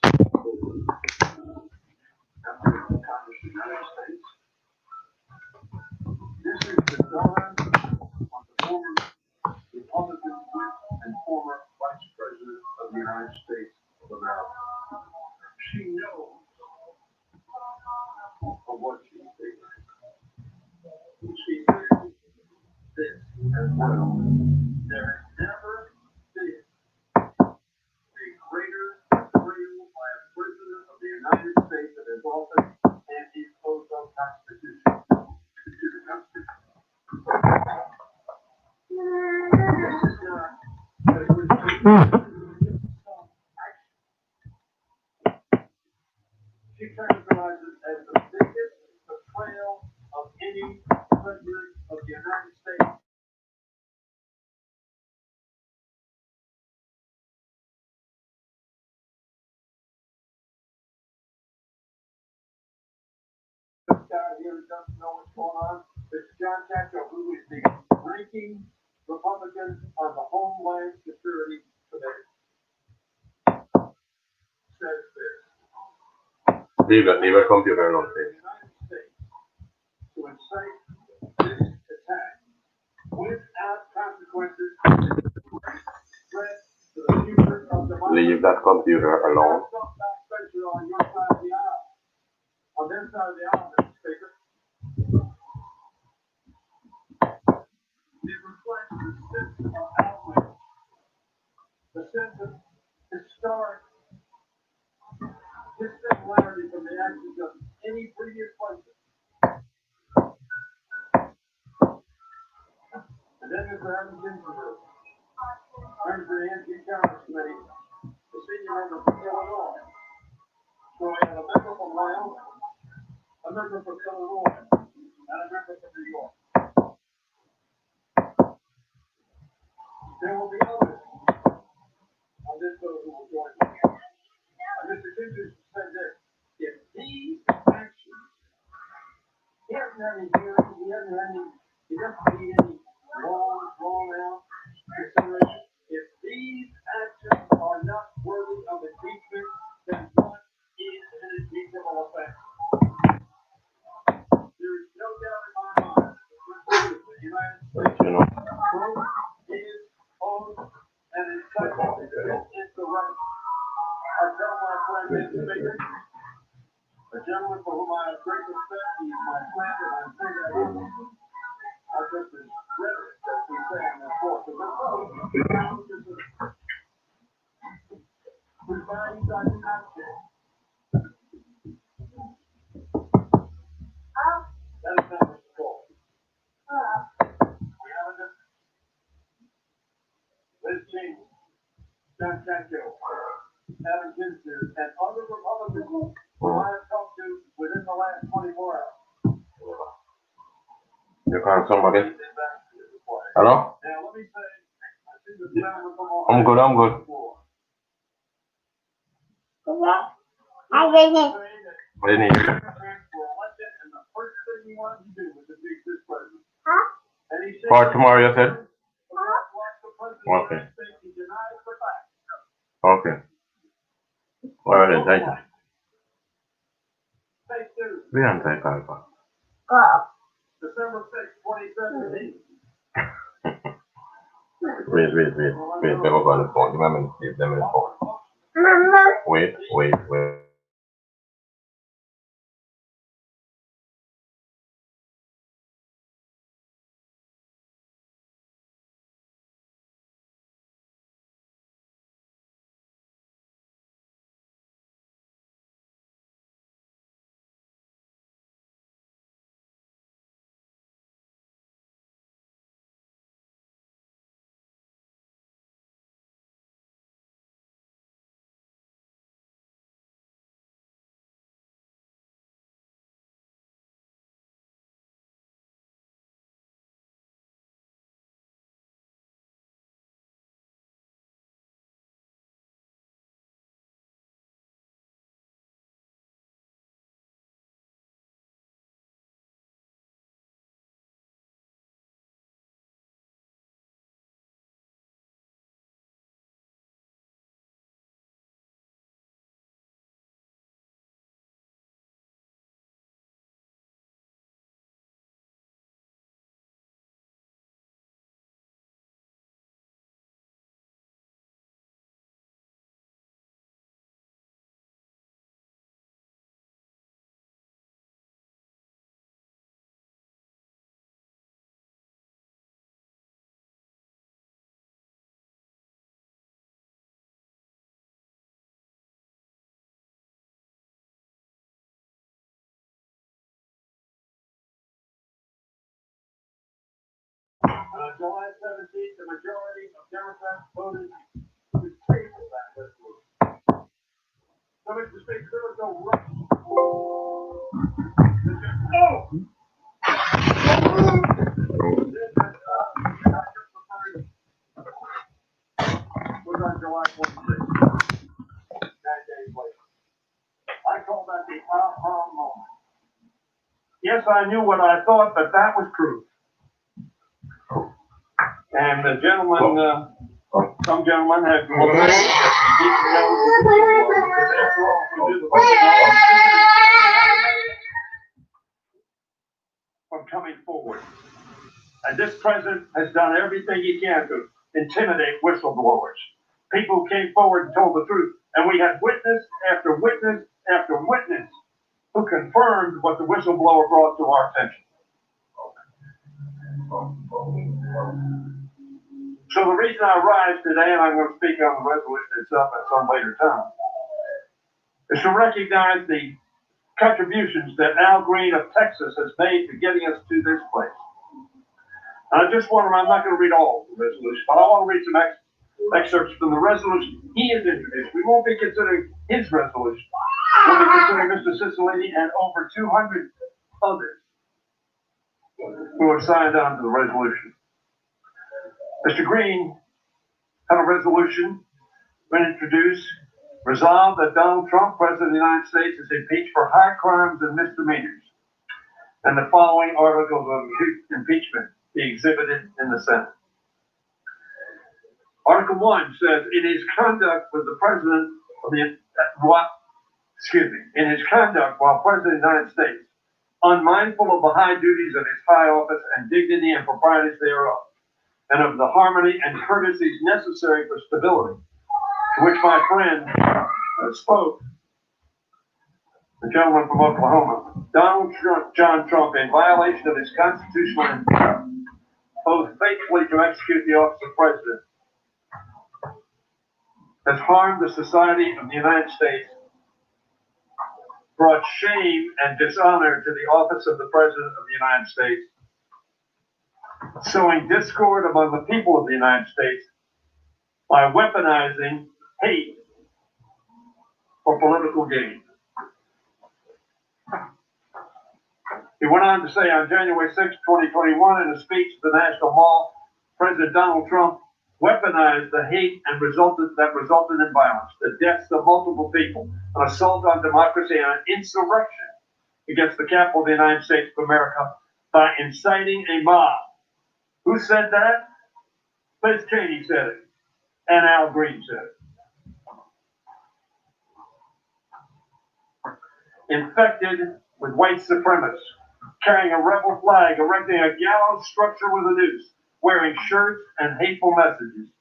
Congress of the United States. This is the dime on the former Republican whip and former Vice President of the United States of America. She knows of what she's thinking. She thinks this as well. There has never been a greater betrayal by a President of the United States of his office and his oath of Constitution. To the Constitution. This is not a she characterizes as the biggest betrayal of any President of the United States. This guy here who doesn't know what's going on, it's John Cacho, who is the ranking Republican on the Homeland Security Committee. Says this. Leave a computer alone, The please. United States to incite this attack without consequences, threat to the future of democracy. Leave that computer alone. On your side of the aisle. On their side of the aisle, Mr. Speaker. It reflects the sense of outrage, the sense of historic dissimilarity from the actions of any previous president. And then Mr. Adam Ginsburg, member of the Anti-Terrorist Committee, the senior member from Illinois. So I have a member from Wyoming, a member from Illinois, and a member from New York. There will be others on this bill who will join me. Mr. Ginsburg said this: if these actions, he hasn't had any hearings, he doesn't need any long, drawn out consideration. If these actions are not worthy of impeachment, then what is an impeachable offense? There is no doubt in my mind that the President of the United States Trump is oath and incitement against the right. I tell my friend, Mr. Speaker, a gentleman for whom I have great respect, he is my friend, and I say that I just as rhetoric as we say in this court. The whose values I do not share. That is not Mr. Cole. We have a difference. Liz Cheney, John Cacho, Adam Ginsburg, and other Republicans who I have talked to within the last 24 hours. You call somebody? Hello? Now, let me say, I see the gentleman come on. I'm good. What do you need? For tomorrow, you said? Okay. Okay. Alright then, thank you. We haven't taken call. December 6th, 2017. Wait, let me go on the phone. Give me a minute, please. Let me on the phone. Wait. July 17th, the majority of Democrats voted to table that resolution. So, Mr. Speaker, there was no rush. Was on July 26th, 9 days later. I call that the aha moment. Yes, I knew what I thought, but that was proof. And the gentleman, some gentlemen have more money because after all, we do the from coming forward. And this president has done everything he can to intimidate whistleblowers. People who came forward and told the truth. And we had witness after witness after witness who confirmed what the whistleblower brought to our attention. So the reason I rise today, and I'm going to speak on the resolution itself at some later time, is to recognize the contributions that Al Green of Texas has made to getting us to this place. And I just want to, I'm not going to read all of the resolution, but I want to read some excerpts from the resolution he has introduced. We won't be considering his resolution. We'll be considering Mr. Cicilline and over 200 others who have signed on to the resolution. Mr. Green had a resolution been introduced, resolved that Donald Trump, President of the United States, is impeached for high crimes and misdemeanors, and the following articles of impeachment be exhibited in the Senate. Article 1 says, in his conduct with the President of the, in his conduct while President of the United States, unmindful of the high duties of his high office and dignity and proprieties thereof, and of the harmony and courtesies necessary for stability, to which my friend spoke, the gentleman from Oklahoma, Donald John Trump, in violation of his constitutional intent, oath faithfully to execute the office of president, has harmed the society of the United States, brought shame and dishonor to the office of the President of the United States, sowing discord among the people of the United States by weaponizing hate for political gain. He went on to say on January 6, 2021, in a speech at the National Mall, President Donald Trump weaponized the hate and resulted in violence, the deaths of multiple people, an assault on democracy, and an insurrection against the capital of the United States of America by inciting a mob. Who said that? Liz Cheney said it, and Al Green said it. Infected with white supremacists, carrying a rebel flag, erecting a gallows structure with a noose, wearing shirts and hateful messages,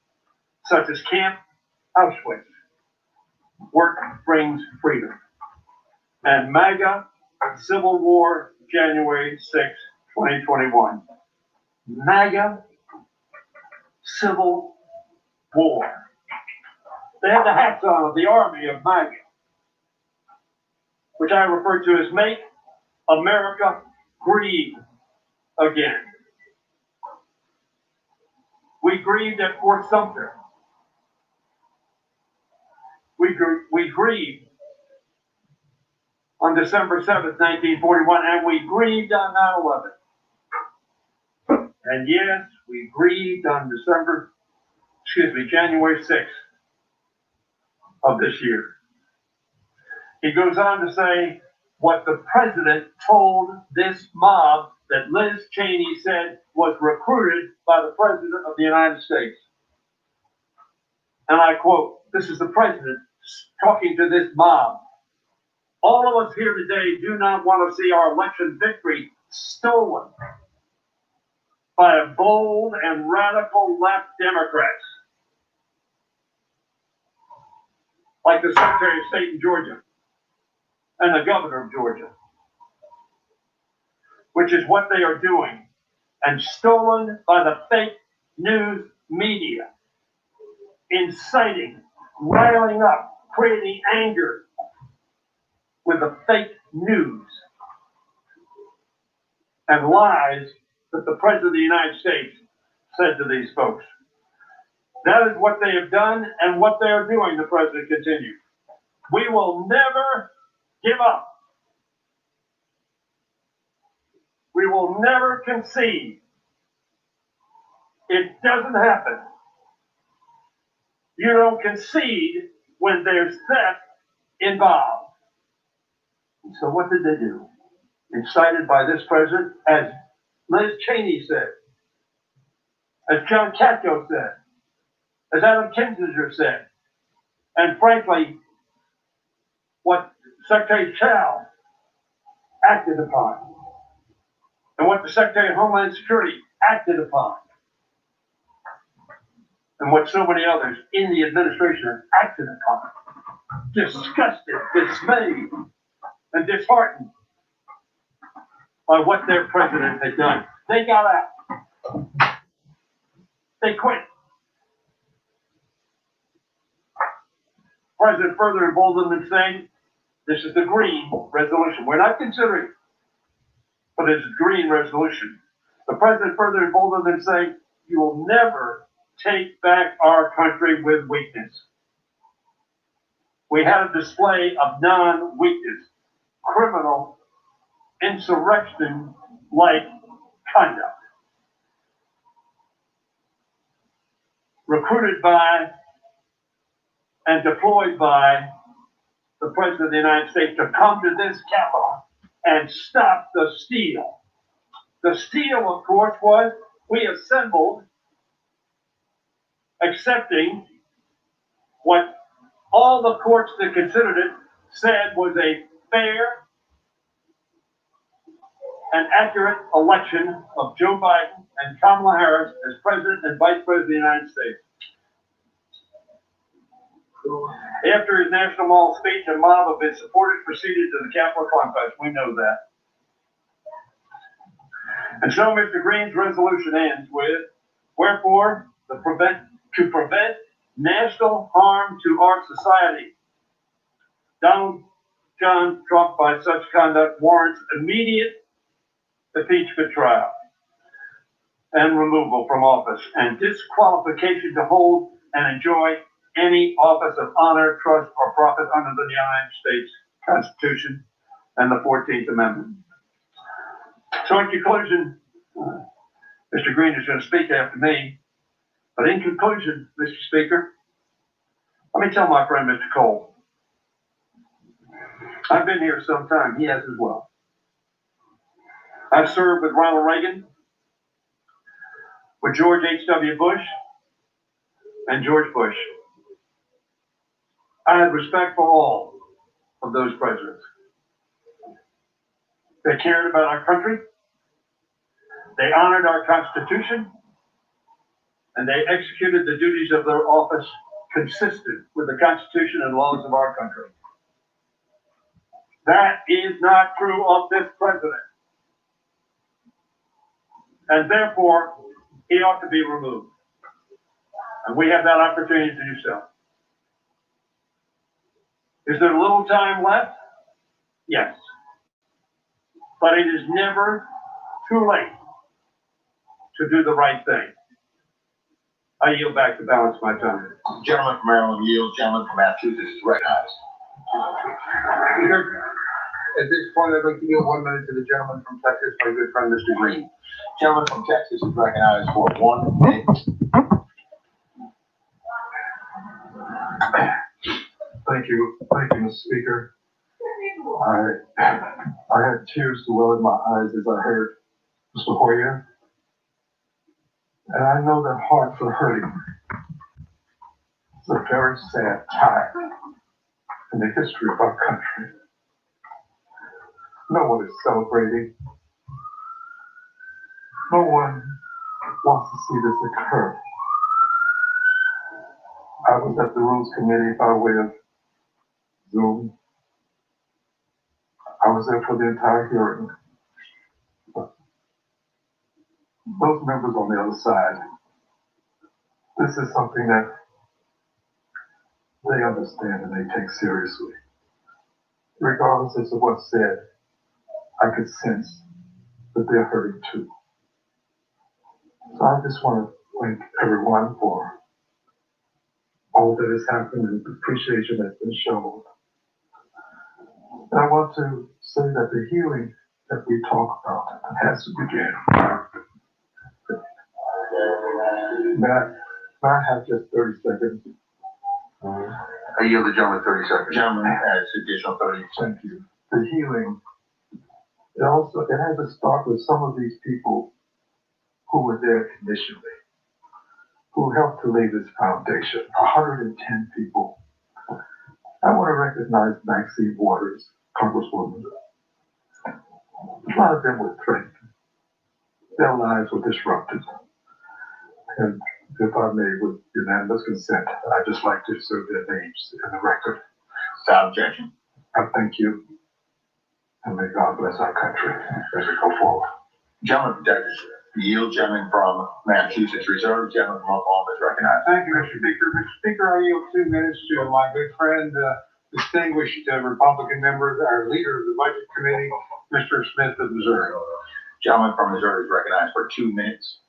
such as Camp Auschwitz, work brings freedom, and MAGA, Civil War, January 6, 2021. MAGA, Civil War. They had the hats on of the army of MAGA, which I refer to as Make America Greed Again. We grieved at Fort Sumter. We grieved on December 7th, 1941, and we grieved on 9/11. And yes, we grieved on January 6th of this year. He goes on to say what the president told this mob that Liz Cheney said was recruited by the President of the United States. And I quote, this is the president talking to this mob. All of us here today do not want to see our election victory stolen by a bold and radical left Democrats, like the Secretary of State in Georgia and the governor of Georgia, which is what they are doing, and stolen by the fake news media, inciting, riling up, creating anger with the fake news and lies that the President of the United States said to these folks. That is what they have done and what they are doing, the president continued. We will never give up. We will never concede. It doesn't happen. You don't concede when there's theft involved. So what did they do? Incited by this president, as Liz Cheney said, as John Katko said, as Adam Kinzinger said, and frankly, what Secretary Chow acted upon, and what the Secretary of Homeland Security acted upon, and what so many others in the administration have acted upon. Disgusted, dismayed, and disheartened by what their president had done. They got out. They quit. President further emboldened in saying, this is the green resolution. We're not considering, but it's a green resolution. The president further emboldened in saying, you will never take back our country with weakness. We had a display of non-weakness, criminal, insurrection-like conduct, recruited by and deployed by the President of the United States to come to this Capitol and stop the steal. The steal, of course, was we assembled accepting what all the courts that considered it said was a fair and accurate election of Joe Biden and Kamala Harris as President and Vice President of the United States. After his National Mall speech, a mob of his supporters proceeded to the Capitol complex. We know that. And so Mr. Green's resolution ends with, wherefore, to prevent national harm to our society, Donald J Trump by such conduct warrants immediate impeachment trial and removal from office and disqualification to hold and enjoy any office of honor, trust, or profit under the United States Constitution and the 14th Amendment. So in conclusion, Mr. Green is going to speak after me, but in conclusion, Mr. Speaker, let me tell my friend Mr. Cole, I've been here some time, he has as well. I've served with Ronald Reagan, with George H.W. Bush, and George Bush. I had respect for all of those presidents. They cared about our country, they honored our Constitution, and they executed the duties of their office consistent with the Constitution and laws of our country. That is not true of this president. And therefore, he ought to be removed. And we have that opportunity to do so. Is there a little time left? Yes. But it is never too late to do the right thing. I yield back to balance my time. Gentleman from Maryland yields. Gentleman from Massachusetts is recognized. At this point, I'd like to yield 1 minute to the gentleman from Texas, my good friend, Mr. Green. Gentleman from Texas is recognized for 1 minute. Thank you, Mr. Speaker. I had tears to well in my eyes as I heard Mr. Hoyer, and I know that hearts are hurting. It's a very sad time in the history of our country. No one is celebrating. No one wants to see this occur. I was at the Rules Committee by way of Zoom. I was there for the entire hearing. Those members on the other side, this is something that they understand and they take seriously. Regardless as to what's said, I could sense that they're hurting too. So I just want to thank everyone for all that has happened and the appreciation that's been shown. And I want to say that the healing that we talk about has to begin. Matt, I have just 30 seconds. I yield the gentleman 30 seconds. Gentleman has additional 30. Thank you. The healing, it has to start with some of these people who were there initially, who helped to lay this foundation. 110 people. I want to recognize Maxine Waters, Congresswoman. A lot of them were threatened. Their lives were disrupted. And if I may, with unanimous consent, I'd just like to serve their names in the record. Without objection. I thank you, and may God bless our country as we go forward. Gentleman protected. Yield. Gentleman from Massachusetts Reserve. Gentleman from Oklahoma is recognized. Thank you, Mr. Speaker. Mr. Speaker, I yield 2 minutes to my good friend, distinguished Republican member, our leader of the Budget Committee, Mr. Smith of Missouri. Gentleman from Missouri is recognized for 2 minutes.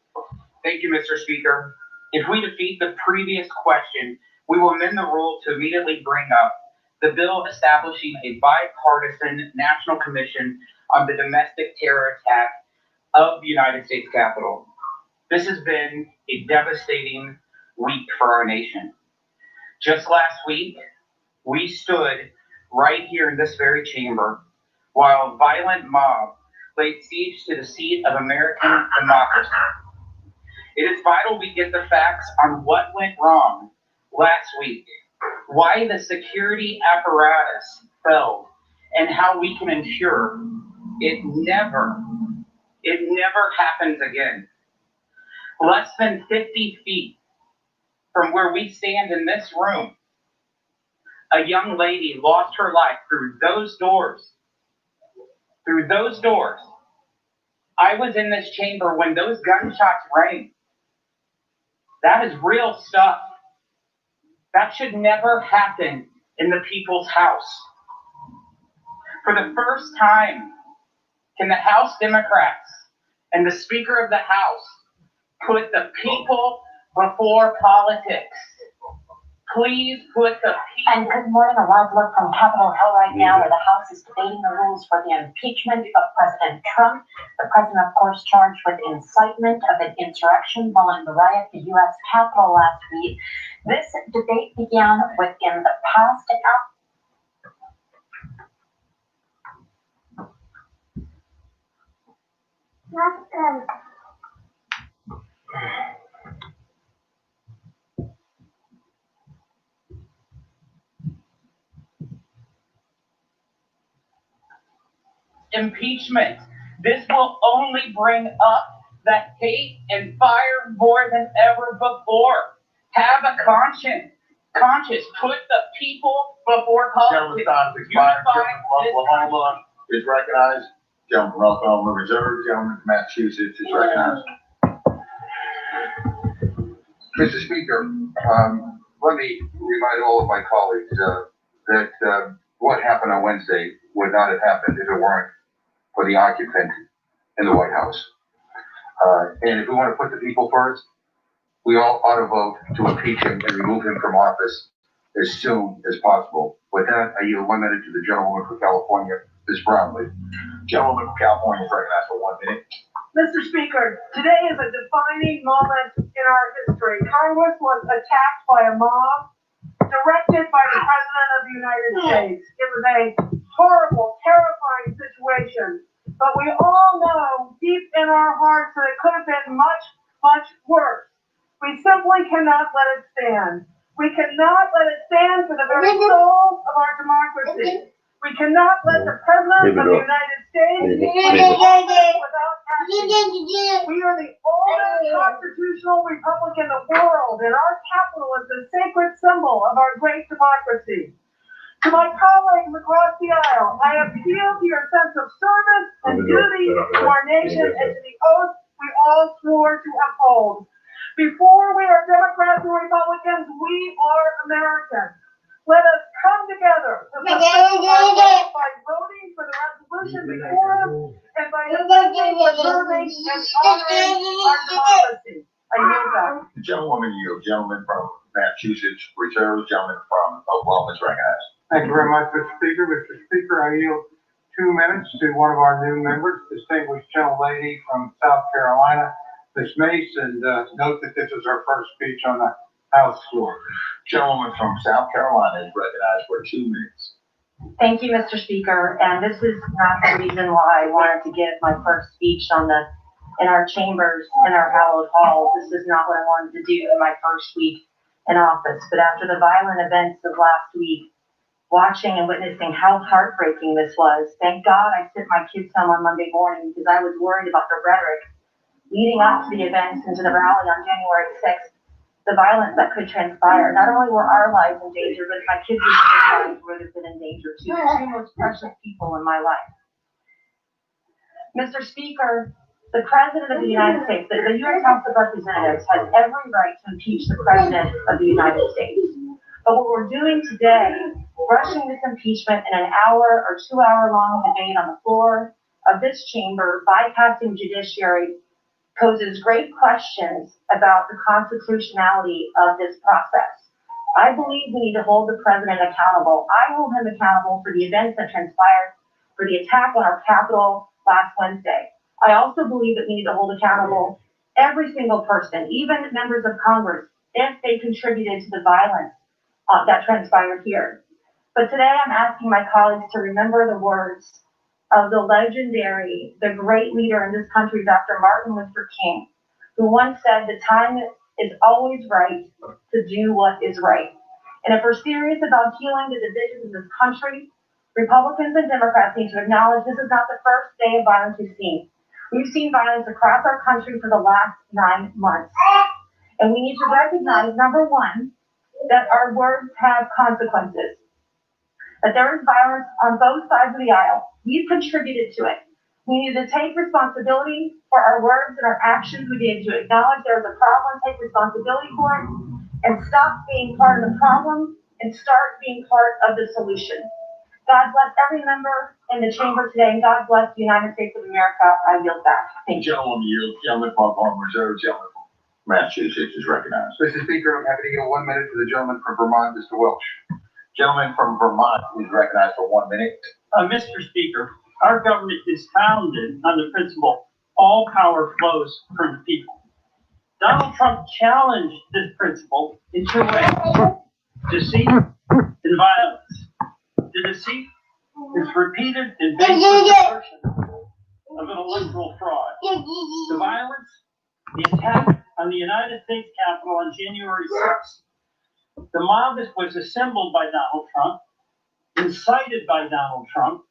Thank you, Mr. Speaker. If we defeat the previous question, we will amend the rule to immediately bring up the bill establishing a bipartisan national commission on the domestic terror attack of the United States Capitol. This has been a devastating week for our nation. Just last week, we stood right here in this very chamber while a violent mob laid siege to the seat of American democracy. It is vital we get the facts on what went wrong last week, why the security apparatus failed, and how we can ensure it never happens again. Less than 50 feet from where we stand in this room, a young lady lost her life through those doors. Through those doors. I was in this chamber when those gunshots rang. That is real stuff. That should never happen in the people's house. For the first time, can the House Democrats and the Speaker of the House put the people before politics? Please put the people. And good morning, a live look from Capitol Hill right now, where the House is debating the rules for the impeachment of President Trump. The president, of course, charged with incitement of an insurrection following the riot at the U.S. Capitol last week. This debate began within the past hour. Impeachment. This will only bring up that hate and fire more than ever before. Have a conscience. Put the people before politics. Gentleman from Oklahoma is recognized. Gentleman from Oklahoma Reserve. Gentleman from Massachusetts is recognized. Mr. Speaker, let me remind all of my colleagues that what happened on Wednesday would not have happened if it weren't for the occupant in the White House. And if we want to put the people first, we all ought to vote to impeach him and remove him from office as soon as possible. With that, I yield 1 minute to the gentlewoman from California, Ms. Brownlee. Gentleman from California is recognized for 1 minute. Mr. Speaker, today is a defining moment in our history. Congress was attacked by a mob directed by the President of the United States. It was a horrible, terrifying situation. But we all know deep in our hearts that it could have been much, much worse. We simply cannot let it stand. We cannot let it stand for the very soul of our democracy. We cannot let the President of the United States without action. We are the oldest constitutional republic in the world, and our Capitol is the sacred symbol of our great democracy. To my colleagues across the aisle, I appeal to your sense of service and duty to our nation and to the oath we all swore to uphold. Before we are Democrats and Republicans, we are Americans. Let us come together to fulfill by voting for the resolution before us and by defending, preserving, and honoring our democracy. I yield back. back. The gentlewoman yields. Gentleman from Massachusetts reserves. Gentleman from Oklahoma is recognized. Thank you very much, Mr. Speaker. Mr. Speaker, I yield 2 minutes to one of our new members, distinguished gentlelady from South Carolina, Ms. Mace, and note that this is her first speech on the House floor. Gentleman from South Carolina is recognized for 2 minutes. Thank you, Mr. Speaker, and this is not the reason why I wanted to give my first speech in our chambers, in our hallowed hall. This is not what I wanted to do in my first week in office, but after the violent events of last week, watching and witnessing how heartbreaking this was, thank God I sent my kids home on Monday morning because I was worried about the rhetoric leading up to the events and to the rally on January 6th, the violence that could transpire. Not only were our lives in danger, but my kids' lives would have been in danger too. The two most precious people in my life. Mr. Speaker, the President of the United States, the U.S. House of Representatives has every right to impeach the President of the United States. But what we're doing today, rushing this impeachment in an hour or 2 hour long debate on the floor of this chamber, bypassing judiciary, poses great questions about the constitutionality of this process. I believe we need to hold the president accountable. I hold him accountable for the events that transpired, for the attack on our Capitol last Wednesday. I also believe that we need to hold accountable every single person, even members of Congress, if they contributed to the violence that transpired here. But today I'm asking my colleagues to remember the words of the legendary, the great leader in this country, Dr. Martin Luther King, who once said, the time is always right to do what is right. And if we're serious about healing the divisions in this country, Republicans and Democrats need to acknowledge this is not the first day of violence we've seen. We've seen violence across our country for the last 9 months. And we need to recognize, number one, that our words have consequences. That there is violence on both sides of the aisle. We've contributed to it. We need to take responsibility for our words and our actions. We need to acknowledge there's a problem, take responsibility for it, and stop being part of the problem and start being part of the solution. God bless every member in the chamber today, and God bless the United States of America. I yield back. Thank you. Gentlewoman yields. Gentleman from Oklahoma reserves. Gentleman from Massachusetts is recognized. Mr. Speaker, I'm happy to yield 1 minute to the gentleman from Vermont, Mr. Welch. Gentleman from Vermont is recognized for 1 minute. Mr. Speaker, our government is founded on the principle all power flows from the people. Donald Trump challenged this principle in 2 ways: deceit and violence. The deceit is repeated and based on the assertion of an electoral fraud. The violence, the attack on the United States Capitol on January 6th. The mob was assembled by Donald Trump, incited by Donald Trump,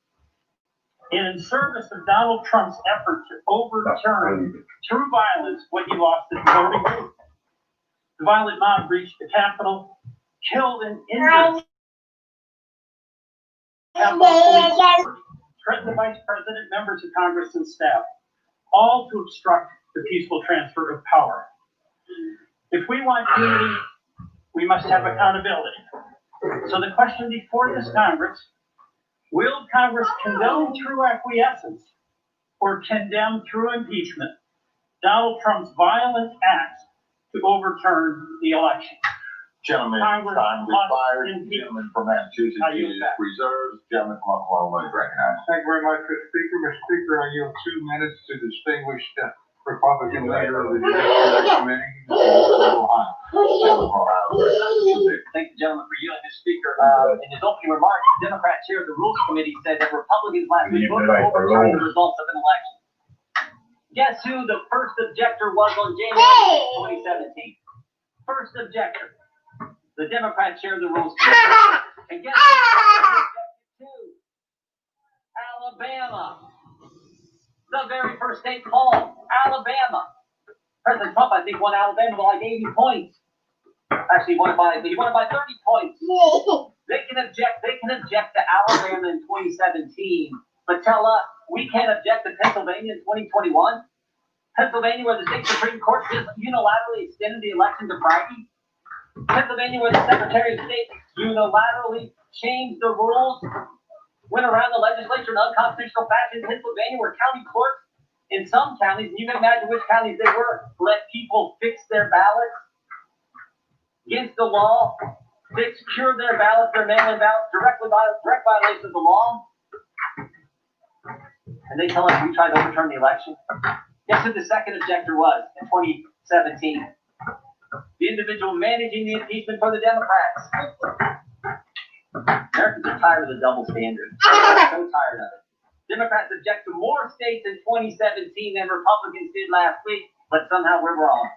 and in service of Donald Trump's effort to overturn through violence what he lost at the voting booth. The violent mob reached the Capitol, killed and injured Capitol police, threatened the Vice President, members of Congress, and staff, all to obstruct the peaceful transfer of power. If we want unity, we must have accountability. So the question before this Congress, will Congress condone through acquiescence or condemn through impeachment Donald Trump's violent acts to overturn the election? Gentleman, Congress time must expired. impeach. Gentleman from Massachusetts I yield is back. reserved. Gentleman from Oklahoma is recognized. Thank you very much, Mr. Speaker. Mr. Speaker, I yield 2 minutes to distinguished Republican leader of the Judiciary Committee, Mr. Ohio. Gentleman from Ohio is recognized. Thank the gentleman for yielding, Mr. Speaker. In his opening remarks, the Democrat chair of the Rules Committee said that Republicans last week voted to overturn the results of an election. Guess who the first objector was on January 2017? First objector, the Democrat chair of the Rules Committee. And guess who objected to? Alabama. The very first state called, Alabama. President Trump, I think, won Alabama by like 80 points. Actually, he won it by 30 points. They can object to Alabama in 2017, but tell us we can't object to Pennsylvania in 2021? Pennsylvania, where the state Supreme Court just unilaterally extended the election to Friday? Pennsylvania, where the Secretary of State unilaterally changed the rules, went around the legislature in unconstitutional fashion? Pennsylvania, where county courts in some counties, and you can imagine which counties they were, let people fix their ballots against the law, cure their ballots, their mail-in ballots, direct violation of the law. And they tell us we tried to overturn the election. Guess who the second objector was in 2017? The individual managing the impeachment for the Democrats. Americans are tired of the double standard. They're so tired of it. Democrats object to more states in 2017 than Republicans did last week, but somehow we're wrong.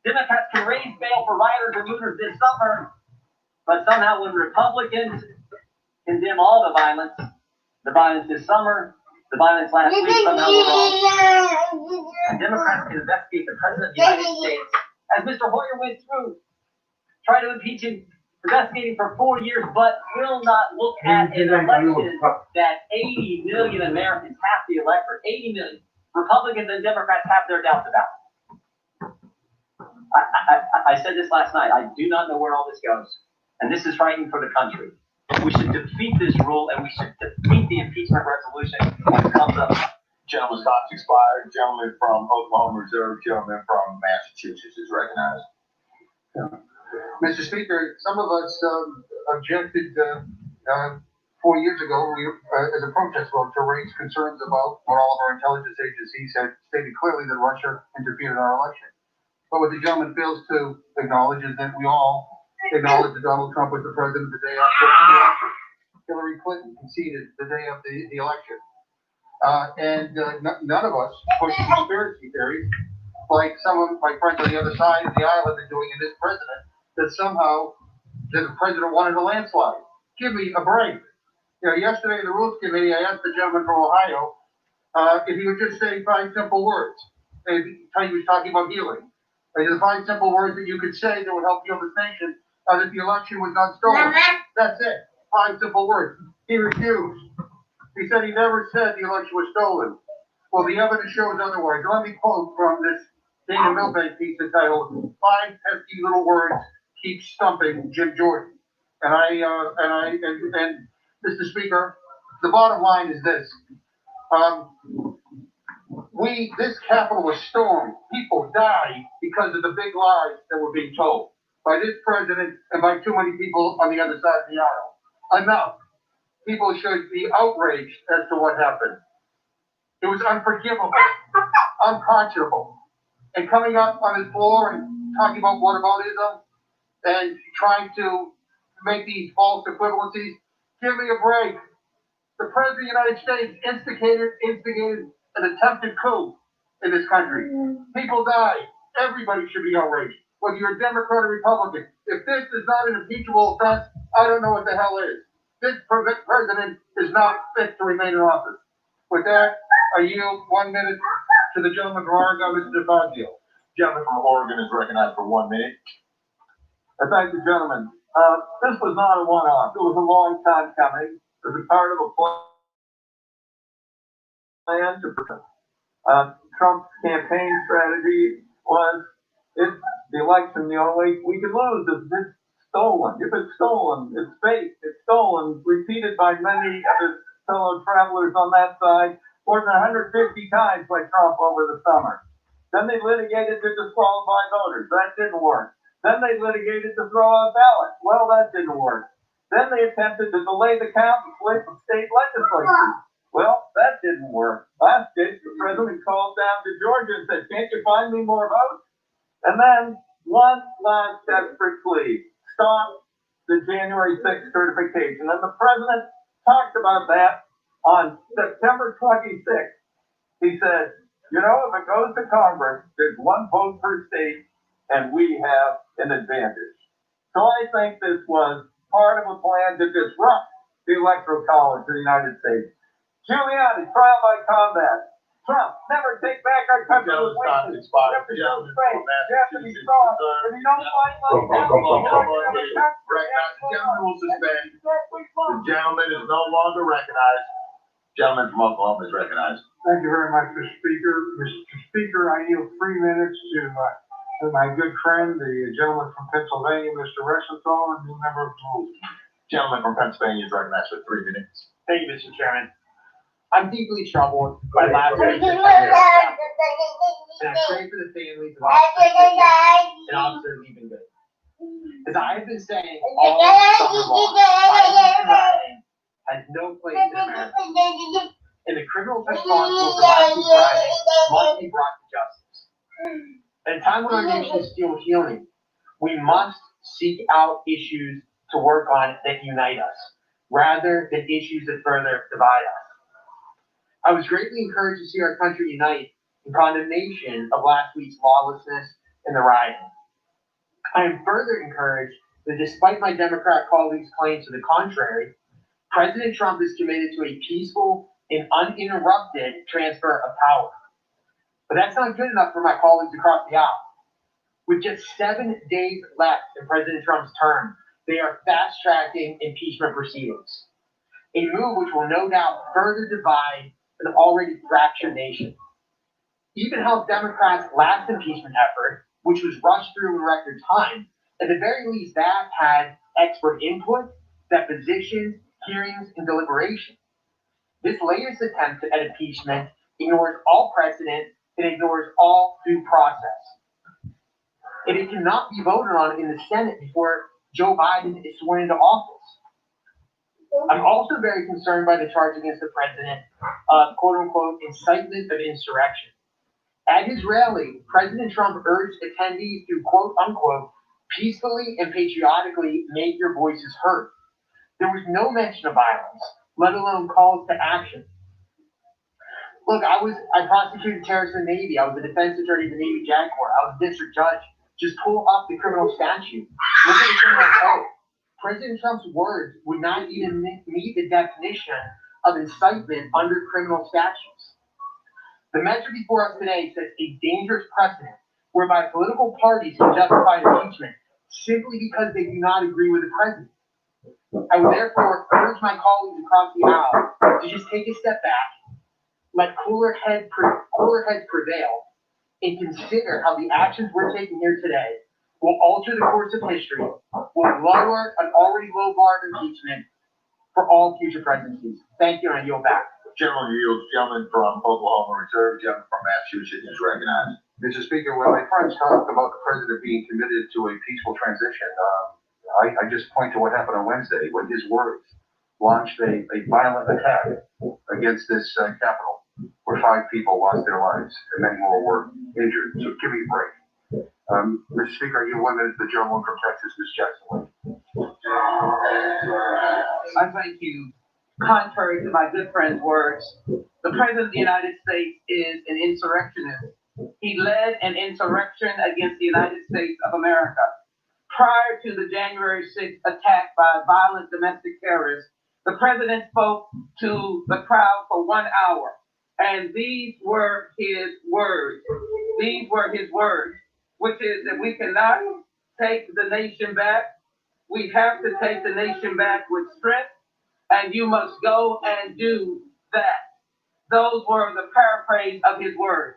Democrats can raise bail for rioters and looters this summer, but somehow when Republicans condemn all the violence this summer, the violence last week, somehow we're wrong. And Democrats can investigate the President of the United States, as Mr. Hoyer went through, try to impeach him, investigating for 4 years, but will not look at an election that 80 million Americans, half the electorate, 80 million, Republicans and Democrats have their doubts about. I said this last night. I do not know where all this goes. And this is frightening for the country. We should defeat this rule and we should defeat the impeachment resolution when it comes up. Gentleman's time's expired. Gentleman from Oklahoma Reserve, gentleman from Massachusetts is recognized. Mr. Speaker, some of us objected 4 years ago as a protest vote to raise concerns about what all of our intelligence agencies had stated clearly that Russia interfered in our election. But what the gentleman fails to acknowledge is that we all acknowledge that Donald Trump was the president the day after the election. Hillary Clinton conceded the day of the election. None of us push conspiracy theories like some of my friends on the other side of the aisle have been doing in this president, that somehow the president wanted a landslide. Give me a break. You know, yesterday in the Rules Committee, I asked the gentleman from Ohio if he would just say 5 simple words. And he was talking about healing. The 5 simple words that you could say that would help heal this nation that the election was not stolen. That's it. 5 simple words. He refused. He said he never said the election was stolen. Well, the evidence shows otherwise. Let me quote from this Dana Milbank piece entitled 5 pesky little words keep stumping Jim Jordan. And Mr. Speaker, the bottom line is this. This Capitol was stormed. People died because of the big lies that were being told by this president and by too many people on the other side of the aisle. Enough. People should be outraged as to what happened. It was unforgivable, unconscionable. And coming up on his floor and talking about whataboutism and trying to make these false equivalencies, give me a break. The President of the United States instigated an attempted coup in this country. People died. Everybody should be outraged, whether you're a Democrat or Republican. If this is not an impeachable offense, I don't know what the hell is. This president is not fit to remain in office. With that, I yield 1 minute to the gentleman from Oregon, Mr. DeFazio. Gentleman from Oregon is recognized for 1 minute. Thank you, gentlemen. This was not a one-off. It was a long time coming. It was part of a plan to Trump's campaign strategy was if the election, the only way we can lose is if it's stolen. If it's stolen, it's fake. It's stolen, repeated by many of his fellow travelers on that side more than 150 times by Trump over the summer. Then they litigated to disqualify voters. That didn't work. Then they litigated to throw out ballots. Well, that didn't work. Then they attempted to delay the count and split the state legislature. Well, that didn't work. Last case, the president called down to Georgia and said, "Can't you find me more votes?" And then one last desperate plea. Stop the January 6th certification. And the president talked about that on September 26th. He said, you know, if it goes to Congress, there's 1 vote per state, and we have an advantage. So I think this was part of a plan to disrupt the Electoral College of the United States. Giuliani, trial by combat. Trump, never take back our country with weakness. You have to show strength. You have to be strong. If you don't fight like that, The gentleman will suspend. The gentleman is no longer recognized. Gentleman from Oklahoma is recognized. Thank you very much, Mr. Speaker. Mr. Speaker, I yield 3 minutes to my good friend, the gentleman from Pennsylvania, Mr. Reschenthal, and new member of the Rules. Gentleman from Pennsylvania is recognized for 3 minutes. Thank you, Mr. Chairman. I'm deeply troubled by last week's attendance at the Capitol, and I pray for the families of Officer and Officer Liebengood. As I have been saying all summer long, violence and rioting has no place in America, and the criminals responsible for last week's rioting must be brought to justice. At a time when our nation is still healing, we must seek out issues to work on that unite us, rather than issues that further divide us. I was greatly encouraged to see our country unite in condemnation of last week's lawlessness and the rioting. I am further encouraged that despite my Democrat colleagues' claims to the contrary, President Trump is committed to a peaceful and uninterrupted transfer of power. But that's not good enough for my colleagues across the aisle. With just 7 days left in President Trump's term, they are fast-tracking impeachment proceedings, a move which will no doubt further divide an already fractured nation. Even House Democrats' last impeachment effort, which was rushed through in record time, at the very least that had expert input, depositions, hearings, and deliberation. This latest attempt at impeachment ignores all precedent and ignores all due process. And it cannot be voted on in the Senate before Joe Biden is sworn into office. I'm also very concerned by the charge against the president of quote-unquote incitement of insurrection. At his rally, President Trump urged attendees to quote-unquote peacefully and patriotically make your voices heard. There was no mention of violence, let alone calls to action. Look, I prosecuted terrorists in the Navy. I was a defense attorney in the Navy JAG Corps. I was a district judge. Just pull up the criminal statute. Look at the criminal code. President Trump's words would not even meet the definition of incitement under criminal statutes. The measure before us today sets a dangerous precedent whereby political parties can justify impeachment simply because they do not agree with the president. I would therefore urge my colleagues across the aisle to just take a step back, let cooler heads prevail, and consider how the actions we're taking here today will alter the course of history, will lower an already low bar of impeachment for all future presidencies. Thank you, and I yield back. Gentleman yields. Gentleman from Oklahoma Reserve. Gentleman from Massachusetts is recognized. Mr. Speaker, when my friends talked about the president being committed to a peaceful transition, I just point to what happened on Wednesday when his words launched a violent attack against this Capitol, where 5 people lost their lives and many more were injured. So give me a break. Mr. Speaker, I give 1 minute to the gentleman from Texas, Ms. Jackson. I thank you. Contrary to my good friend's words, the President of the United States is an insurrectionist. He led an insurrection against the United States of America. Prior to the January 6th attack by violent domestic terrorists, the President spoke to the crowd for 1 hour. And these were his words. These were his words, which is that we cannot take the nation back. We have to take the nation back with strength, and you must go and do that. Those were the paraphrase of his words.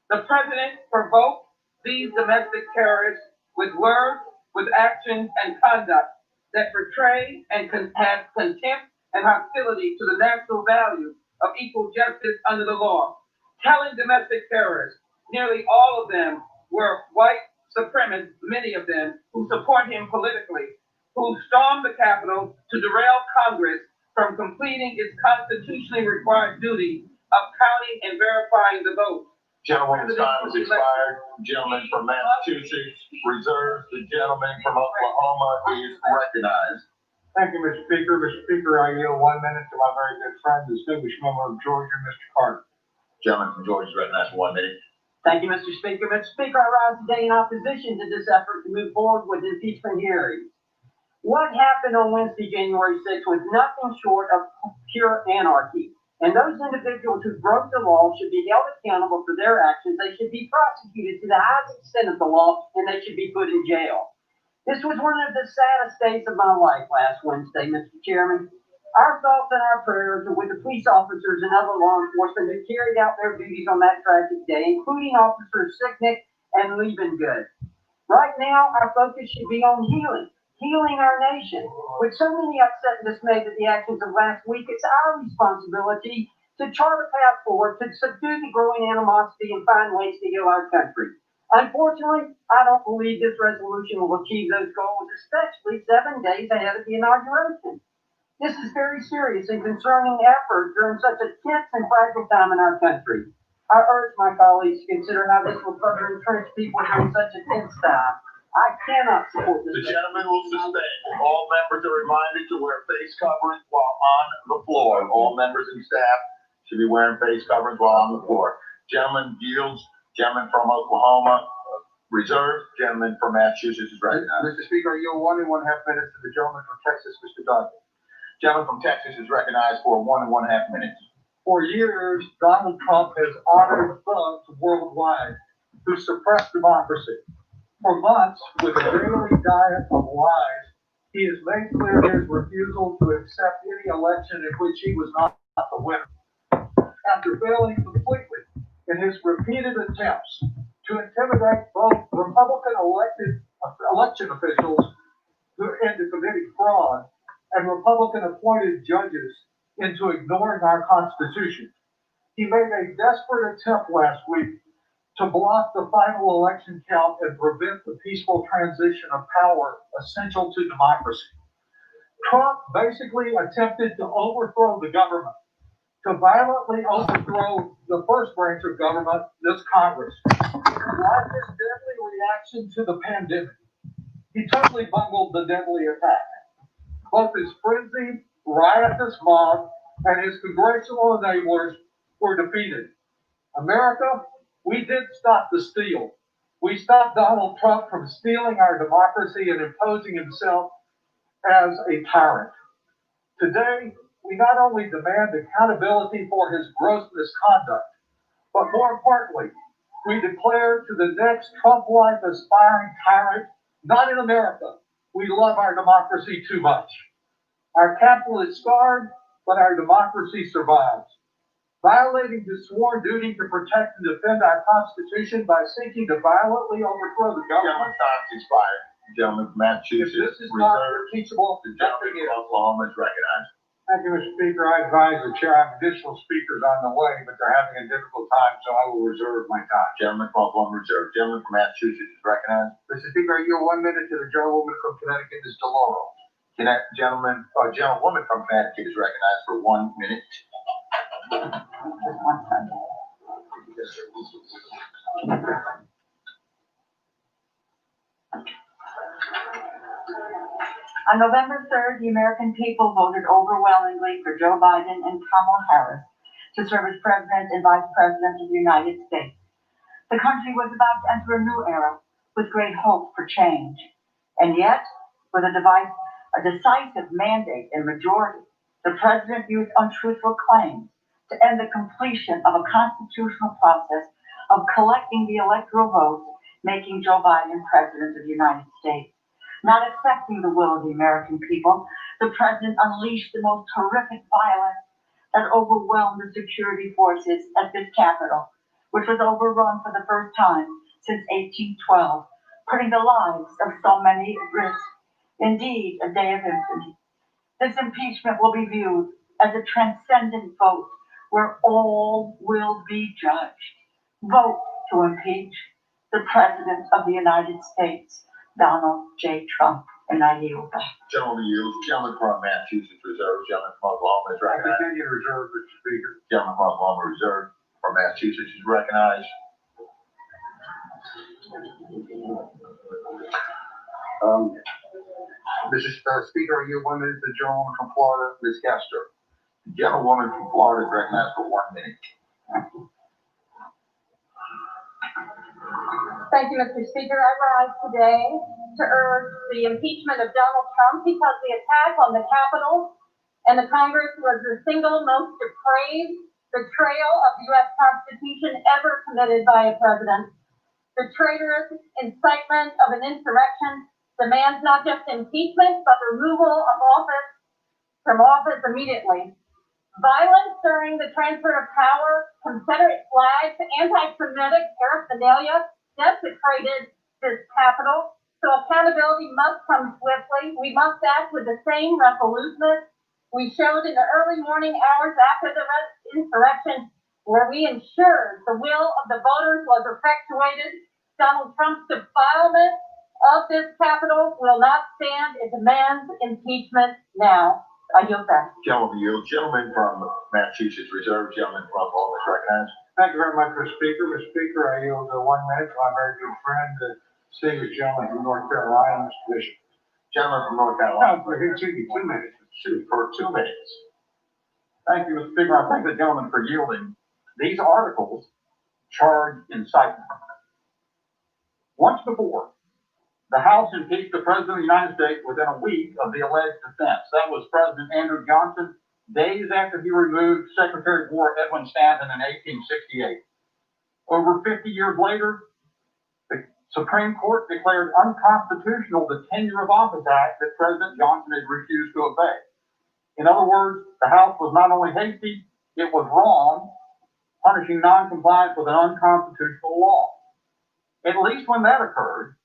The President provoked these domestic terrorists with words, with actions and conduct that betray and have contempt and hostility to the national value of equal justice under the law. Telling domestic terrorists, nearly all of them were white supremacists, many of them who support him politically, who stormed the Capitol to derail Congress from completing its constitutionally required duty of counting and verifying the vote. Gentleman's time has expired. Gentleman from Massachusetts reserves. The gentleman from Oklahoma is recognized. Thank you, Mr. Speaker. Mr. Speaker, I yield 1 minute to my very good friend, the distinguished member of Georgia, Mr. Carter. Gentleman from Georgia is recognized for 1 minute. Thank you, Mr. Speaker. Mr. Speaker, I rise today in opposition to this effort to move forward with impeachment hearings. What happened on Wednesday, January 6th, was nothing short of pure anarchy. And those individuals who broke the law should be held accountable for their actions. They should be prosecuted to the highest extent of the law, and they should be put in jail. This was one of the saddest days of my life last Wednesday, Mr. Chairman. Our thoughts and our prayers are with the police officers and other law enforcement who carried out their duties on that tragic day, including Officers Sicknick and Liebengood. Right now, our focus should be on healing our nation. With so many upset and dismayed at the actions of last week, it's our responsibility to chart a path forward to subdue the growing animosity and find ways to heal our country. Unfortunately, I don't believe this resolution will achieve those goals, especially 7 days ahead of the inauguration. This is very serious and concerning effort during such a tense and fragile time in our country. I urge my colleagues to consider how this will further entrench people during such a tense time. I cannot support this. The gentleman will suspend. All members are reminded to wear face coverings while on the floor. All members and staff should be wearing face coverings while on the floor. Gentleman yields. Gentleman from Oklahoma, reserved. Gentleman from Massachusetts is recognized. Mr. Speaker, you have 1 minutes to the gentleman from Texas, Mr. Dodd. Gentleman from Texas is recognized for 1 minutes. For years, Donald Trump has honored thugs worldwide who suppress democracy. For months, with a daily diet of lies, he has made clear his refusal to accept any election in which he was not the winner. After failing completely in his repeated attempts to intimidate both Republican election officials into committing fraud and Republican appointed judges into ignoring our Constitution, he made a desperate attempt last week to block the final election count and prevent the peaceful transition of power essential to democracy. Trump basically attempted to overthrow the government, to violently overthrow the first branch of government, this Congress. Like his deadly reaction to the pandemic, he totally bungled the deadly attack. Both his frenzied, riotous mob and his congressional enablers were defeated. America, we did stop the steal. We stopped Donald Trump from stealing our democracy and imposing himself as a tyrant. Today, we not only demand accountability for his gross misconduct, but more importantly, we declare to the next Trump-like aspiring tyrant, not in America, we love our democracy too much. Our capital is scarred, but our democracy survives. Violating his sworn duty to protect and defend our Constitution by seeking to violently overthrow the government. Gentleman's time is expired. Gentleman from Massachusetts, If this is not reserved. teachable, The gentleman from Oklahoma is recognized. Thank you, Mr. Speaker. I advise the chair I have additional speakers on the way, but they're having a difficult time, so I will reserve my time. Gentleman from Oklahoma reserved. Gentleman from Massachusetts is recognized. Mr. Speaker, you have 1 minute to the gentlewoman from Connecticut, Ms. DeLauro. Gentlewoman from Connecticut is recognized for 1 minute. On November 3rd, the American people voted overwhelmingly for Joe Biden and Kamala Harris to serve as President and Vice President of the United States. The country was about to enter a new era with great hope for change. And yet, with a decisive mandate and majority, the President used untruthful claims to end the completion of a constitutional process of collecting the electoral votes, making Joe Biden President of the United States. Not accepting the will of the American people, the President unleashed the most horrific violence that overwhelmed the security forces at this Capitol, which was overrun for the first time since 1812, putting the lives of so many at risk. Indeed, a day of infamy. This impeachment will be viewed as a transcendent vote where all will be judged. Vote to impeach the President of the United States, Donald J Trump, and I yield back. Gentleman yields. Gentleman from Massachusetts reserved. Gentleman from Oklahoma is recognized. I continue to reserve, Mr. Speaker. Gentleman from Oklahoma reserved. From Massachusetts is recognized. Mr. Speaker, you have 1 minute to the gentlewoman from Florida, Ms. Castor. The gentlewoman from Florida is recognized for 1 minute. Thank you, Mr. Speaker. I rise today to urge the impeachment of Donald Trump because the attack on the Capitol and the Congress was the single most depraved betrayal of the U.S. Constitution ever committed by a president. The traitorous incitement of an insurrection demands not just impeachment, but removal from office immediately. Violence during the transfer of power, Confederate flags, anti-Semitic paraphernalia desecrated this Capitol. So accountability must come swiftly. We must act with the same resoluteness we showed in the early morning hours after the insurrection where we ensured the will of the voters was effectuated. Donald Trump's defilement of this Capitol will not stand. It demands impeachment now. I yield back. Gentleman yield. Gentleman from Massachusetts Reserve. Gentleman from Oklahoma is recognized. Thank you very much, Mr. Speaker. Mr. Speaker, I yield 1 minute to my very good friend, the distinguished gentleman from North Carolina, Mr. Bishop. Gentleman from North Carolina. No, here, 2 minutes. Shoot, for 2 minutes. Thank you, Mr. Speaker. I thank the gentleman for yielding. These articles charge incitement. Once before, the House impeached the President of the United States within a week of the alleged offense. That was President Andrew Johnson, days after he removed Secretary of War Edwin Stanton in 1868. Over 50 years later, the Supreme Court declared unconstitutional the Tenure of Office Act that President Johnson had refused to obey. In other words, the House was not only hasty, it was wrong, punishing noncompliance with an unconstitutional law. At least when that occurred,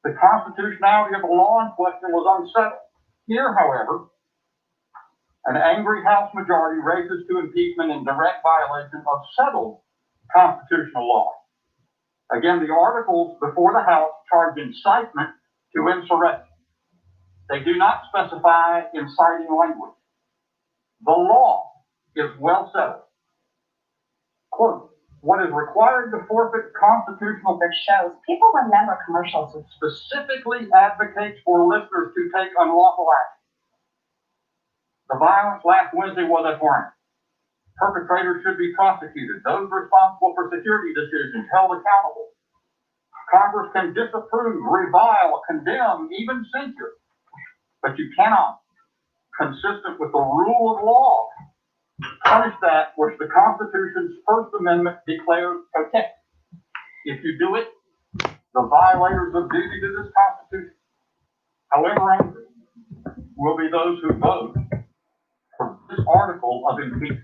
the constitutionality of the law in question was unsettled. Here, however, an angry House majority raises to impeachment in direct violation of settled constitutional law. Again, the articles before the House charge incitement to insurrection. They do not specify inciting language. The law is well settled. Quote, what is required to forfeit constitutional shows people remember commercials with specifically advocates for listeners to take unlawful action. The violence last Wednesday was abhorrent. Perpetrators should be prosecuted. Those responsible for security decisions held accountable. Congress can disapprove, revile, condemn, even censure, but you cannot, consistent with the rule of law, punish that which the Constitution's First Amendment declares protected. If you do it, the violators of duty to this Constitution, however angry, will be those who vote for this article of impeachment.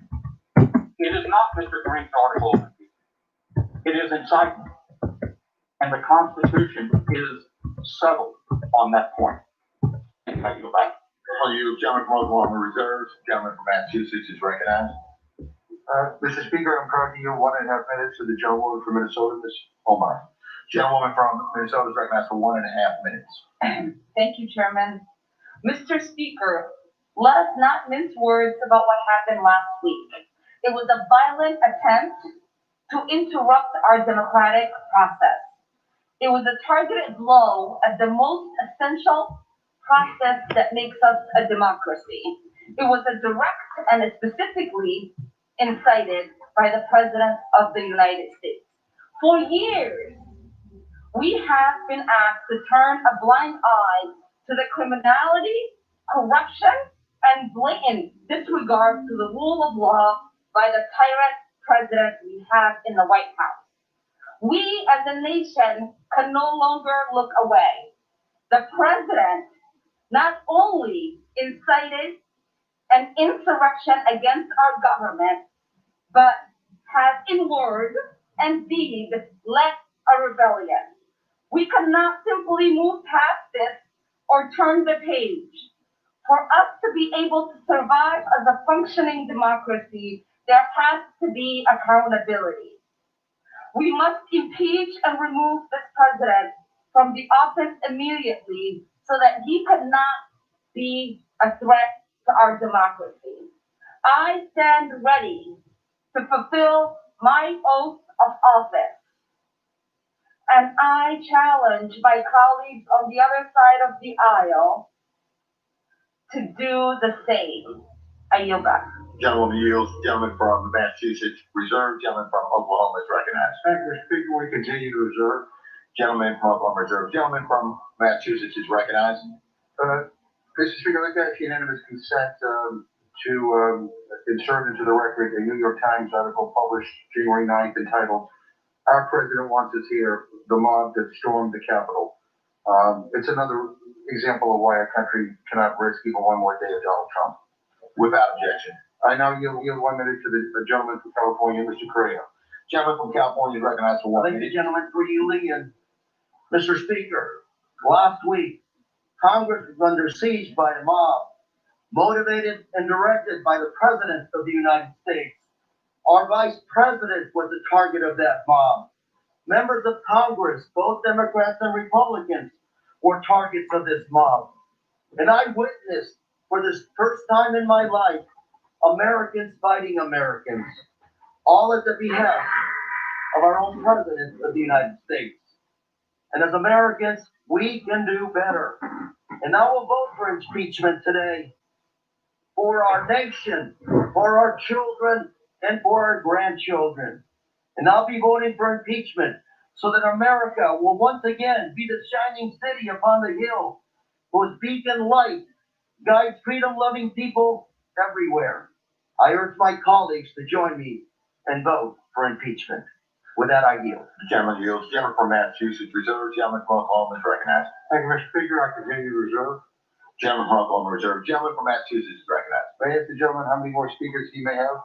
It is not Mr. Green's article of impeachment. It is incitement. And the Constitution is settled on that point. I go back. Well, you, gentleman from Oklahoma Reserve. Gentleman from Massachusetts is recognized. Mr. Speaker, I'm proud to yield 1.5 minutes to the gentlewoman from Minnesota, Ms. Omar. Gentlewoman from Minnesota is recognized for 1.5 minutes. Thank you, Chairman. Mr. Speaker, let us not mince words about what happened last week. It was a violent attempt to interrupt our democratic process. It was a targeted blow at the most essential process that makes us a democracy. It was a direct and specifically incited by the President of the United States. For years, we have been asked to turn a blind eye to the criminality, corruption, and blatant disregard to the rule of law by the tyrant president we have in the White House. We as a nation can no longer look away. The president not only incited an insurrection against our government, but has in word and deed led a rebellion. We cannot simply move past this or turn the page. For us to be able to survive as a functioning democracy, there has to be accountability. We must impeach and remove this president from the office immediately so that he cannot be a threat to our democracy. I stand ready to fulfill my oath of office. And I challenge my colleagues on the other side of the aisle to do the same. I yield back. Gentleman yields. Gentleman from Massachusetts Reserve. Gentleman from Oklahoma is recognized. Thank you, Mr. Speaker. We continue to reserve. Gentleman from Oklahoma Reserve. Gentleman from Massachusetts is recognized. Mr. Speaker, I'd like to ask unanimous consent to insert into the record a New York Times article published January 9th entitled, "Our President Wants Us Here, the Mob That Stormed the Capitol." It's another example of why our country cannot risk even one more day of Donald Trump. Without objection. I now yield 1 minute to the gentleman from California, Mr. Correa. Gentleman from California is recognized for 1 Thank minute. you, gentlemen, for yielding. And Mr. Speaker, last week, Congress was under siege by a mob, motivated and directed by the President of the United States. Our vice president was the target of that mob. Members of Congress, both Democrats and Republicans, were targets of this mob. And I witnessed, for the first time in my life, Americans fighting Americans, all at the behest of our own president of the United States. And as Americans, we can do better. And I will vote for impeachment today, for our nation, for our children, and for our grandchildren. And I'll be voting for impeachment so that America will once again be the shining city upon the hill, whose beacon light guides freedom-loving people everywhere. I urge my colleagues to join me and vote for impeachment. With that, I yield. The gentleman yields. Gentleman from Massachusetts reserved. Gentleman from Oklahoma is recognized. Thank you, Mr. Speaker. I continue to reserve. Gentleman from Oklahoma reserved. Gentleman from Massachusetts is recognized. May I ask the gentleman how many more speakers he may have?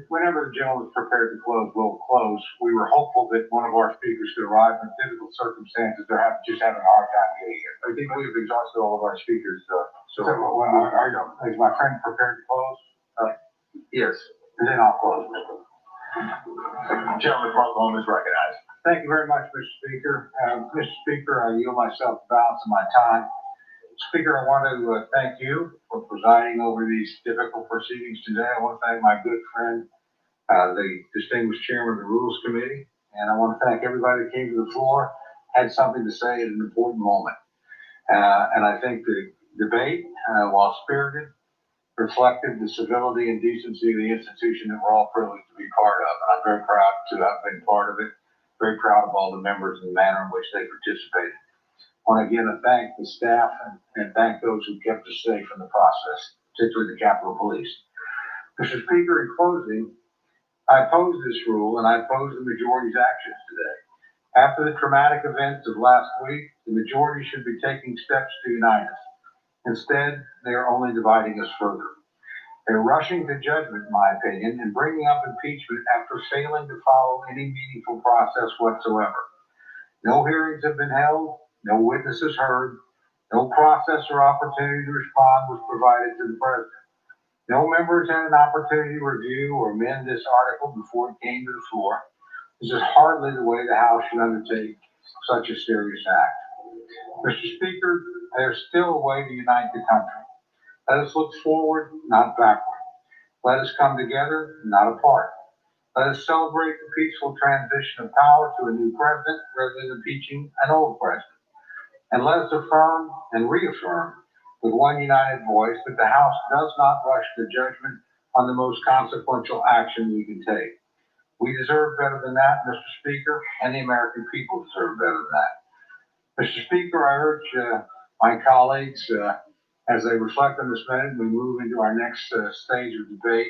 Whenever the gentleman is prepared to close, we'll close. We were hopeful that one of our speakers could arrive in difficult circumstances. They're just having a hard time getting here. I think we've exhausted all of our speakers, Is my friend prepared to close? yes. And then I'll close. Gentleman from Oklahoma is recognized. Thank you very much, Mr. Speaker. Mr. Speaker, I yield myself the balance of my time. Speaker, I want to thank you for presiding over these difficult proceedings today. I want to thank my good friend, the distinguished chairman of the Rules Committee, and I want to thank everybody that came to the floor, had something to say at an important moment. And I think the debate, while spirited, reflected the civility and decency of the institution that we're all privileged to be part of. And I'm very proud to have been part of it, very proud of all the members and the manner in which they participated. I want again to thank the staff and thank those who kept us safe in the process, particularly the Capitol Police. Mr. Speaker, in closing, I oppose this rule and I oppose the majority's actions today. After the traumatic events of last week, the majority should be taking steps to unite us. Instead, they are only dividing us further. They're rushing to judgment, in my opinion, and bringing up impeachment after failing to follow any meaningful process whatsoever. No hearings have been held, no witnesses heard, no process or opportunity to respond was provided to the president. No members had an opportunity to review or amend this article before it came to the floor. This is hardly the way the House should undertake such a serious act. Mr. Speaker, there's still a way to unite the country. Let us look forward, not backward. Let us come together, not apart. Let us celebrate the peaceful transition of power to a new president rather than impeaching an old president. And let us affirm and reaffirm with one united voice that the House does not rush to judgment on the most consequential action we can take. We deserve better than that, Mr. Speaker, and the American people deserve better than that. Mr. Speaker, I urge my colleagues, as they reflect on this minute, we move into our next stage of debate,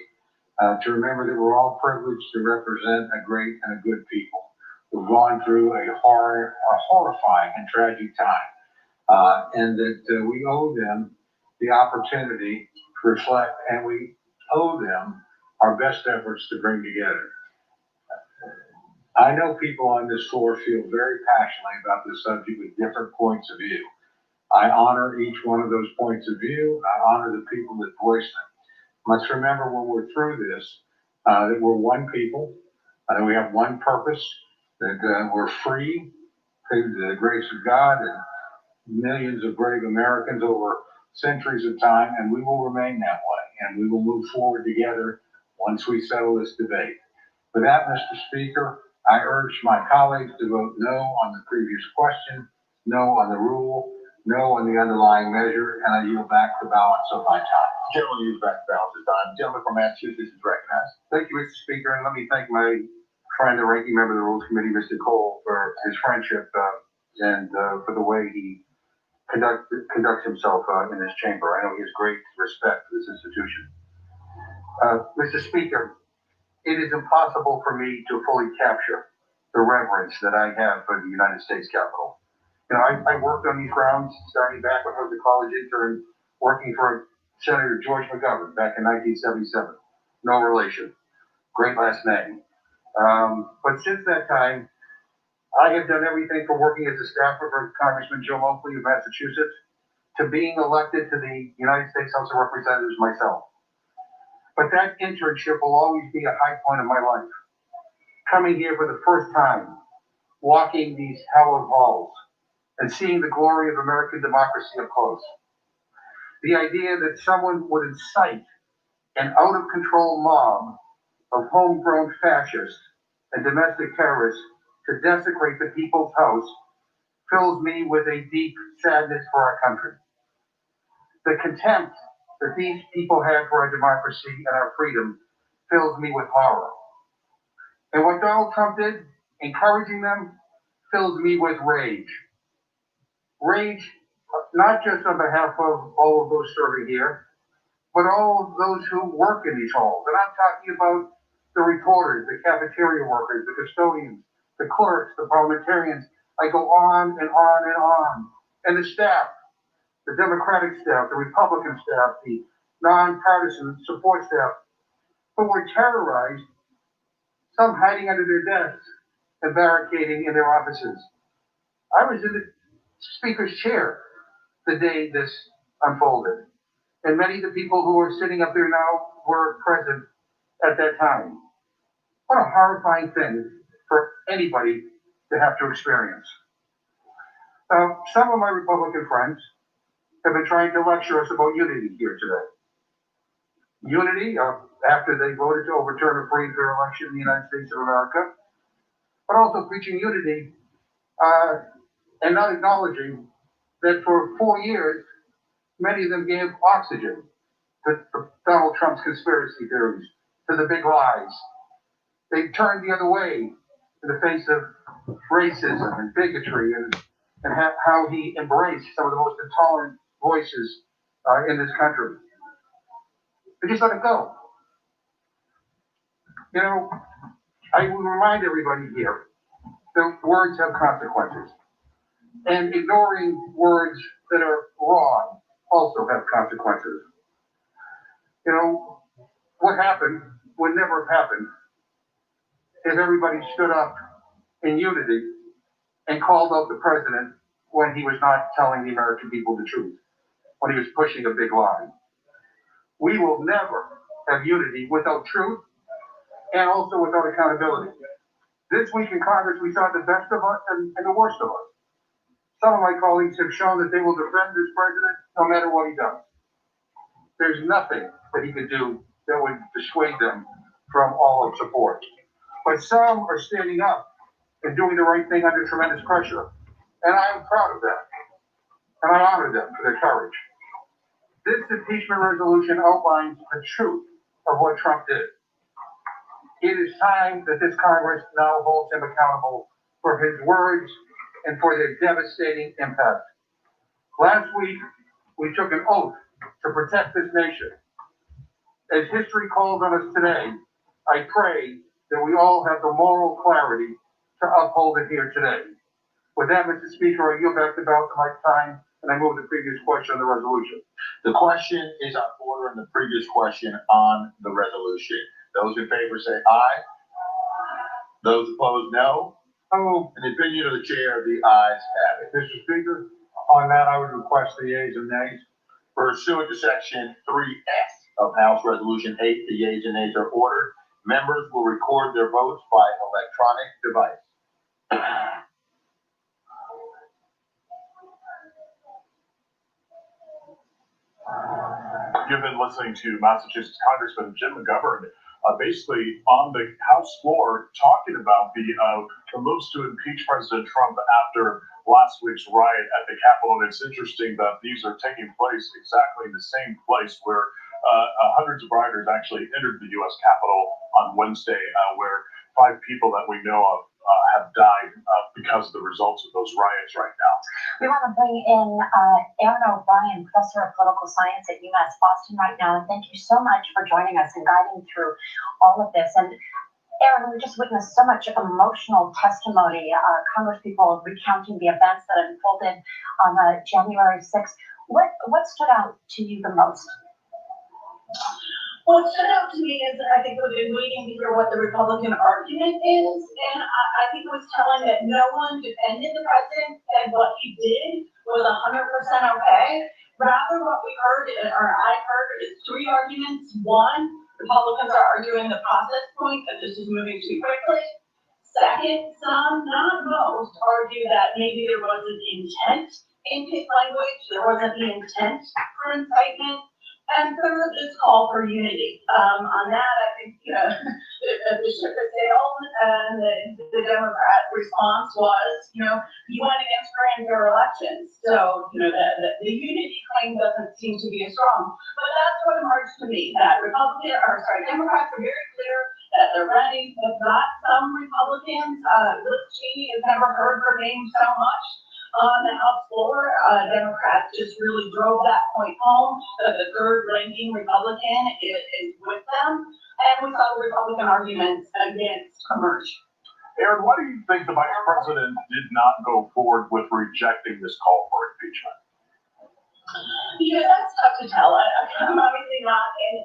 to remember that we're all privileged to represent a great and a good people who've gone through a horrifying and tragic time, and that we owe them the opportunity to reflect, and we owe them our best efforts to bring together. I know people on this floor feel very passionately about this subject with different points of view. I honor each one of those points of view. I honor the people that voice them. Let's remember when we're through this, that we're one people, that we have one purpose, that we're free through the grace of God and millions of brave Americans over centuries of time, and we will remain that way, and we will move forward together once we settle this debate. With that, Mr. Speaker, I urge my colleagues to vote no on the previous question, no on the rule, no on the underlying measure, and I yield back the balance of my time. Gentleman yields back the balance of time. Gentleman from Massachusetts is recognized. Thank you, Mr. Speaker, and let me thank my friend, the ranking member of the Rules Committee, Mr. Cole, for his friendship and for the way he conducts himself in this chamber. I know he has great respect for this institution. Mr. Speaker, it is impossible for me to fully capture the reverence that I have for the United States Capitol. You know, I worked on these grounds starting back when I was a college intern, working for Senator George McGovern back in 1977. No relation. Great last name. But since that time, I have done everything from working as a staffer for Congressman Joe Moakley of Massachusetts to being elected to the United States House of Representatives myself. But that internship will always be a high point of my life. Coming here for the first time, walking these hallowed halls, and seeing the glory of American democracy up close. The idea that someone would incite an out-of-control mob of homegrown fascists and domestic terrorists to desecrate the people's house fills me with a deep sadness for our country. The contempt that these people had for our democracy and our freedom fills me with horror. And what Donald Trump did, encouraging them, fills me with rage. Rage, not just on behalf of all of those serving here, but all of those who work in these halls. And I'm talking about the reporters, the cafeteria workers, the custodians, the clerks, the parliamentarians. I go on and on and on. And the staff, the Democratic staff, the Republican staff, the nonpartisan support staff, who were terrorized, some hiding under their desks and barricading in their offices. I was in the speaker's chair the day this unfolded. And many of the people who are sitting up there now were present at that time. What a horrifying thing for anybody to have to experience. Some of my Republican friends have been trying to lecture us about unity here today. Unity, after they voted to overturn a free and fair election in the United States of America, but also preaching unity and not acknowledging that for 4 years, many of them gave oxygen to Donald Trump's conspiracy theories, to the big lies. They turned the other way in the face of racism and bigotry and how he embraced some of the most intolerant voices in this country. They just let it go. You know, I will remind everybody here that words have consequences. And ignoring words that are wrong also have consequences. You know, what happened would never have happened if everybody stood up in unity and called out the president when he was not telling the American people the truth, when he was pushing a big lie. We will never have unity without truth and also without accountability. This week in Congress, we saw the best of us and the worst of us. Some of my colleagues have shown that they will defend this president no matter what he does. There's nothing that he could do that would dissuade them from all of support. But some are standing up and doing the right thing under tremendous pressure. And I am proud of that. And I honor them for their courage. This impeachment resolution outlines the truth of what Trump did. It is time that this Congress now holds him accountable for his words and for their devastating impact. Last week, we took an oath to protect this nation. As history calls on us today, I pray that we all have the moral clarity to uphold it here today. With that, Mr. Speaker, I yield back the balance of my time, and I move the previous question on the resolution. The question is on order and the previous question on the resolution. Those in favor say aye. Those opposed, no. Oh, In the opinion of the chair, the ayes have it. Mr. Speaker, on that, I would request the yeas and nays. Pursuant to section 3S of House Resolution 8, the yeas and nays are ordered. Members will record their votes by electronic device. You've been listening to Massachusetts Congressman Jim McGovern, basically on the House floor talking about the moves to impeach President Trump after last week's riot at the Capitol. And it's interesting that these are taking place exactly in the same place where hundreds of rioters actually entered the U.S. Capitol on Wednesday, where 5 people that we know of have died because of the results of those riots right now. We want to bring in Aaron O'Brien, professor of political science at UMass Boston right now. And thank you so much for joining us and guiding through all of this. And Aaron, we just witnessed so much emotional testimony, Congresspeople recounting the events that unfolded on January 6th. What stood out to you the most? What stood out to me is I think we've been waiting to hear what the Republican argument is, and I think it was telling that no one defended the president, and what he did was 100% okay. Rather, what we heard, or I heard, is three arguments. One, Republicans are arguing the process point that this is moving too quickly. Second, some, not most, argue that maybe there wasn't intent in his language, there wasn't the intent for incitement. And third, is call for unity. On that, I think, the ship has sailed, and the Democrat response was, you went against grand jury elections. So, the unity claim doesn't seem to be as strong. But that's what emerged to me, that Democrats are very clear that they're ready. They've got some Republicans, Liz Cheney has never heard her name so much on the House floor. Democrats just really drove that point home, that the third ranking Republican is with them. And we saw the Republican arguments against emerge. Aaron, why do you think the Vice President did not go forward with rejecting this call for impeachment? That's tough to tell. I'm obviously not in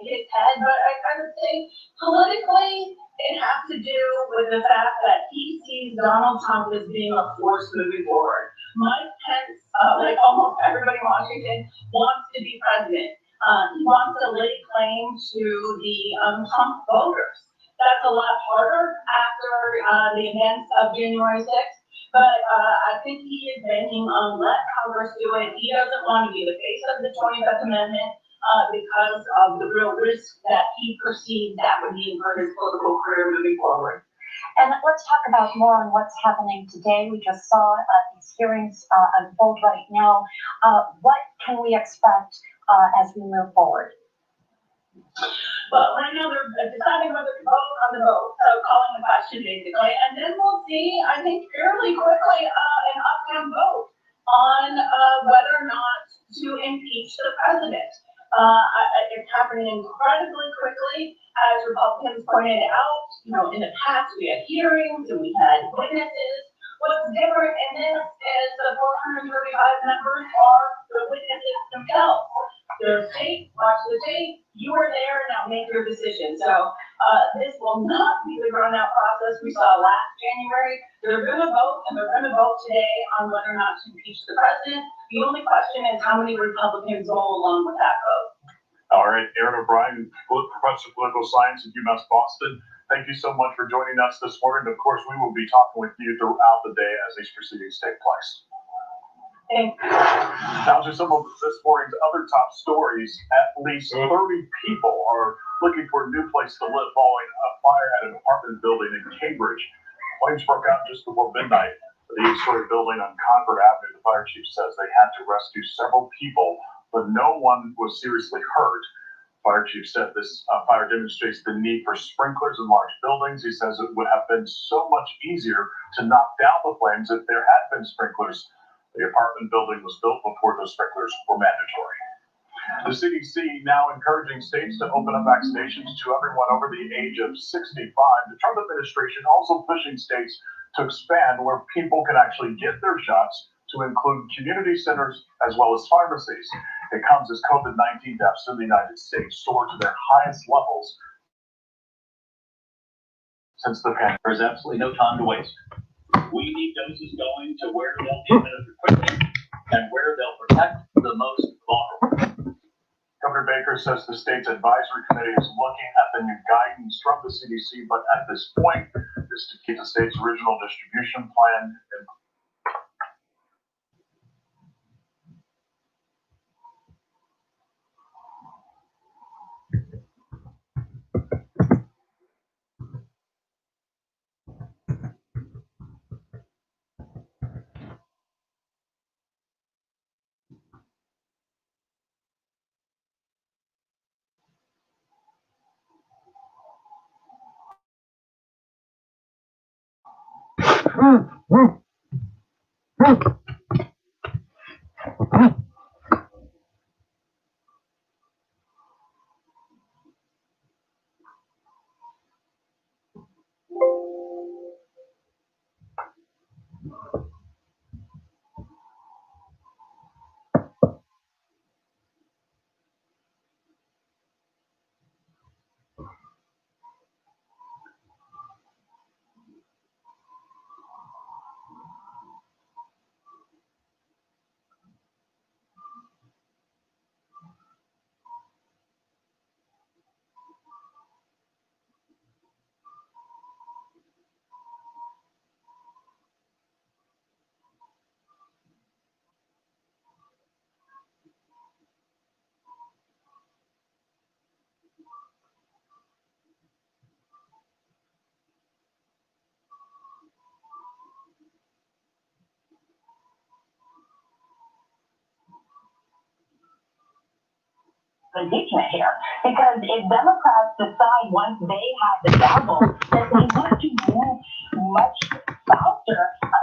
his head, but I would say politically, it has to do with the fact that he sees Donald Trump as being a force moving forward. Mike Pence, like almost everybody in Washington, wants to be president. He wants to lay claim to the Trump voters. That's a lot harder after the events of January 6th. But I think he is banking on let Congress do it. He doesn't want to be the face of the 25th Amendment because of the real risk that he perceived that would mean for his political career moving forward. And let's talk about more on what's happening today. We just saw these hearings unfold right now. What can we expect as we move forward? Well, right now they're deciding whether to vote on the vote, so calling the question basically, and then we'll see, I think, fairly quickly, an up-down vote on whether or not to impeach the president. It's happening incredibly quickly, as Republicans pointed out. In the past we had hearings and we had witnesses. What's different in this is the 435 members are the witnesses themselves. There's tape, watch the tape, you were there, now make your decision. So this will not be the grown-out process we saw last January. They're going to vote, and they're going to vote today on whether or not to impeach the president. The only question is how many Republicans go along with that vote. All right, Aaron O'Brien, Professor of Political Science at UMass Boston. Thank you so much for joining us this morning. Of course, we will be talking with you throughout the day as these proceedings take place. Now to some of this morning's other top stories. At least 30 people are looking for a new place to live following a fire at an apartment building in Cambridge. Flames broke out just before midnight. The 8-story building on Concord Avenue, the fire chief says they had to rescue several people, but no one was seriously hurt. Fire chief said this fire demonstrates the need for sprinklers in large buildings. He says it would have been so much easier to knock down the flames if there had been sprinklers. The apartment building was built before those sprinklers were mandatory. The CDC now encouraging states to open up vaccinations to everyone over the age of 65. The Trump administration also pushing states to expand where people can actually get their shots, to include community centers as well as pharmacies. It comes as COVID-19 deaths in the United States soared to their highest levels since the pandemic. There's absolutely no time to waste. We need doses going to where they'll be administered quickly and where they'll protect the most vulnerable. Governor Baker says the state's advisory committee is looking at the new guidance from the CDC, but at this point, is to keep the state's original distribution plan in impeachment here, because if Democrats decide once they have the gavel that they want to move much faster,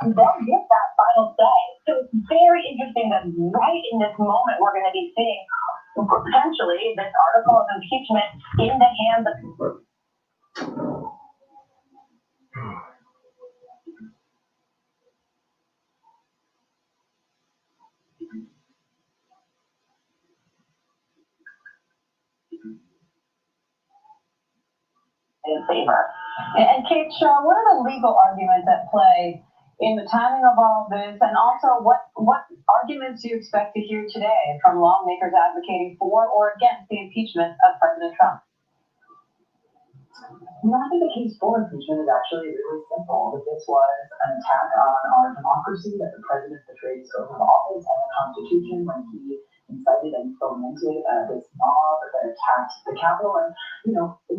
they'll get that final say. So it's very interesting that right in this moment we're going to be seeing potentially this article of impeachment in the hands of in favor. And Kate Shaw, what are the legal arguments at play in the timing of all this, and also what arguments do you expect to hear today from lawmakers advocating for or against the impeachment of President Trump? I think the case for impeachment is actually really simple. That this was an attack on our democracy, that the president betrayed his oath of office and the Constitution when he incited and fomented this mob that attacked the Capitol. And,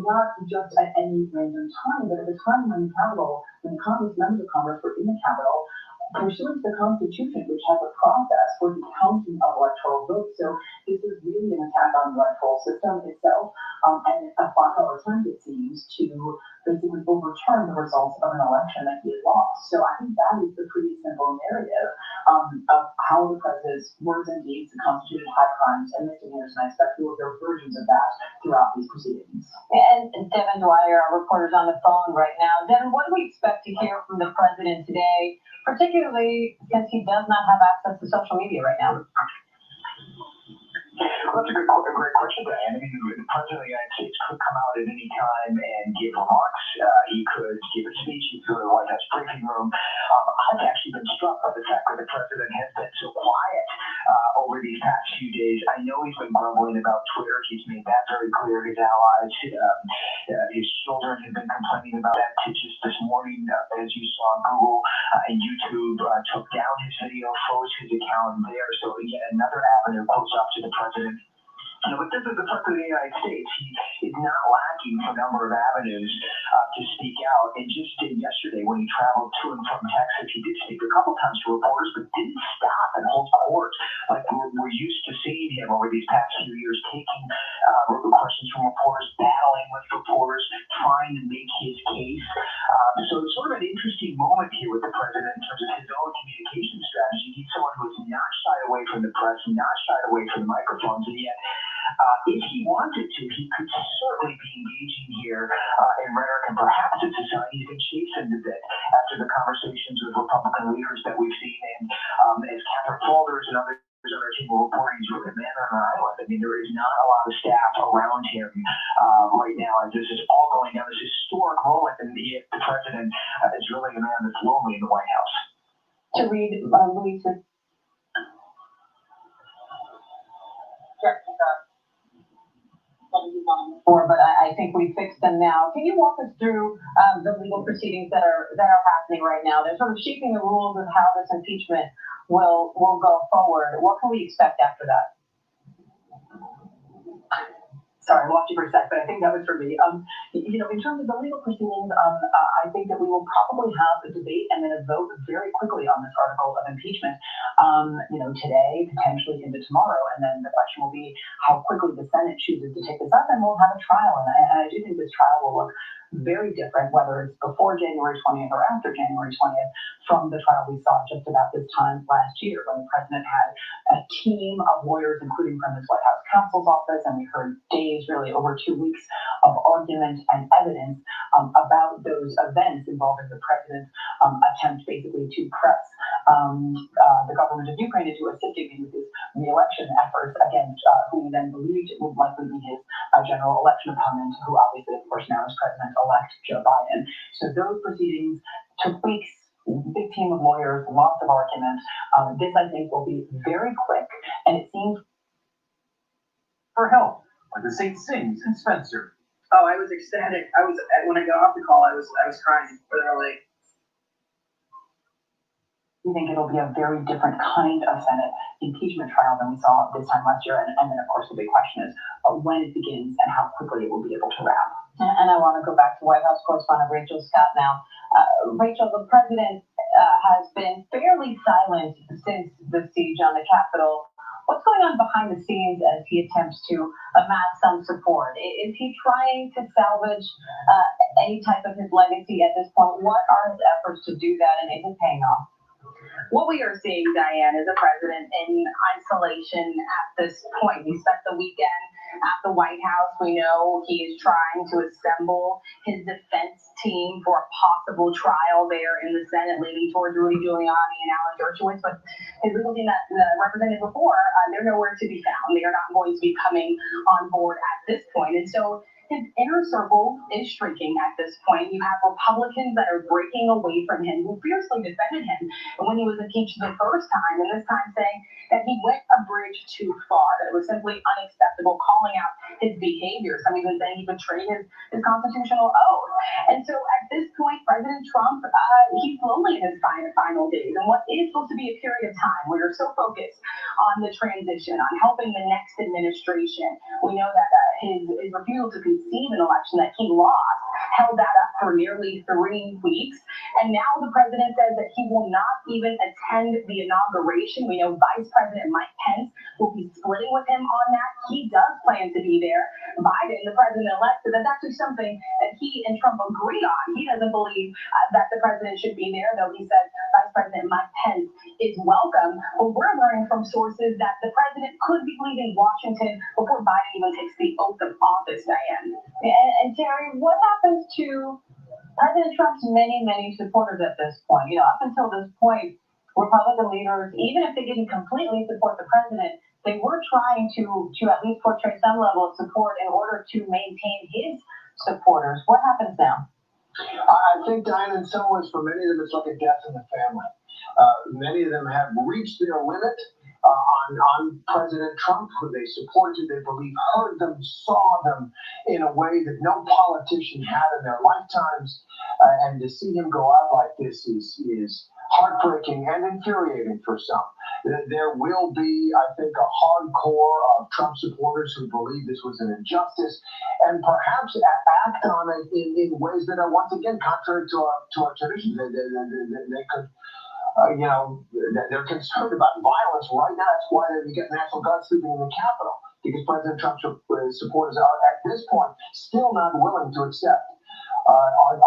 not just at any random time, but at a time when the Capitol, when the members of Congress were in the Capitol, pursuant to the Constitution, which has a process for the counting of electoral votes. So this is really an attack on the electoral system itself, and a final attempt, it seems, to basically overturn the results of an election that he had lost. So I think that is the pretty simple narrative of how the president's words and deeds constituted high crimes and misdemeanors, and I expect we will hear versions of that throughout these proceedings. And Devin Dwyer, our reporter's on the phone right now. Devin, what do we expect to hear from the president today, particularly since he does not have access to social media right now? Well, that's a great question, Diane. I mean, the President of the United States could come out at any time and give remarks. He could give a speech. He could go to the White House briefing room. I've actually been struck by the fact that the President has been so quiet over these past few days. I know he's been grumbling about Twitter. He's made that very clear. His allies, his children have been complaining about that. Just this morning, as you saw, Google and YouTube took down his video, froze his account there. So yet another avenue close up to the President. But this is the President of the United States. He is not lacking for a number of avenues to speak out. And just yesterday, when he traveled to and from Texas, he did speak a couple times to reporters, but didn't stop and hold court like we're used to seeing him over these past few years, taking questions from reporters, battling with reporters, trying to make his case. So it's sort of an interesting moment here with the President in terms of his own communication strategy. He's someone who has not shied away from the press, not shied away from the microphones, and yet if he wanted to, he could certainly be engaging here in rhetoric, and perhaps it's a sign he's been chastened a bit after the conversations with Republican leaders that we've seen. And as Catherine Folders and others on our team were reporting, he's really a man on an island. I mean, there is not a lot of staff around him right now as this is all going down, this historic moment, and the President is really a man that's lonely in the White House. To read Louise's. But I think we fixed them now. Can you walk us through the legal proceedings that are happening right now? They're sort of shaping the rules of how this impeachment will go forward. What can we expect after that? Sorry, I lost you for a sec, but I think that was for me. In terms of the legal proceedings, I think that we will probably have a debate and then a vote very quickly on this article of impeachment. Today, potentially into tomorrow, and then the question will be how quickly the Senate chooses to take this up, and we'll have a trial. And I do think this trial will look very different, whether it's before January 20th or after January 20th, from the trial we saw just about this time last year, when the president had a team of lawyers, including from his White House counsel's office, and we heard days, really over 2 weeks, of argument and evidence about those events involving the president's attempt basically to press the government of Ukraine into assisting him with his re-election efforts against who he then believed would likely be his general election opponent, who obviously, of course, now is President-elect Joe Biden. So those proceedings took weeks. Big team of lawyers, lots of arguments. This, I think, will be very quick, and it seems for help, like the St. Sings and Spencer. Oh, I was ecstatic. When I got off the call, I was crying, literally. We think it'll be a very different kind of Senate impeachment trial than we saw this time last year. And then, of course, the big question is when it begins and how quickly it will be able to wrap. And I want to go back to White House correspondent Rachel Scott now. Rachel, the president has been fairly silent since the siege on the Capitol. What's going on behind the scenes as he attempts to amass some support? Is he trying to salvage any type of his legacy at this point? What are his efforts to do that, and is it paying off? What we are seeing, Diane, is a president in isolation at this point. He spent the weekend at the White House. We know he is trying to assemble his defense team for a possible trial there in the Senate, leaning towards Rudy Giuliani and Alan Dershowitz. But his legal team that represented before, they're nowhere to be found. They are not going to be coming on board at this point. And so his inner circle is shrinking at this point. You have Republicans that are breaking away from him, who fiercely defended him when he was impeached the first time, and this time saying that he went a bridge too far, that it was simply unacceptable, calling out his behavior. Some even saying he betrayed his constitutional oath. And so at this point, President Trump, he's lonely in his final days. And what is supposed to be a period of time where you're so focused on the transition, on helping the next administration, we know that his refusal to concede an election that he lost held that up for nearly 3 weeks. And now the president says that he will not even attend the inauguration. We know Vice President Mike Pence will be splitting with him on that. He does plan to be there. Biden, the president-elect, said that's actually something that he and Trump agreed on. He doesn't believe that the president should be there, though he said Vice President Mike Pence is welcome. But we're learning from sources that the president could be leaving Washington before Biden even takes the oath of office, Diane. And Terry, what happens to President Trump's many supporters at this point? You know, up until this point, Republican leaders, even if they didn't completely support the president, they were trying to at least portray some level of support in order to maintain his supporters. What happens now? I think, Diane, in some ways, for many of them, it's like a death in the family. Many of them have reached their limit on President Trump, who they supported, they believe, heard them, saw them in a way that no politician had in their lifetimes. And to see him go out like this is heartbreaking and infuriating for some. There will be, I think, a hardcore of Trump supporters who believe this was an injustice and perhaps act on it in ways that are, once again, contrary to our traditions. They could, they're concerned about violence right now. That's why you get National Guard sleeping in the Capitol, because President Trump's supporters are, at this point, still not willing to accept our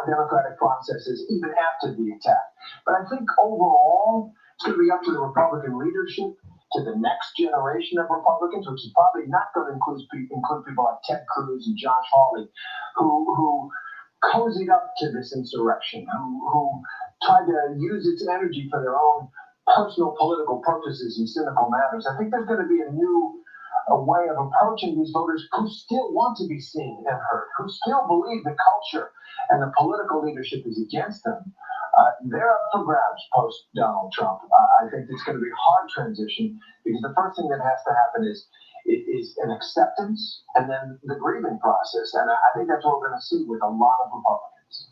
democratic processes even after the attack. But I think overall, it's going to be up to the Republican leadership, to the next generation of Republicans, which is probably not going to include people like Ted Cruz and Josh Hawley, who cozied up to this insurrection, who tried to use its energy for their own personal political purposes and cynical matters. I think there's going to be a way of approaching these voters who still want to be seen and heard, who still believe the culture and the political leadership is against them. They're up for grabs post Donald Trump. I think it's going to be a hard transition, because the first thing that has to happen is an acceptance and then the grieving process. And I think that's what we're going to see with a lot of Republicans.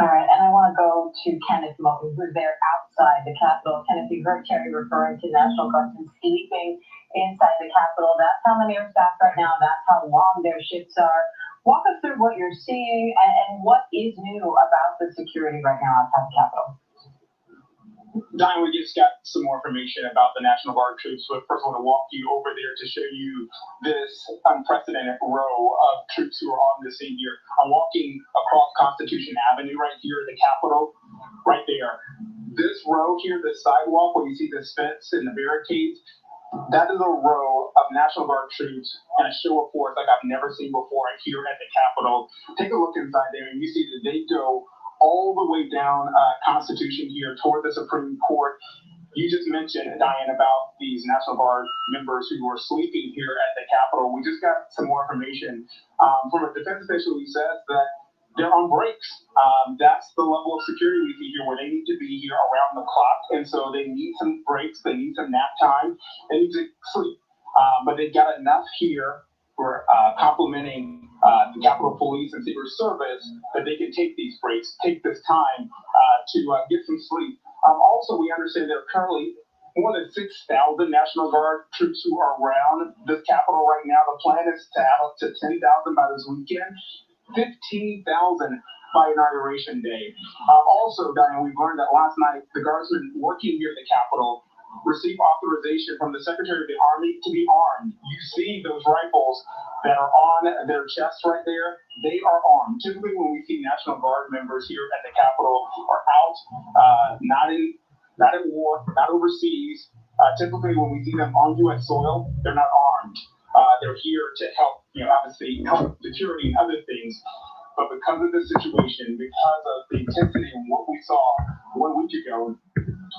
All right, and I want to go to Kenneth Moton, who's there outside the Capitol. Kenneth, you heard Terry referring to National Guardsmen sleeping inside the Capitol. That's how many are staffed right now. That's how long their shifts are. Walk us through what you're seeing and what is new about the security right now outside the Capitol. Diane, we just got some more information about the National Guard troops. So first, I want to walk you over there to show you this unprecedented row of troops who are on the scene here. I'm walking across Constitution Avenue right here at the Capitol, right there. This row here, this sidewalk where you see this fence and the barricades, that is a row of National Guard troops and a show of force like I've never seen before here at the Capitol. Take a look inside there and you see that they go all the way down Constitution here toward the Supreme Court. You just mentioned, Diane, about these National Guard members who are sleeping here at the Capitol. We just got some more information from a defense official who says that they're on breaks. That's the level of security we see here, where they need to be here around the clock. And so they need some breaks. They need some nap time. They need to sleep. But they've got enough here for complementing the Capitol Police and Secret Service that they can take these breaks, take this time to get some sleep. Also, we understand there are currently more than 6,000 National Guard troops who are around this Capitol right now. The plan is to have up to 10,000 by this weekend, 15,000 by Inauguration Day. Also, Diane, we've learned that last night the Guardsmen working here at the Capitol receive authorization from the Secretary of the Army to be armed. You see those rifles that are on their chest right there, they are armed. Typically when we see National Guard members here at the Capitol are out, not at war, not overseas. Typically when we see them on U.S. soil, they're not armed. They're here to help, obviously help security and other things. But because of this situation, because of the intensity and what we saw 1 week ago,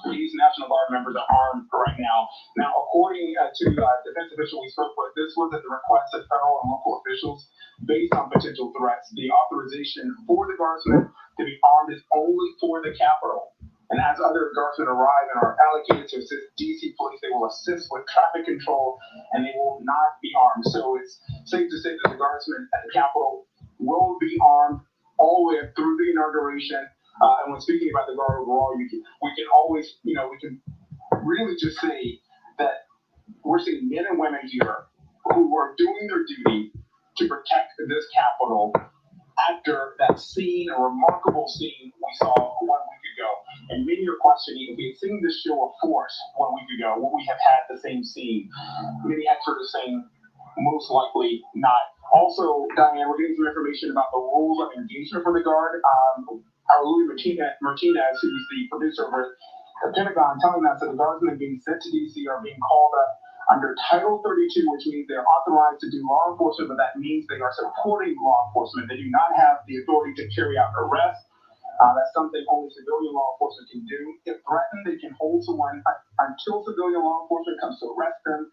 these National Guard members are armed right now. Now, according to defense official we spoke with, this was at the request of federal and local officials based on potential threats. The authorization for the Guardsmen to be armed is only for the Capitol. And as other Guardsmen arrive and are allocated to assist DC police, they will assist with traffic control and they will not be armed. So it's safe to say that the Guardsmen at the Capitol will be armed all the way through the inauguration. And when speaking about the Guard overall, we can always, we can really just say that we're seeing men and women here who are doing their duty to protect this Capitol after that scene, a remarkable scene we saw 1 week ago. And many are questioning if we had seen this show of force 1 week ago, would we have had the same scene? Many experts are saying most likely not. Also, Diane, we're getting some information about the rules of engagement for the Guard. Our Louis Martinez, who's the producer over at the Pentagon, telling us that the Guardsmen being sent to D.C. are being called up under Title 32, which means they're authorized to do law enforcement, but that means they are supporting law enforcement. They do not have the authority to carry out arrests. That's something only civilian law enforcement can do. If threatened, they can hold someone until civilian law enforcement comes to arrest them.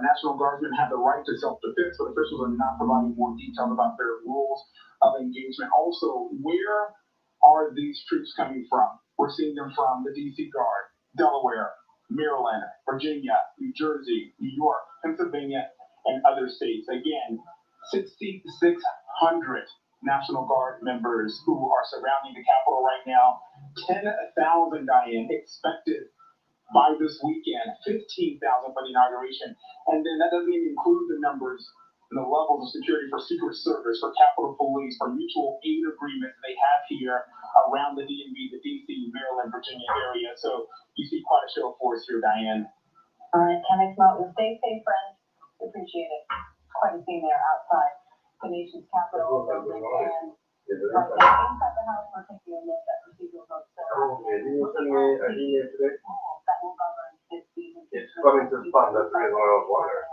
National Guardsmen have the right to self-defense, but officials are not providing more details about their rules of engagement. Also, where are these troops coming from? We're seeing them from the D.C. Guard, Delaware, Maryland, Virginia, New Jersey, New York, Pennsylvania, and other states. Again, 6,600 National Guard members who are surrounding the Capitol right now. 10,000, Diane, expected by this weekend. 15,000 for the inauguration. And then that doesn't even include the numbers and the levels of security for Secret Service, for Capitol Police, for mutual aid agreements they have here around the DMV, the DC, Maryland, Virginia area. So you see quite a show of force here, Diane. All right, Kenneth Mountain, stay safe, friends. Appreciate it. Quite a scene there outside the nation's Capitol building. And inside the House, we're taking a look at procedural votes that will govern this season. It's coming to fund, that's the reason why I was wondering.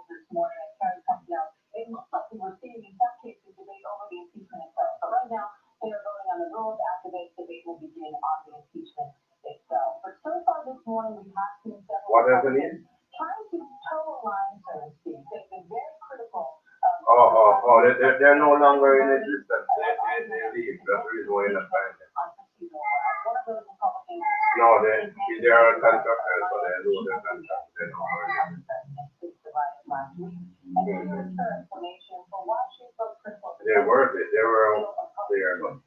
This morning, as Terry pointed out, it looks like we're seeing in some cases debate over the impeachment itself. But right now, they are voting on the rules. After this debate will begin on the impeachment itself. But so far this morning, we have seen several Republicans trying to toe a line, so to speak. They've been very critical of They're no longer in existence. They leave. That's the reason why you're not finding them. one of those Republicans. No, they are contractors, so they lose their contract. They're no longer in existence. Last week, and here's her explanation for why she's so critical. They were there, but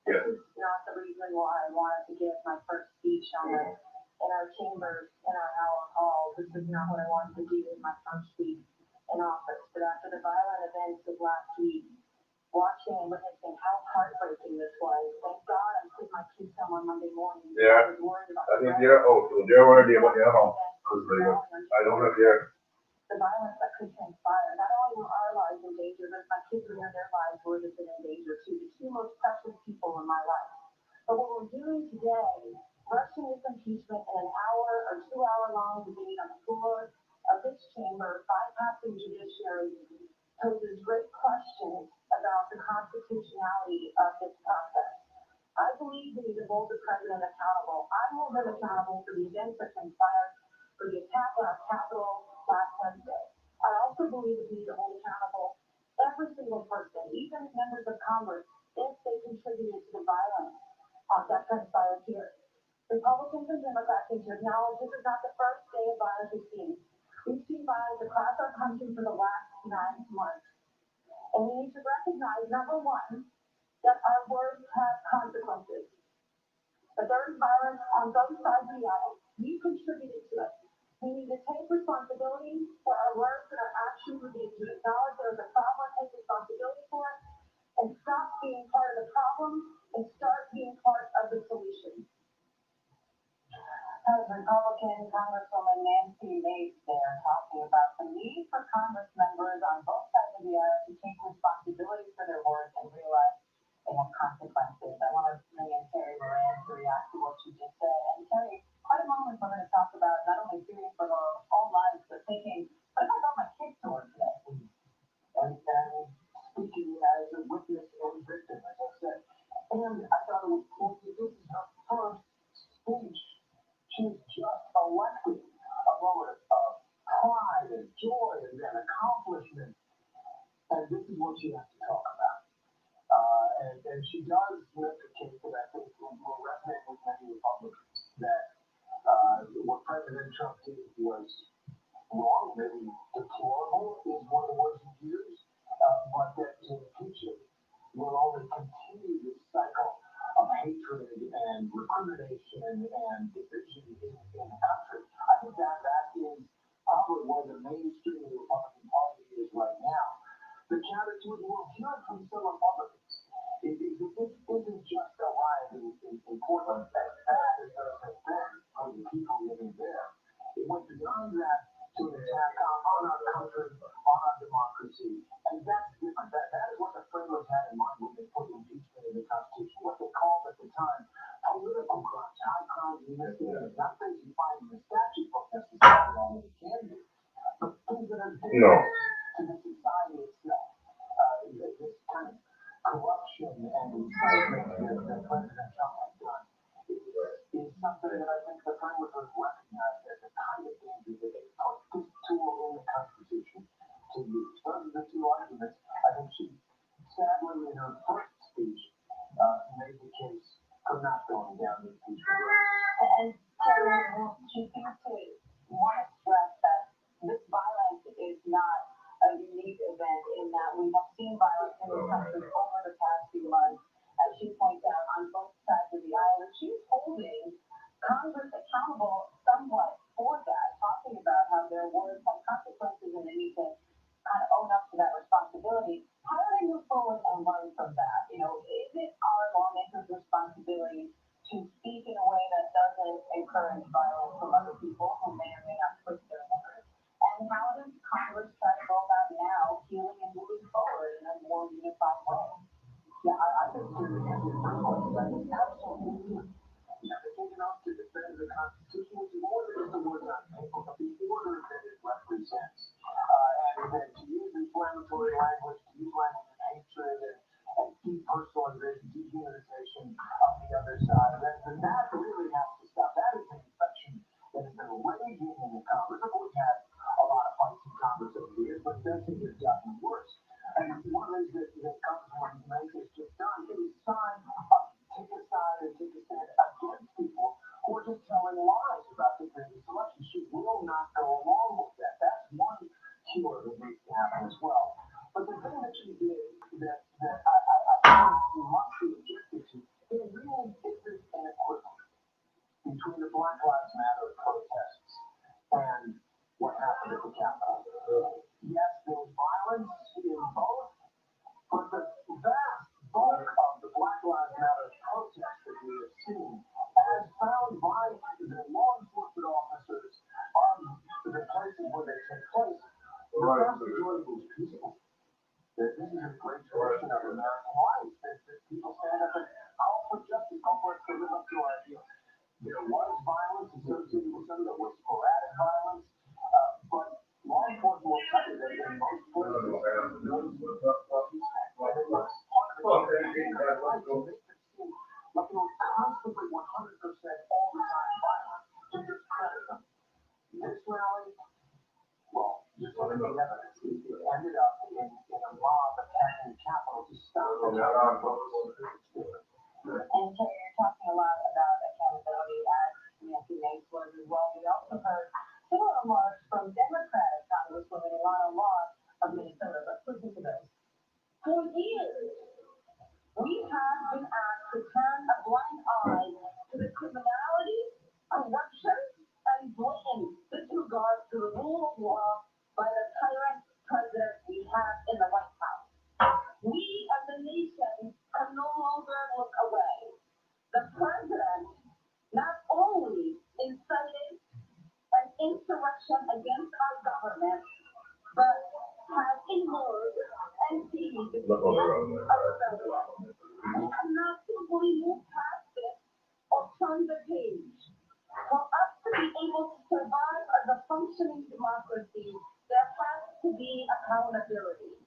yes. Not the reason why I wanted to give my first speech in our chambers, in our hour hall. This is not what I wanted to do in my first week in office. But after the violent events of last week, watching and witnessing how heartbreaking this was, thank God I put my kids home on Monday morning. Yeah. I was worried about I think they're out. They're already about their home. I don't know if they're. The violence that could transpire. Not only were our lives in danger, but my kids were their lives would have been in danger too. The two most precious people in my life. But what we're doing today, rushing this impeachment in an hour or 2 hour long debate on the floor of this chamber, bypassing judiciary, poses great questions about the constitutionality of this process. I believe we need to hold the president accountable. I hold him accountable for the events that transpired, for the attack on our Capitol last Wednesday. I also believe we need to hold accountable every single person, even members of Congress, if they contributed to the violence that transpired here. Republicans and Democrats need to acknowledge this is not the first day of violence we've seen. We've seen violence across our country for the last 9 months. And we need to recognize, number one, that our words have consequences. That there is violence on both sides of the aisle. We contributed to it. We need to take responsibility for our words and our actions. We need to acknowledge there is a problem, take responsibility for it, and stop being part of the problem and start being part of the solution. Congresswoman Nancy Mace there talking about the need for Congress members on both sides of the aisle to take responsibility for their words and realize they have consequences. I want to bring in Terry Moran to react to what you just said. And Terry, quite a moment we're going to talk about not only fearing for our own lives, but thinking, what if I got my kids to work today? And speaking as a witness and victim, as I said. And I thought it was cool. This is her first speech. She's just elected a moment of pride and joy and then accomplishment. And this is what she has to talk about. And she does make a case that I think will resonate with many Republicans that what President Trump did was wrong, maybe deplorable is one of the words he used, but that to impeach him will only continue this cycle of hatred and recrimination and division in the country. I think that is probably where the mainstream Republican Party is right now. The challenge we'll hear from some Republicans is that this isn't just a riot in Portland, as bad as those have been for the people living there. It went beyond that to an attack on our country, on our democracy, and that's different. That is what the framers had in mind when they put impeachment in the Constitution, what they called at the time political crimes, high crimes and misdemeanors, not things you find in the statute book necessarily, although they can be, but things that are dangerous to the society itself. This kind of corruption and incitement that President Trump has done is something that I think the framers would recognize as a kind of danger that they put this tool in the Constitution to use. Those are the two arguments. I think she, sadly, in her first speech, made the case for not going down the impeachment road. And Terry, she seems to want to stress that this violence is not a unique event in that we have seen violence in this country over the past few months, as she points out, on both sides of the aisle. And she's holding Congress accountable somewhat for that, talking about how their words have consequences and they need to kind of own up to that responsibility. How do they move forward and learn from that? You know, is it our lawmakers' responsibility to speak in a way that doesn't encourage violence from other people who may or may not twist their words? And how does Congress try to go about now healing and moving forward in a more unified way? Yeah, I think to answer your first question, I think absolutely. You have to take enough to defend the Constitution, which is more than just the words on paper, but the order that it represents. And then to use inflammatory language, to use language of hatred and depersonalization, dehumanization of the other side, then that really has to stop. That is an infection that has been raging in the Congress. We've had a lot of fights in Congress over the years, but things have gotten worse. And one of the things that Congresswoman Mace has just done is take a side and take a stand against people who are just telling lies about the previous election. She will not go along with that. That's one cure that needs to happen as well. But the thing that she did that I think must be objected to, there really isn't an equivalent between the Black Lives Matter protests and what happened at the Capitol. Yes, there was violence in both, but the vast bulk of the Black Lives Matter protests that we have seen, as found by the law enforcement officers on the places where they take place, the vast majority was peaceful. That this is a great tradition of American life, that people stand up and call for justice, call for us to live up to our ideals. There was violence associated with some of it was sporadic violence, but law enforcement will tell you that in most places, those constantly 100% all the time violence to discredit them. This rally, well, just look at the evidence. It ended up in a mob attacking the Capitol to stop the And Terry, you're talking a lot about accountability, as Nancy Mace was as well. We also heard similar remarks from Democratic Congresswoman Ilana Law of Minnesota. Let's listen to those. For years, we have been asked to turn a blind eye to the criminality, corruption, and blatant disregard to the rule of law by the tyrant president we have in the White House. We as a nation can no longer look away. The president not only incited Lord and deed of rebellion. We cannot simply move past this or turn the page. For us to be able to survive as a functioning democracy, there has to be accountability.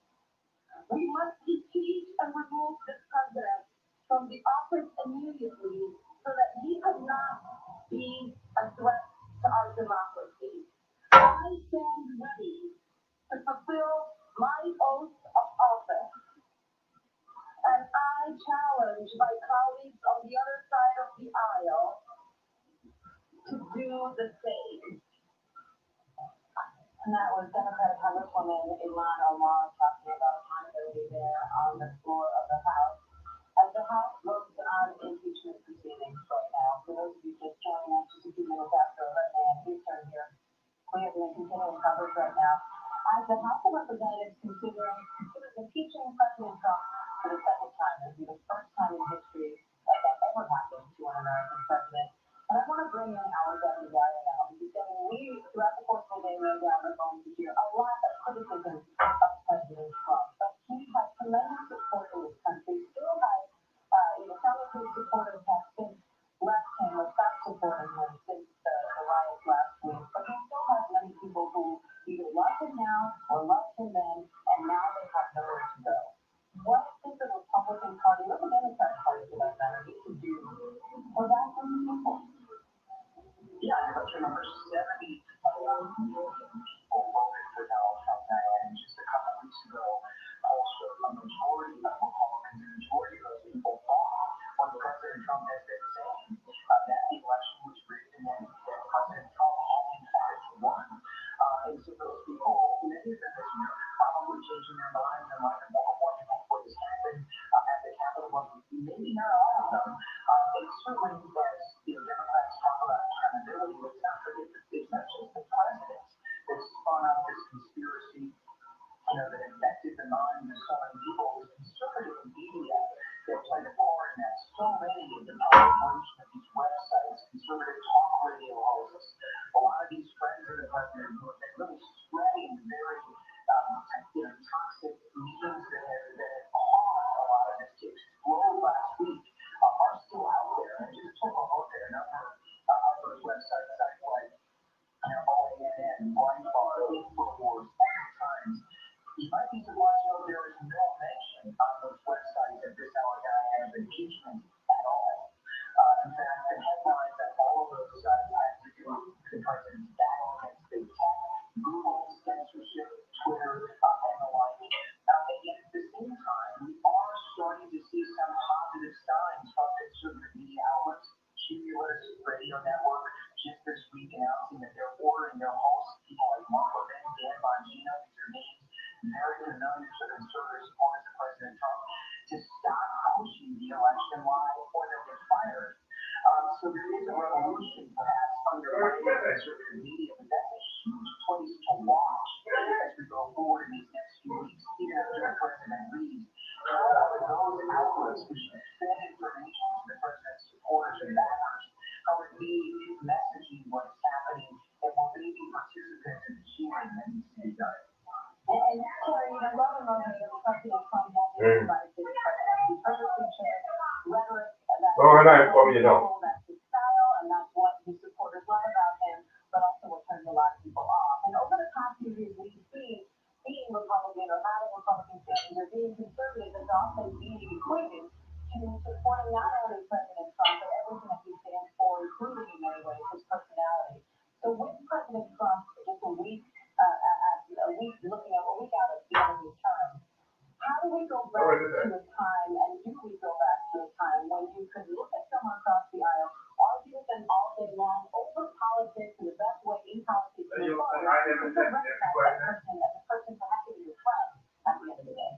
We must impeach and remove this president from the office immediately so that he could not be a threat to our democracy. I stand ready to fulfill my oath of office, and I challenge my colleagues on the other side of the aisle to do the same. And that was Democratic Congresswoman Ilhan Omar talking about accountability there on the floor of the House. As the House votes on impeachment proceedings right now, for those of you just joining us just a few minutes after 11 a.m. Eastern here, we have been continuing coverage right now. As the House of Representatives considers impeaching President Trump for the second time, it will be the first time in history that ever happened to an American president. And I want to bring in our Deputy Ryan now, because we, throughout the course of the day, no doubt are going to hear a lot of criticism of President Trump. But he has tremendous support in this country, still has, some of his supporters have since left him or stopped supporting him since the riots last week. But he still has many people who either love him now or loved him then, and now they have nowhere to go. What does the Republican Party or the Democratic Party, for that matter, need to do for that group of people? Yeah, let's remember 74 million people voted for Donald Trump, and just a couple weeks ago, polls showed a majority of Republicans, a majority of those people thought what President Trump has been saying, that the election was rigged and that President Trump had in fact won. And so those people, many of them, as you know, they're probably changing their minds in light of what has happened at the Capitol. Maybe not all of them. And certainly, as Democrats talk about accountability, let's not forget that it's not just the president that spun up this conspiracy, that infected the minds of so many people. It was conservative media that played a part in that. So many of the proliferation of these websites, conservative talk radio hosts, a lot of these friends of the president who have been really spreading very toxic memes that have caused a lot of this to explode last week are still out there. I just took a look at a number of those websites, sites like OANN, Breitbart, InfoWars, Times. You might be surprised to know there is no mention on those websites of this allegation of impeachment at all. In fact, the headlines that all of those sites have to do with the president's battle against big tech, Google, censorship, Twitter, and the like. And yet at the same time, we are starting to see some positive signs from conservative media outlets. Cumulus Radio Network just this week announcing that they're ordering their hosts, people like Mark Levin, Dan Bongino, these are names very familiar to conservative supporters of President Trump, to stop pushing the election live or they'll get fired. So there is a revolution perhaps underway in conservative media, but that's a huge place to watch as we go forward in these next few weeks, even after the president leaves. How are those outlets which fed information to the president's supporters and backers, how are they messaging what's happening, and will they be participants in the hearing that needs to be done? And Terry, I love the moment that President Trump has invited to the president. He purposely chose rhetoric that's his style, and that's what his supporters love about him, but also what turns a lot of people off. And over the past few years, we've seen being Republican or having Republican standings or being conservative is often being equated to supporting not only President Trump, but everything that he stands for, including in many ways his personality. So with President Trump just a week out at the end of his term, how do we go back to a time, and do we go back to a time when you could look at someone across the aisle, argue with them all day long over politics and the best way in politics to move forward, and recognize that person as a person to have to be your friend at the end of the day?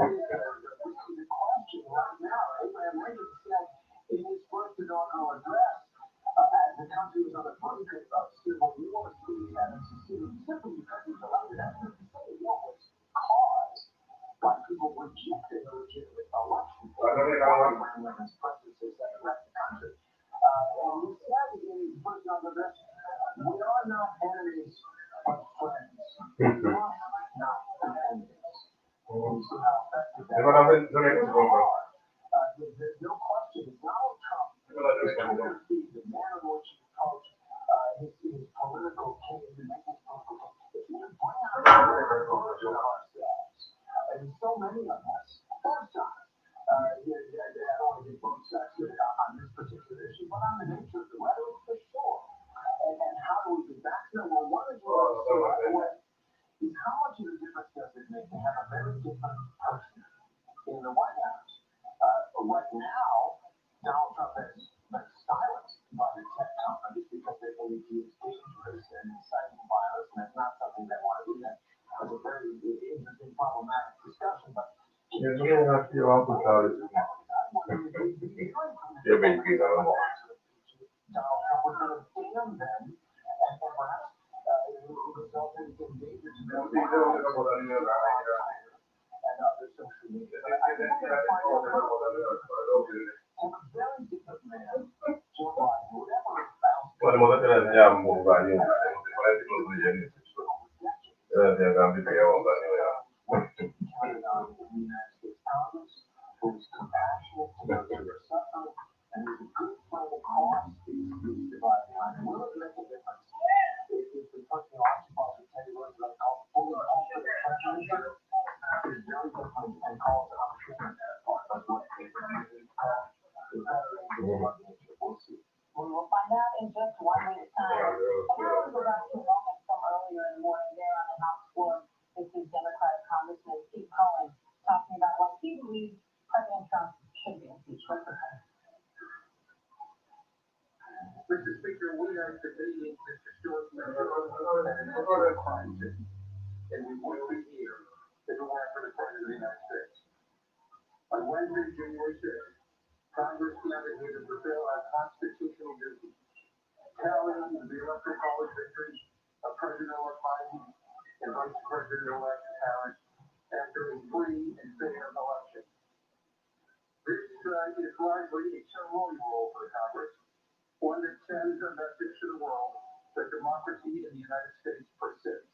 The question right now, Abraham Lincoln said in his first inaugural address, as the country was on the brink of civil war, simply because he was elected. That's what the civil war was caused by people rejecting a legitimate election. Abraham Lincoln's presidency that left the country. And he said in his first inaugural address, we are not enemies, but friends. We must not There's no question that Donald Trump is the manner in which he approached his political case and making political case. It's going to bring out the version of ourselves. And so many of us, both sides, I don't want to get both sides on this particular issue, but on the nature of the rhetoric for sure. And how do we get back to it? Well, one is right away is how much of a difference does it make to have a very different person in the White House? Right now, Donald Trump has been silenced by the tech companies because they believe he is dangerous and inciting violence, and that's not something they want to do. That was a very interesting, problematic discussion. But Donald Trump was going to damn them, and perhaps it resulted in danger to them. And other social media. I think we're going to find out a very different man, Joe Biden, whatever else. Who's compassionate to those who are suffering, and who's a good friend across these dividing lines. Will it make a difference if the person who occupies the table is what I call fully confident president? Is very different and calls it untrue. That's what they we'll see. We will find out in just 1 week's time. I want to go back to a moment from earlier in the morning there on the House floor. This is Democratic Congressman Steve Cohen talking about why he believes President Trump should be impeached. Mr. Speaker, we are debating this historic measure and a crime scene, and we wouldn't be here if it weren't for the President of the United States. On Wednesday, January 6th, Congress gathered here to fulfill our constitutional duty, tallying the Electoral College victories of President-elect Biden and Vice President-elect Harris after a free and fair election. This is largely a ceremonial role for Congress, one that sends a message to the world that democracy in the United States persists.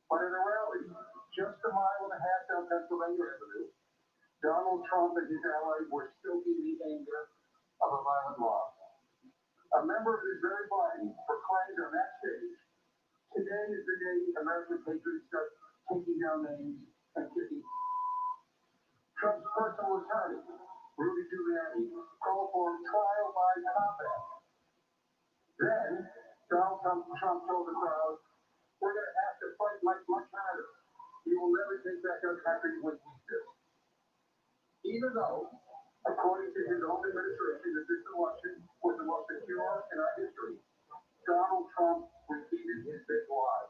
But at a rally just a mile and a half down Pennsylvania Avenue, Donald Trump and his allies were stoking the anger of a violent mob. A member of his very body proclaimed on that stage, "Today is the day American patriots start taking down names and kicking." Trump's personal attorney, Rudy Giuliani, called for trial by combat. Then, Donald Trump told the crowd, "We're going to have to fight much harder. You will never take back our country when we do." Even though, according to his own administration, that this election was the most secure in our history, Donald Trump repeated his big lie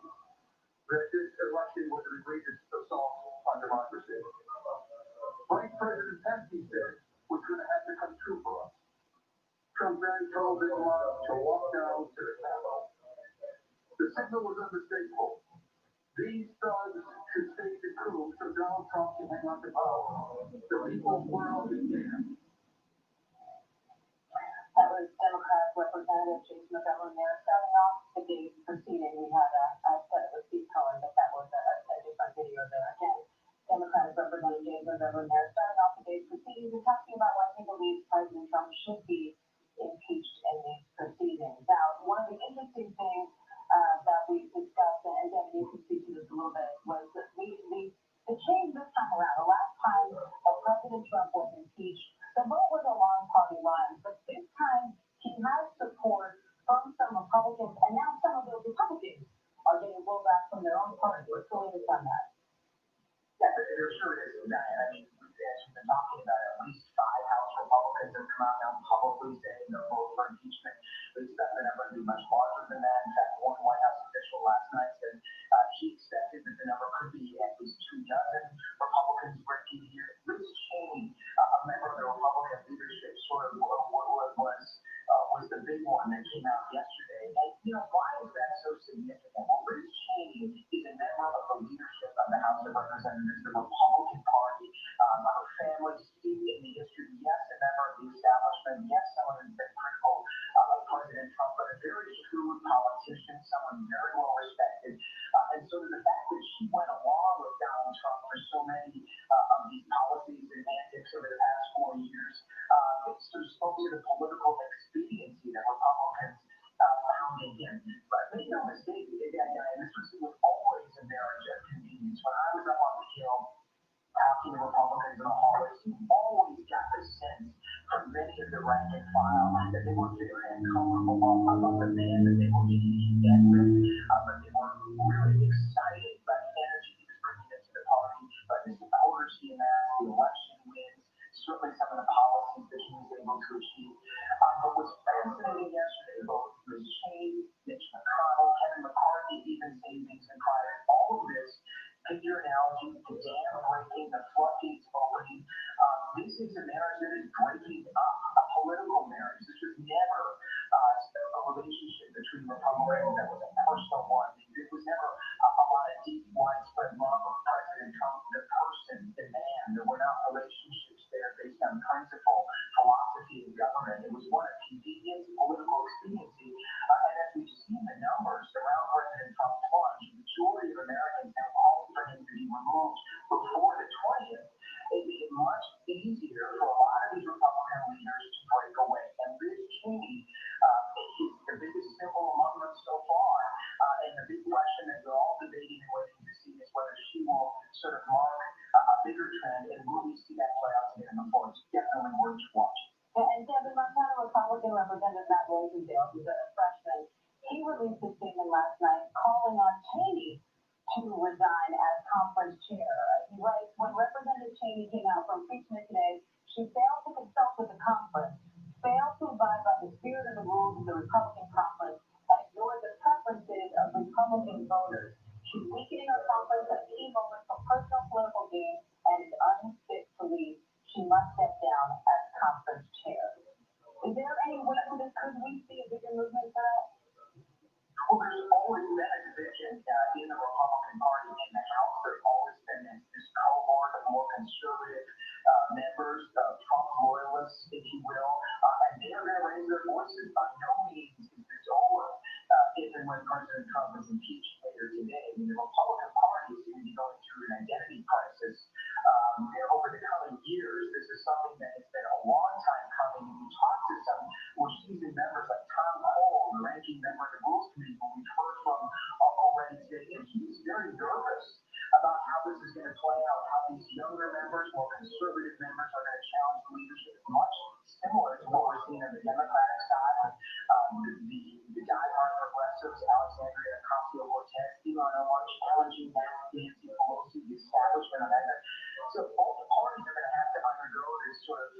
that this election was an egregious assault on democracy. Vice President Pence, he said, was going to have to come true for us. Trump then told his mob to walk down to the Capitol. The signal was unmistakable. These thugs should stage a coup so Donald Trump can hang on to power. The people's world began. That was Democratic Representative Jason McGovern there. Starting off the day's proceeding, we had I said it was Steve Cohen, but that was a different video there. Again, Democratic Representative Jason McGovern there. Starting off the day's proceedings and talking about why he believes President Trump should be impeached in these proceedings. Now, one of the interesting things that we discussed, and again, you can speak to this a little bit, was that the change this time around. The last time President Trump was impeached, the vote was along party lines, but this time he has support from some Republicans, and now some of those Republicans are getting rolled back from their own party. What's the latest on that? Yeah, there sure is, Diane. I mean, as we've been talking about, at least 5 House Republicans have come out now publicly saying they'll vote for impeachment. We expect the number to be much larger than that. In fact, one White House official last night said he expected that the number could be at least 24 Republicans breaking here. Liz Cheney, a member of the Republican leadership, sort of was the big one that came out yesterday. And, why is that so significant? Well, Liz Cheney is a member of the leadership of the House of Representatives, the Republican Party. Her family steeped in the history. Yes, a member of the establishment. Yes, someone who's been critical of President Trump, but a very shrewd politician, someone very well respected. And so the fact that she went along with Donald Trump for so many of these rank and file, that they were very uncomfortable about the man that they were meeting to get with, but they were really excited by the energy he was bringing into the party, by the supporters he amassed, the election wins, certainly some of the policies that he was able to achieve. But what's fascinating yesterday, both Ms. Cheney, Mitch McConnell, Kevin McCarthy even saying things in private, all of this, pick your analogy, the dam breaking, the floodgates opening. This is a marriage that is breaking up, a political marriage. This was never a relationship between Republicans that was a personal one. It was never a lot of deep, widespread love of President Trump, the person, the man. There were not relationships there based on principle, philosophy, and government. It was one of convenience, political expediency. And as we've seen the numbers around President Trump's plunge, the majority of Americans now called for him to be removed before the 20th. It made it much easier for a lot of these Republican leaders to break away. And Liz Cheney is the biggest symbol among them so far. And the big question that they're all debating and waiting to see is whether she will sort of mark a bigger trend, and will we see that play out today in the floor? It's definitely worth watching. And Devin, Montana Republican Representative Matt Rosendale, who's a freshman, he released a statement last night calling on Cheney to resign as conference chair. He writes, when Representative Cheney came out for impeachment today, she failed to consult with the conference, failed to abide by the spirit of the rules of the Republican conference, and ignored the preferences of Republican voters. She's weakening our conference at a key moment for personal political gain and is unfit to lead. She must step down as conference chair. Is there any way for this? Could we see a bigger movement for that? Well, there's always been a division in the Republican Party in the House. There's always been this cohort of more conservative members, Trump loyalists, if you will, and they are going to raise their voices. By no means is this over if and when President Trump is impeached later today. I mean, the Republican Party is going to be going through an identity crisis over the coming years. This is something that has been a long time coming. And we talked to some more seasoned members like Tom Cole, the ranking member of the Rules Committee, who we've heard from already today, and he's very nervous about how this is going to play out, how these younger members, more conservative members, are going to challenge the leadership, much similar to what we're seeing on the Democratic side with the diehard progressives, Alexandria Ocasio-Cortez, Elon Musk challenging Nancy Pelosi, the establishment of that. So both parties are going to have to undergo this sort of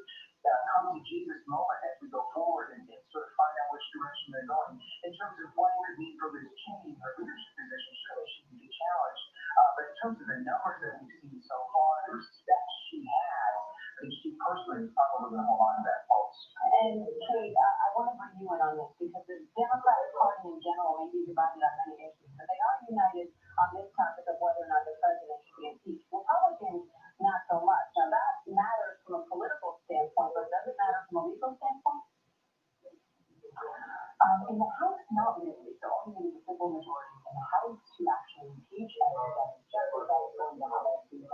come to Jesus moment as we go forward and sort of find out which direction they're going. In terms of what it could mean for Liz Cheney, her leadership position, surely she can be challenged. But in terms of the numbers that we've seen so far, the respect she has, I think she personally is probably going to hold on to that post. And Kate, I want to bring you in on this because the Democratic Party in general may be divided on many issues, but they are united on this topic of whether or not the president should be impeached. Republicans, not so much. Now that matters from a political standpoint, but does it matter from a legal standpoint? In the House, not really. So all you need is a simple majority in the House to actually impeach and just what that is going to happen today.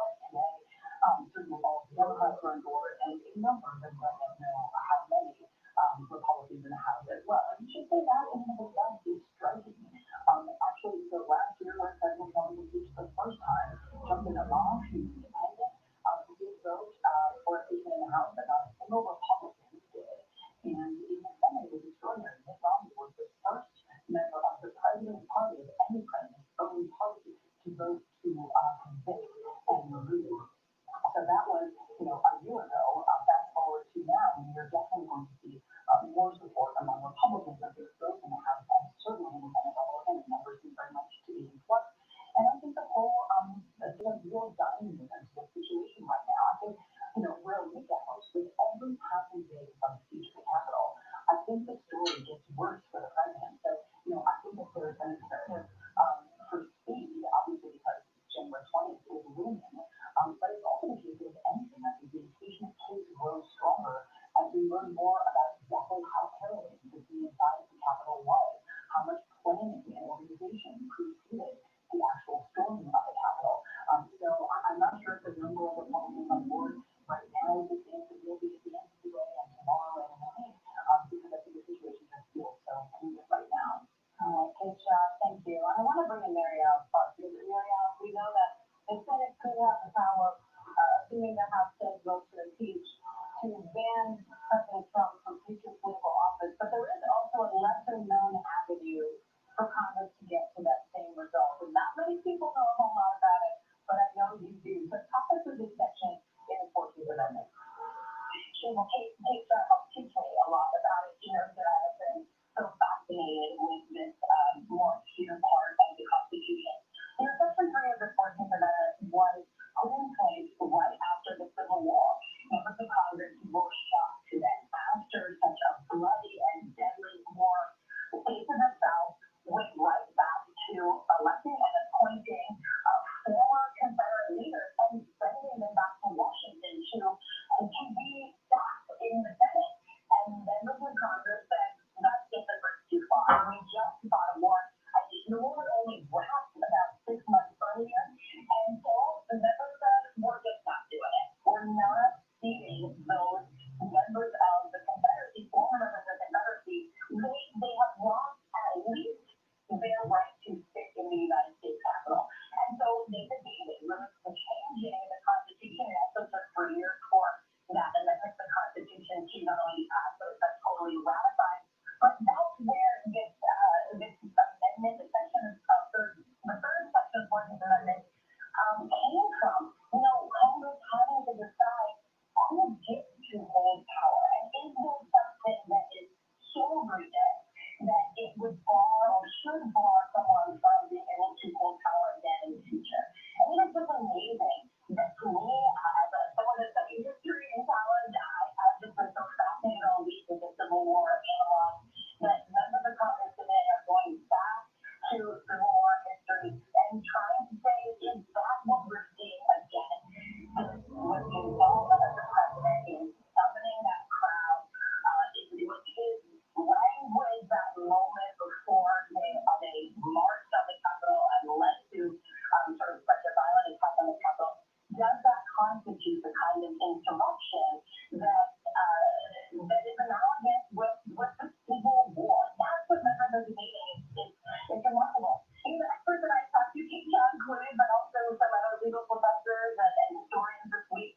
Certainly all the Democrats are on board, and a number of them let us know how many Republicans in the House as well. And you should say that in and of itself is striking. Actually, so last year when President Trump was impeached for the first time, Justin Amon, who's independent, did vote for impeachment in the House, but not a single Republican did. And in the Senate, it was extraordinary. Mitt Romney was the first member of the president's party, of any president's own party, to vote to convict and remove. So that was, a year ago. Fast forward to now, and you're definitely going to see more support among Republicans of this vote in the House, and certainly in the Senate level. Again, the numbers seem very much to be in flux. And I think the whole, there's a real dynamism to the situation right now. I think, we're a week out with every passing day from the siege of the Capitol. I think the story gets worse for the president. So, I think that there's an imperative for speed, obviously because January 20th is looming. But it's also the case of anything. I think the impeachment case grows stronger as we learn more about exactly how harrowing the inside of the Capitol was, how much planning and organization preceded the actual storming of the Capitol. So I'm not sure if the number of Republicans on board right now is the same as it will be at the end of the day and tomorrow and in the week, because I think the situation just feels so fluid right now. Okay, thank you. And I want to bring in Marielle Park, because Marielle, we know that the Senate could have the power, assuming the House does vote to impeach, to ban President Trump from interruption that is analogous with the Civil War. That's what members are debating. It's remarkable. The experts that I talked to, John included, but also some other legal professors and historians this week,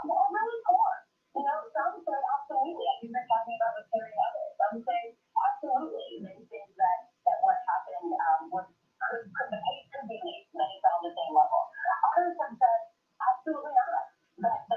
were really poor. Some say absolutely. I think they're talking about the carrying others. Some say absolutely. They think that what happened could the case could be made on the same level. Others have said absolutely not. That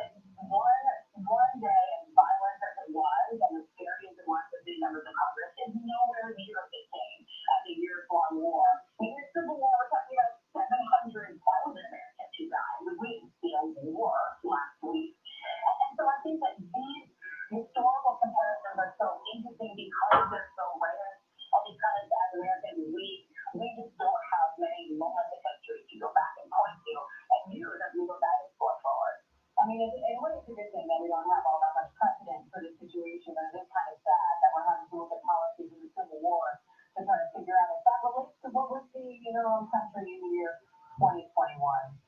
one day of violence as it was, and as scary as it was to see members of Congress, is nowhere near the same as a years-long war. In the Civil War, we're talking about 700,000 Americans who died. We didn't see a war last week. And so I think that these historical comparisons are so interesting because they're so rare, and because as Americans, we just don't have many moments of history to go back and point to and use as we go back and forth forward. I mean, in a way, it's a good thing that we don't have all that much precedent for this situation, but it is kind of sad that we're having to look at policies in the Civil War to try to figure out if that relates to what we're seeing in our own country in the year 2021,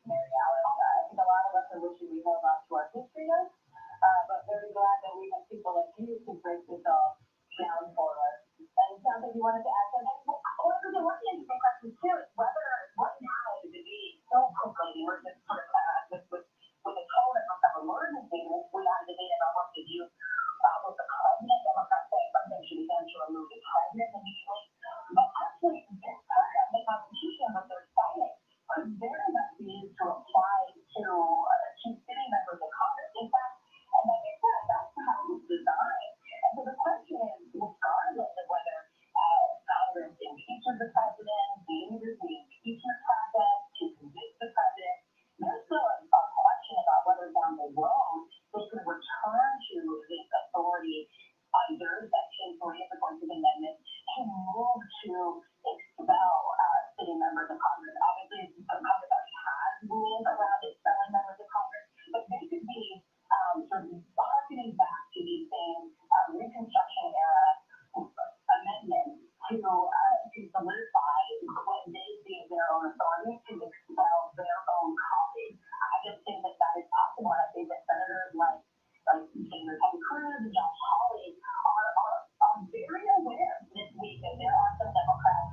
Mary Alice. I think a lot of us are wishing we held on to our history notes, but very glad that we have people like you to break this all down for us. And it sounds like you wanted to ask them, and one of the more interesting questions too is whether right now the debate so quickly, we're just sort of with a tone of emergency, we have a debate about what to do with the president. Democrats saying something should be done to remove the president immediately. But actually, this part of the Constitution that they're citing could very much be used to apply to sitting members of Congress. In fact, and like I said, that's how it was designed. And so the question is, regardless of whether Congress impeaches the president, uses the impeachment process to convict the president, there's still a question about whether down the road they could return to this authority under Section 3 of the 14th Amendment to move to expel sitting members of Congress. Obviously, Congress already has rules around expelling members of Congress, but they could be sort of harkening back to these same Reconstruction era amendments to solidify when they see their own authority to expel their own colleagues. I just think that is possible. I think that senators like Senator Ted Cruz and Josh Hawley are very aware this week that there are some Democrats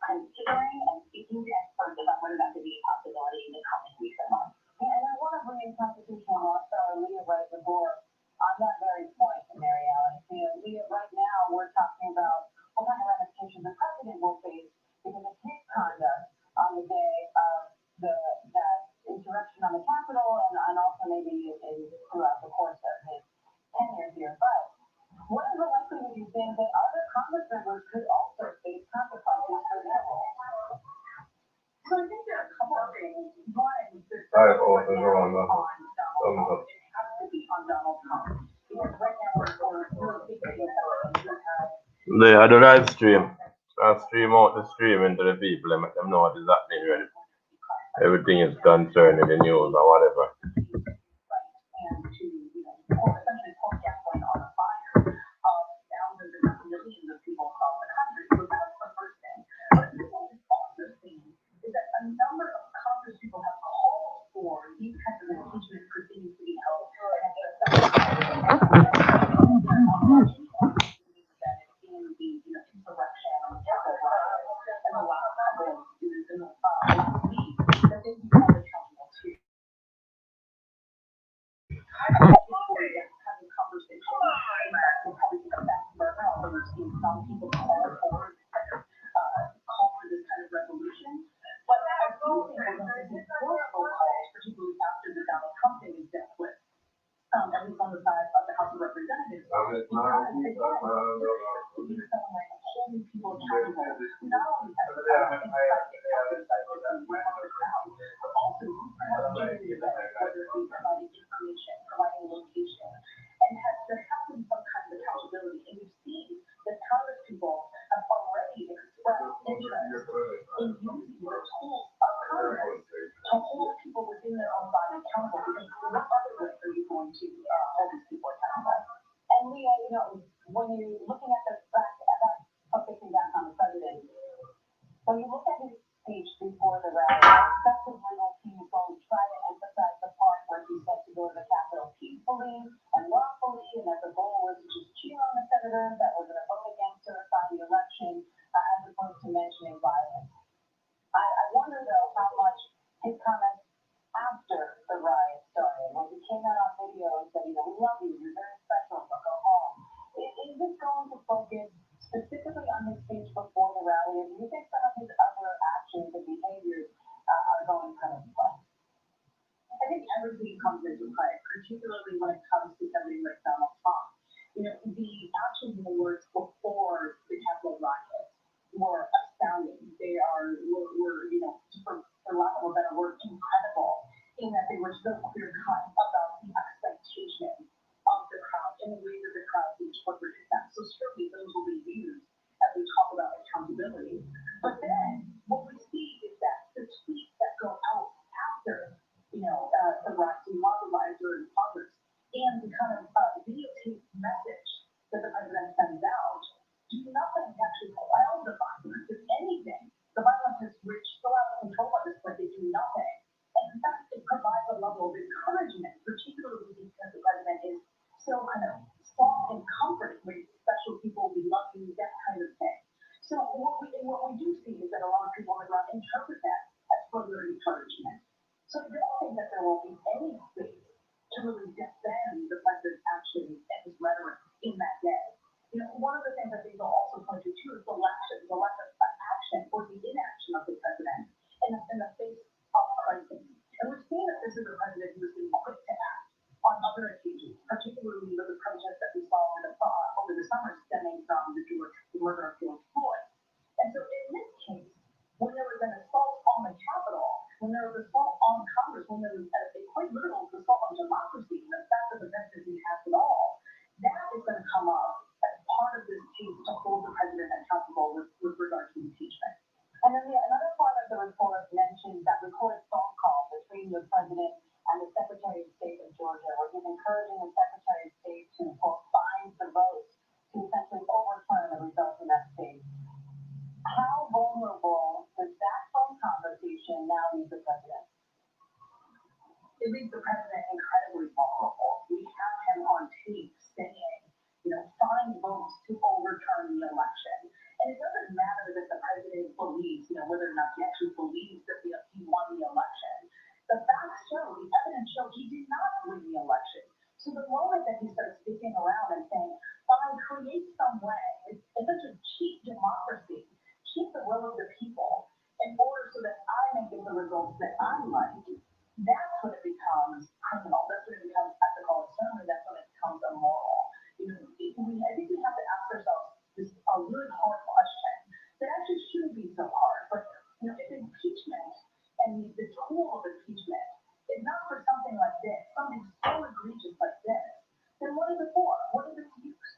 considering and speaking to experts about whether that could be a possibility in the coming weeks and months. And I want to bring in constitutional law star Leah Wright Labor on that very point, Mary Alice. Leah, right now we're talking about what kind of ramifications the president will face because of his conduct on the day of that insurrection on the Capitol and also maybe throughout the course of his tenure here. But what is the likelihood you think that other Congress members could also face consequences for their role? So I think there are a couple of things. One, there's right now on Donald Trump. Because right now we're really thinking about They had a live stream. I stream out the stream into the people and make them know what is happening really. Everything is concerning the news or whatever. And to, essentially point gasoline on the fire of thousands and millions of people across the country. So that's the first thing. But the thing we've also seen is that a number of Congress people have called for these kinds of impeachment proceedings to be held. At least on the side of the House of Representatives, because again, holding people accountable, not only as but also whether it be providing information, providing location, and there has to be some kind of accountability. And you've seen that Congress people have already expressed interest in using the tools of Congress to hold people within their own body accountable, because what other way are you going to hold these people accountable? And Leah, when you're looking at the fact about focusing back on the president, when you look at his speech before the rally, excessive legal people try to emphasize the part where he said to go to the Capitol peacefully. after the riot started, when he came out on video and said, we love you, you're very special, but go home. Is this going to focus specifically on his speech before the rally, or do you think some of his other actions and behaviors are going kind of left? I think everything comes into play, particularly when it comes to somebody like Donald Trump. The actions and the words before the Capitol riot were astounding. They were for lack of a better word, incredible, in that they were so clear-cut about the expectation of the crowd and the way that the crowd interpreted them. So certainly those will be used as we talk about accountability. But then what we see is that the tweets that go out after the rising mobilizer in Congress and the kind of videotape message that the president sends out do nothing to actually quell the violence. If anything, the violence has reached so out of control at this point, they do nothing. And in fact, it provides a level of encouragement, particularly because the president is so kind of soft and comforting with special people, we love you, that kind of thing. So what we do see is that a lot of people on the ground interpret that as further encouragement. So I don't think that there will be any space to really defend the president's actions and his rhetoric in that day. One of the things I think they'll also point to too is the lack of action or the inaction of the president in the face of crisis. And we've seen that this is a president who has been quick to act on other occasions, particularly with the protests that we saw over the summer stemming from the murder of George Floyd. And so in this case, when there was an assault on the Capitol, when there was assault on Congress, when there was a quite literal assault on democracy, the fact that the president didn't have it all, that is going to come up as part of this case to hold the president accountable with regard to impeachment. And then another part of the report mentions that recorded phone call between the president and the Secretary of State of Georgia, where he's encouraging the Secretary of State to, quote, find the votes to essentially overturn the results in that state. How vulnerable does that phone conversation now leave the president? It leaves the president incredibly vulnerable. We have him on tape saying, find votes to overturn the election. And it doesn't matter that the president believes, whether or not he actually believes that he won the election. The facts show, the evidence show he did not win the election. So the moment that he starts speaking around and saying, fine, create some way, it's such a cheap democracy, keep the will of the people in order so that I may get the results that I like, that's when it becomes criminal. That's when it becomes ethical, and certainly that's when it becomes immoral. I think we have to ask ourselves a really hard question that actually shouldn't be so hard. But if impeachment and the tool of impeachment is not for something like this, something so egregious like this, then what is it for? What is its use?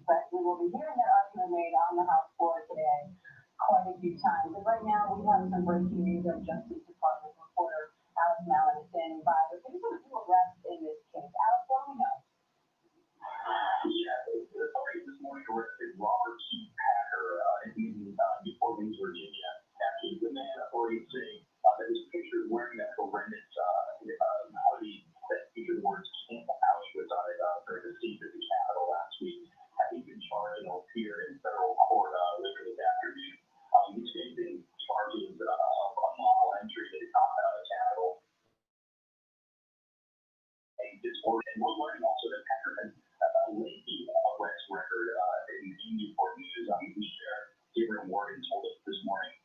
But we will be hearing that argument made on the House floor today quite a few times. And right now we have some breaking news. Our Justice Department reporter Alex Mallon is standing by. But there's a new arrest in this case. Alex, what do we know? The authorities this morning arrested Robert Keith Packer in Newport News, Virginia. After the man, authorities say that his picture wearing that horrendous hoodie that featured the words "Camp Auschwitz" on it during the siege at the Capitol last week. He's been charged and will appear in federal court later this afternoon. He's facing charges of unlawful entry to the Capitol. And we're learning also that Packer has a lengthy arrest record in Newport News. We shared, Gabriel Morgan told us this morning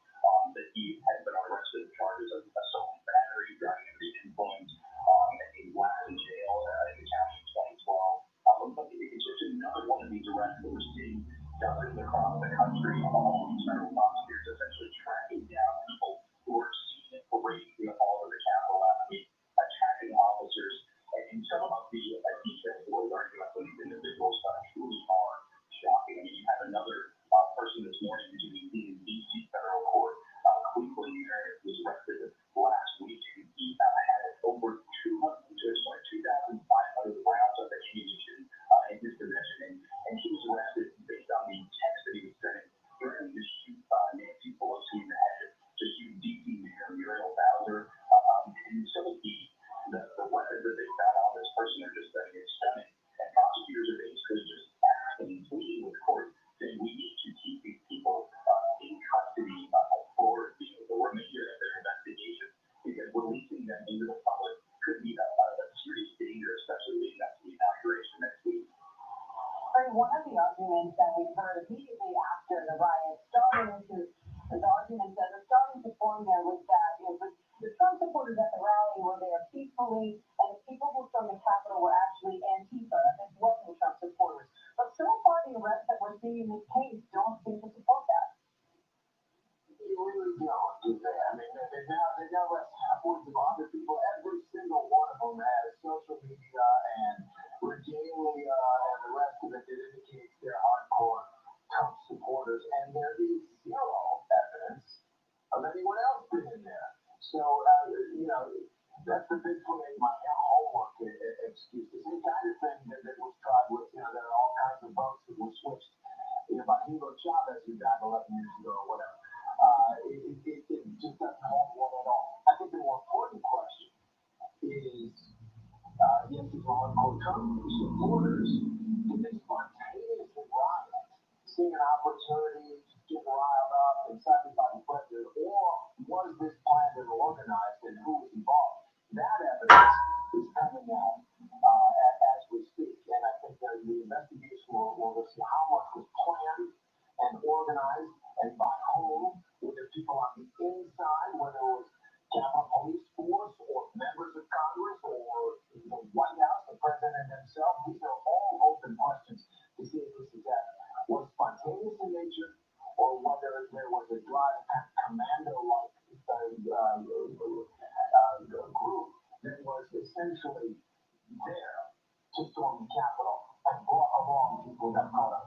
that he has been arrested with charges of assault and battery, driving under the influence, and he was in jail in the county in 2012. But it's just another one of these arrests that we're seeing dozens across the country, all of these federal prosecutors essentially tracking down people who are seen parading through the halls of the Capitol last week, attacking officers. And some of the details we're learning about these individuals truly are shocking. I mean, you have another person this morning who's in D.C. federal court, Cleveland, who was arrested last week. He had over 2,500 rounds of ammunition in his possession, and he was arrested based on the text that he was sending threatening to shoot Nancy Pelosi in the head, to shoot D.C. Mayor Muriel Bowser, and some of the weapons that they found on this person are just stunning. And prosecutors are basically just asking and pleading with court, saying we need to keep these people in custody for the remainder of their investigation, because we're releasing them into the public could be a serious danger, especially leading up to the inauguration next week. One of the arguments that we heard immediately after the riot started, the arguments that are starting to form there was that the Trump supporters at the rally were there peacefully, and the people who from the Capitol were actually Antifa. This wasn't Trump supporters. But so far, the arrests that we're seeing in this case don't seem to support that. You really don't, do they? I mean, they now arrest upwards of 100 people. Every single one of them has social media and regalia and the rest of it that indicates they're hardcore Trump supporters. And there is zero evidence of anyone else being in there. So, that's the big thing in my homework excuse. The same kind of thing that was tried with, there are all kinds of votes that were switched, by Hugo Chavez, who died 11 years ago or whatever. It just doesn't hold water at all. I think the more important question is, yes, these hardcore Trump supporters, did they spontaneously riot, seeing an opportunity to get riled up and sacrifice the president, or was this planned and organized, and who was involved? That evidence is coming out as we speak, and I think that the investigation will see how much was planned and organized, and by whom, whether people on the inside, whether it was Capitol Police Force or members of Congress or the White House, the president himself. These are all open questions to see if this attack was spontaneous in nature or whether there was a drive commando-like group that was essentially there to storm the Capitol and brought along people that caught up.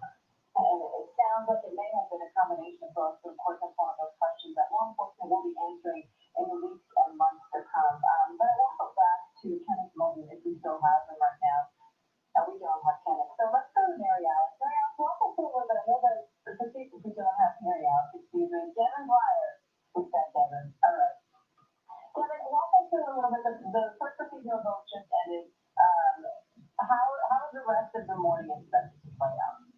And it sounds like it may have been a combination of both. So of course, that's one of those questions that law enforcement will be answering in the weeks and months to come. But I want to go back to Kenneth Mulvey, if we still have him right now. And we don't have Kenneth. So let's go to Mary Alice. Mary Alice, walk us through a little bit. I know that the procedure, we don't have Mary Alice, excuse me. Devin Wire. Who's that, Devin? All right. Devin, walk us through a little bit. The first procedural vote just ended. How is the rest of the morning expected to play out?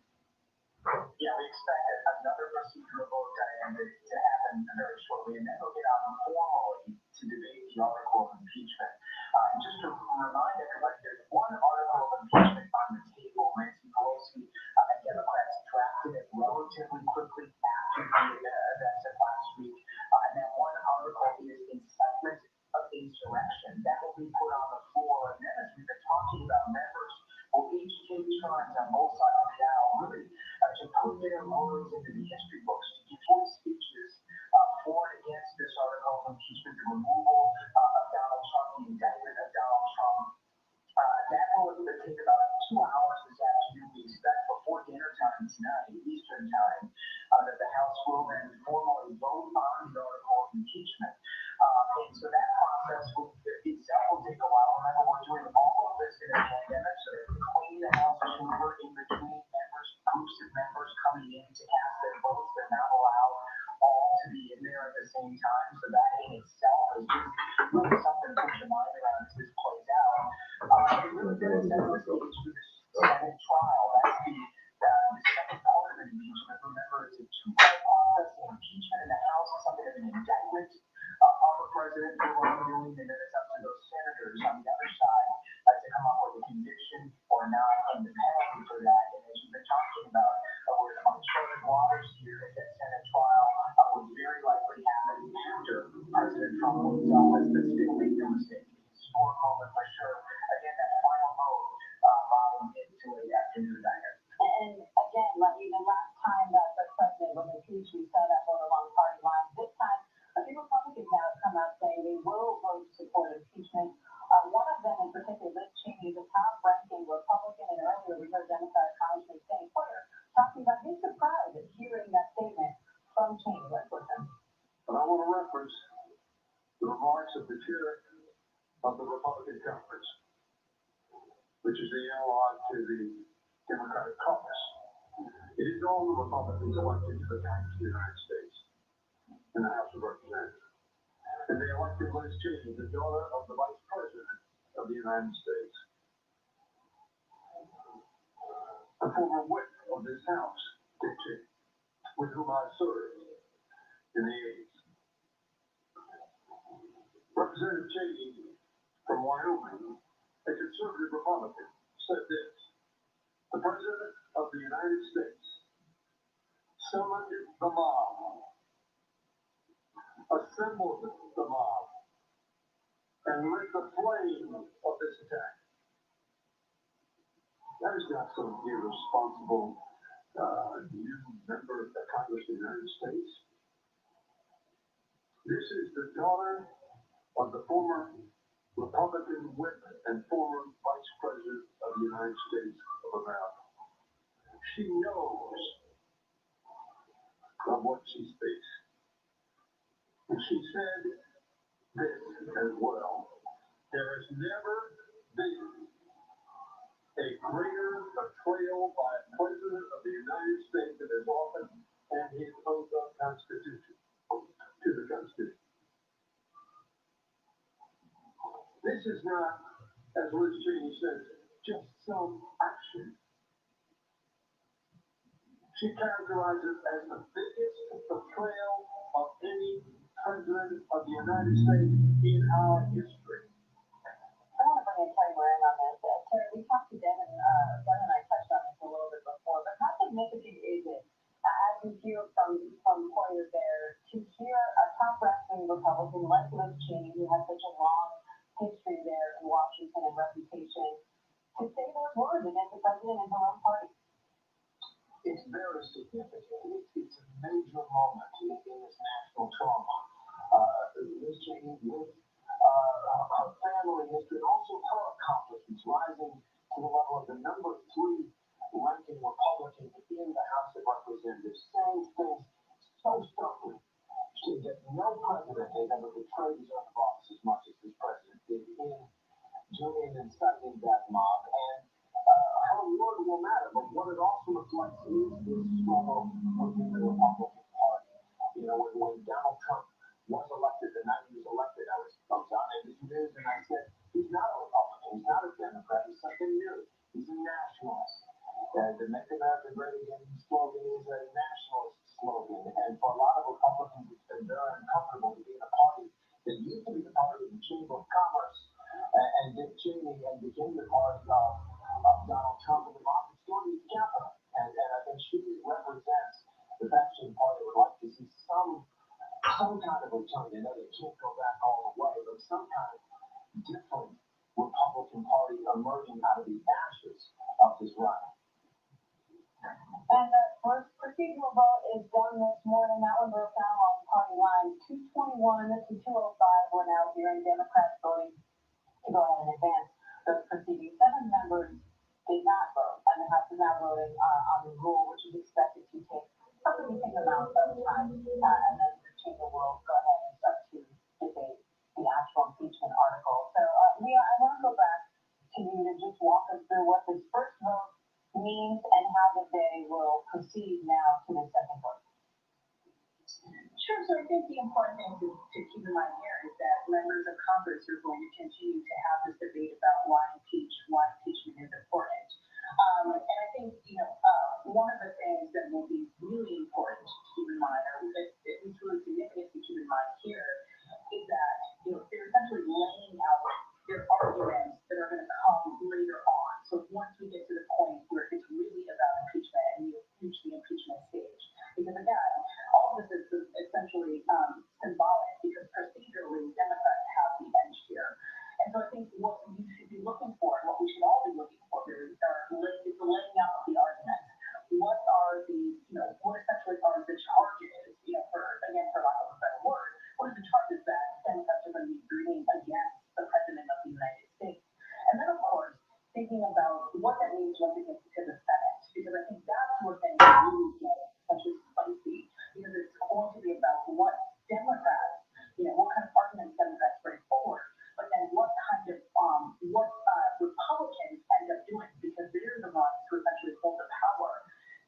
Yeah, we expect another procedural vote, Diane, to happen very shortly, and then we'll get out formally to debate the article of impeachment. Just to remind everybody, there's one article of impeachment on the table. Nancy Pelosi and Democrats drafted it relatively quickly after the events of last week, and that one article is incitement of insurrection. That will be put on the floor, and then as we've been talking about, members will each take turns on both sides of the aisle, really, to put their words into the history books, to give full speeches for and against this article of impeachment, the removal of Donald Trump, the indictment of Donald Trump. That will take about 2 hours this afternoon. We expect before dinner time tonight, Eastern time, that the House will then formally vote on the article of impeachment. And so that process itself will take a while. Remember, we're doing all of this in a pandemic, so they're cleaning the House chamber in between members, groups of members coming in to cast their votes. They're not allowed all to be in there at the same time. So that in itself is just really something to put your mind around as this plays out. It really does set the stage for this Senate trial. That's the second part of an impeachment. Remember, it's a two-part process. The impeachment in the House is something of an indictment of a president for wrongdoing, and then it's up to those senators on the other side to come up with a conviction or not, and the penalty for that. And as you've been talking about, we're in uncharted waters here at that Senate trial. Would very likely happen after President Trump moves office, but still make no mistake, historic moment for sure. Again, that final vote by mid to late afternoon, Diane. And again, like the last time that the president was impeached, we saw that vote along party lines. This time, a few Republicans now have come out saying they will vote to support impeachment. One of them in particular, Liz Cheney, the top-ranking Republican, and earlier we heard Democratic Congressman Stanley Porter talking about his surprise at hearing that statement from Cheney. Let's listen. But I want to reference the remarks of the chair of the Republican Conference, which is the analog to the Democratic caucus. It is all the Republicans elected to the Congress of the United States in the House of Representatives. And they elected Liz Cheney, the daughter of the Vice President of the United States, a former whip of this House, Dick Cheney, with whom I served in the 80s. Representative Cheney from Wyoming, a conservative Republican, said this: "The President of the United States summoned the mob, assembled the mob, and lit the flame of this attack." That is not some irresponsible new member of the Congress of the United States. This is the daughter of the former Republican whip and former Vice President of the United States of America. She knows of what she speaks. And she said this as well: "There has never been a greater betrayal by a President of the United States that has often and his oath of Constitution to the Constitution." This is not, as Liz Cheney says, just some action. She characterizes it as the biggest betrayal of any President of the United States in our history. I want to bring in Terry Moran on this. Terry, we talked to Devin and I touched on this a little bit before, but how significant is it, as you hear from Poyer there, to hear a top-ranking Republican like Liz Cheney, who has such a long history there in Washington and reputation, to say those words against the president and her own party? It's very significant. It's a major moment in this national trauma. Liz Cheney, with her family history, and also her accomplishments, rising to the level of the number 3 ranking Republican in the House of Representatives, saying things so starkly that no president has ever betrayed his own boss as much as this president did in inciting that mob. And her word will matter, but what it also reflects is this struggle within the Republican Party. You know, when Donald Trump was elected, the night he was elected, I was on ABC News and I said, he's not a Republican, he's not a Democrat, he's something new. He's a nationalist. The Make America Great Again slogan is a nationalist slogan. And for a lot of Republicans, it's been very uncomfortable to be in a party that used to be the party of the Chamber of Commerce and Dick Cheney, and became the party of Donald Trump and the Rocket Story of Capitol. And I think she represents the faction party would like to see some kind of return. I know they can't go back all the way, but some kind of different Republican Party emerging out of the ashes of this run. And the first procedural vote is done this morning. That one broke down along party lines. 221 to 205. We're now hearing Democrats voting to go ahead and advance those proceedings. 7 members did not vote, and the House is now voting on the rule, which is expected to take a significant amount of time, and then the chamber will go ahead and start to debate the actual impeachment article. So, Leah, I want to go back to you to just walk us through what this first vote means and how the day will proceed now to the second vote. Sure. So I think the important thing to keep in mind here is that members of Congress are going to continue to have this debate about why impeachment is important. And I think, one of the things that will be really important to keep in mind, or at least really significant to keep in mind here, is that, they're essentially laying out their arguments that are going to come later on. So once we get to the point where it's really about impeachment and you reach the impeachment stage. Because again, all of this is essentially symbolic, because procedurally Democrats have the edge here. And so I think what you should be looking for, and what we should all be looking for here, is the laying out of the arguments. What are what essentially are the charges, for lack of a better word, what are the charges that Democrats are going to be bringing against the President of the United States? And then, of course, thinking about what that means once it gets to the Senate, because I think that's where things really get essentially spicy, because it's going to be about what Democrats, what kind of arguments Democrats bring forward, but then what kind of, Republicans end up doing, because they're the ones who essentially hold the power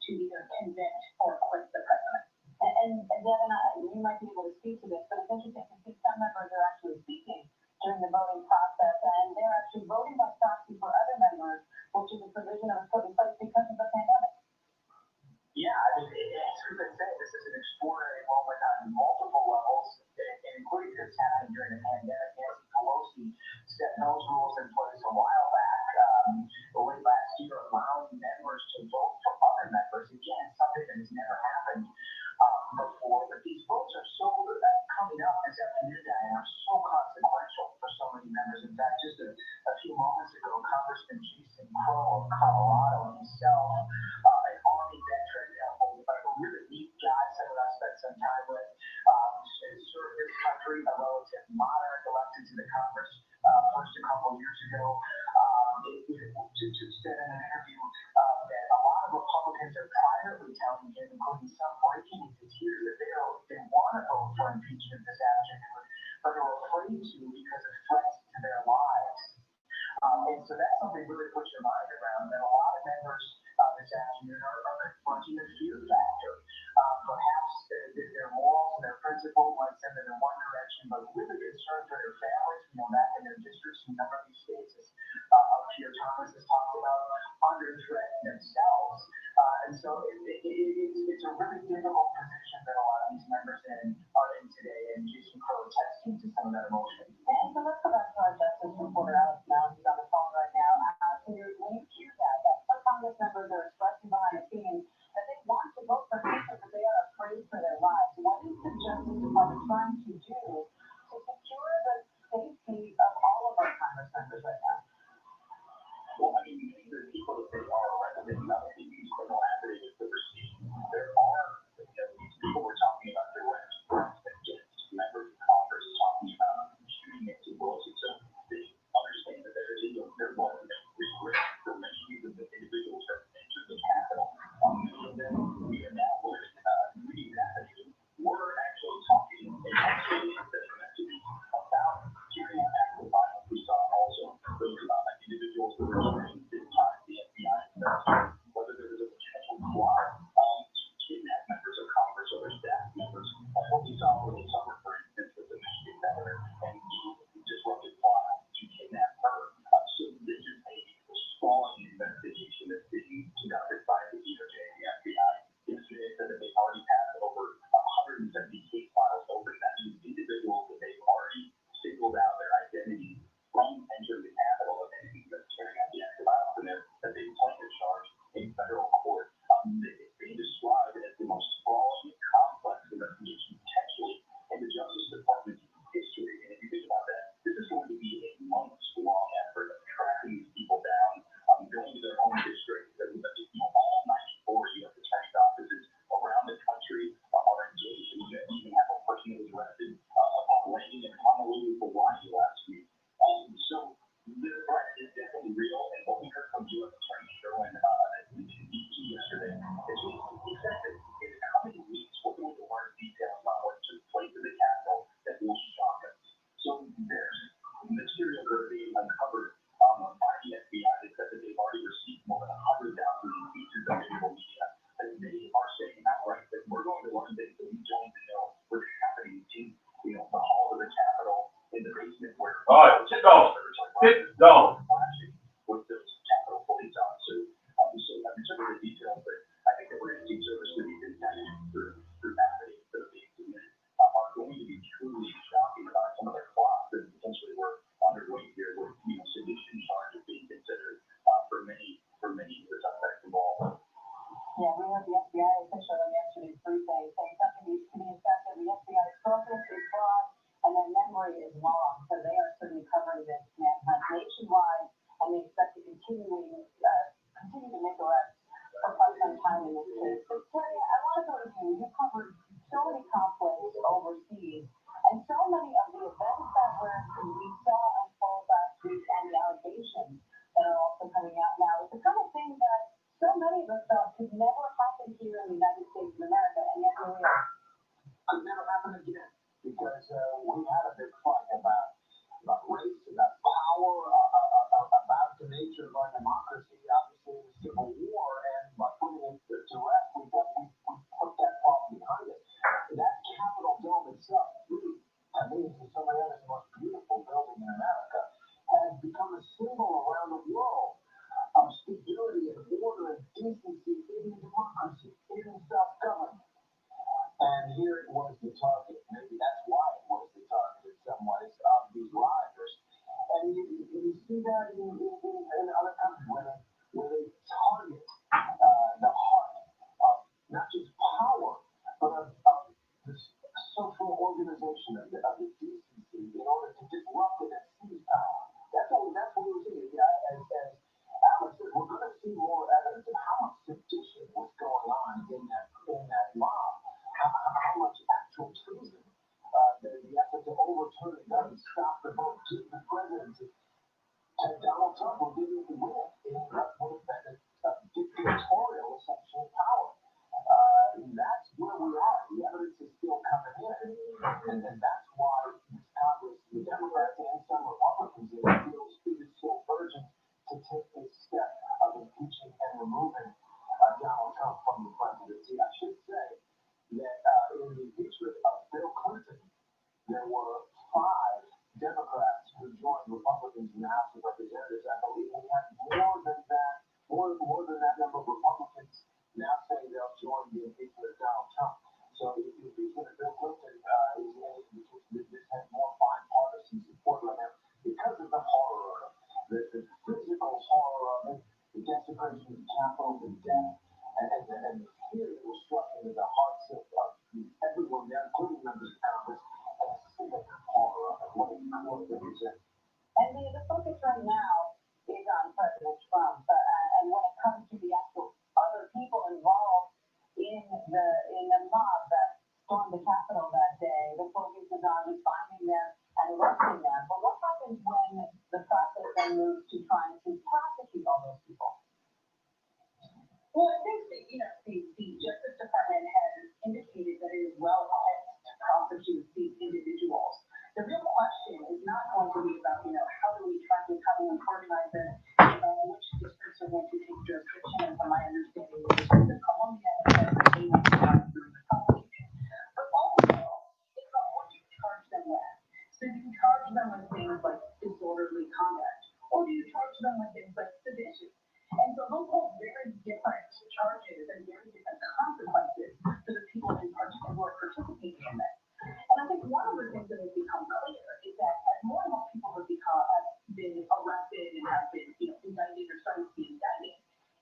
to either convict or acquit the president. And Devin, you might be able to speak to this, but it's interesting to see some members are actually speaking during the voting process, and they're actually voting by proxy for other members, which is a provision that was put in place because members. In fact, just a few moments ago, Congressman Jason Crow of Colorado himself, an Army veteran, a really neat guy, someone I spent some time with, served this country, a relative moderate, elected to the Congress first a couple years ago, said in an interview that a lot of Republicans are privately telling him, including some breaking into tears, that they want to vote for impeachment this afternoon, but are afraid to because of threats to their lives. And so that's something really puts your mind around that a lot of members this afternoon are confronting a fear factor. Perhaps their morals and their principles might send them in one direction, but really concerned for their families, back in their districts in a number of these states, as Pierre Thomas has talked about, under threat themselves. And so it's a really difficult position that a lot of these members are in today, and Jason Crow attesting to some of that emotion. And so let's go back to our justice reporter, Alex Mounds, who's on the phone right now. When you hear that some Congress members are expressing behind the scenes that they want to vote for impeachment, but they are afraid for their lives, what is the Justice Department trying to do to secure the safety of all of our Congress members right now? Well, I mean, the people that they are arresting, nothing these criminal affidavits that we're seeing. There are, these people we're talking about direct threats against members of Congress, talking about shooting into bullets. So they understand that there was a risk for many of the individuals that entered the Capitol. Many of them we are now reading that we're actually talking and actually that are meant to be about carrying out the violence. We saw also those individuals that were trained to tie the FBI investigation, whether there was a potential plot to kidnap members of Congress or their staff members. What we saw over the summer, for instance, with the Michigan governor and the disrupted plot to kidnap her. So this is a sprawling investigation that's being conducted by the DOJ and the FBI. Yesterday said that they've already had over 170 case files open. That means individuals that they've already singled out their identity from entering the Capitol of anything that's carrying out the act of violence in there that they plan to charge in federal court. It's being described as the most sprawling and complex investigation potentially in the Justice Department's history. And if you think about that, this is going to be a months-long effort of tracking these people down, going to their own districts. All 94 U.S. attorney's offices around the country are engaged. And you even have a person who was arrested upon landing in Honolulu, Hawaii last week. So the threat is definitely real, and what we heard from U.S. Attorney Sherwin in D.C. yesterday is he said that in the coming weeks we're going to learn details about what took place in the Capitol that will shock us. So there's material that are being uncovered by the FBI that said that they've already received more than 100,000 pieces of digital media, and they are saying outright that we're going to learn things that we don't even know what's happening in the halls of the Capitol, in the basement where Sit down. with those Capitol police officers. So I'm in some of the details, but I think that we're going to see service to these indictments through affidavits that are being submitted are going to be truly shocking about some of the plots that potentially were underway here with sedition charges being considered for many of the suspects involved. Yeah, we heard the FBI official in yesterday's briefing saying something needs to be effective. The FBI's focus is broad and their memory is long, so they are certainly covering this manhunt nationwide, and they expect to continue to make arrests for quite some time in this case. So Terry, I want to go to you. You covered so many conflicts overseas, and so many of the events that we saw unfold last week and the allegations that are also coming out now. It's the kind of thing that so many of us thought could never happen here in the United States of America, and yet here we are. Could never happen again, because we had a big fight about race, about power, about the nature of our democracy, obviously in the Civil War, and by putting it to rest, we put that problem behind us. That Capitol dome itself, really, to me, is so many others, the most beautiful building in America, has become a symbol around the world of stability and order and decency in democracy, in self-government. And here it was the target. Maybe that's why it was the target in some ways of these rioters. And you see that in other countries where they target the heart of not just power, but of the social organization of the decency in order to disrupt it and seize power. And Donald Trump will give you the win in what would have been a dictatorial, essentially, power. That's where we are. The evidence is still coming in. And that's why this Congress, the Democrats and some Republicans, feel it is so urgent to take this step of impeaching and removing Donald Trump from the presidency. I should say that in the impeachment of Bill Clinton, there were 5 Democrats who joined Republicans in the House of Representatives. I believe we have more than that number of Republicans now saying they'll join the impeachment of Donald Trump. So the impeachment of Bill Clinton this has more bipartisan support right now because of the horror of it, the physical horror of it, the desecration of the Capitol, the death, and the fear that was struck into the hearts of everyone there, including members of Congress. And the focus right now is on President Trump, and when it comes to the actual other people involved in the mob that stormed the Capitol that day, the focus is on finding them and arresting them. But what happens when the process then moves to trying to prosecute all those people? Well, I think that, the Justice Department has indicated that it is well equipped to prosecute these individuals. The real question is not going to be about, how do we track and how do we organize them, which districts are going to take jurisdiction, and from my understanding, the District of Columbia and they will be running through the prosecution. But also, it's about what you charge them with. So do you charge them with things like disorderly conduct, or do you charge them with things like sedition? And so those hold very different charges and very different consequences for the people in particular who are participating in this. And I think one of the things that has become clear is that as more and more people have been arrested and have been, indicted or starting to be indicted,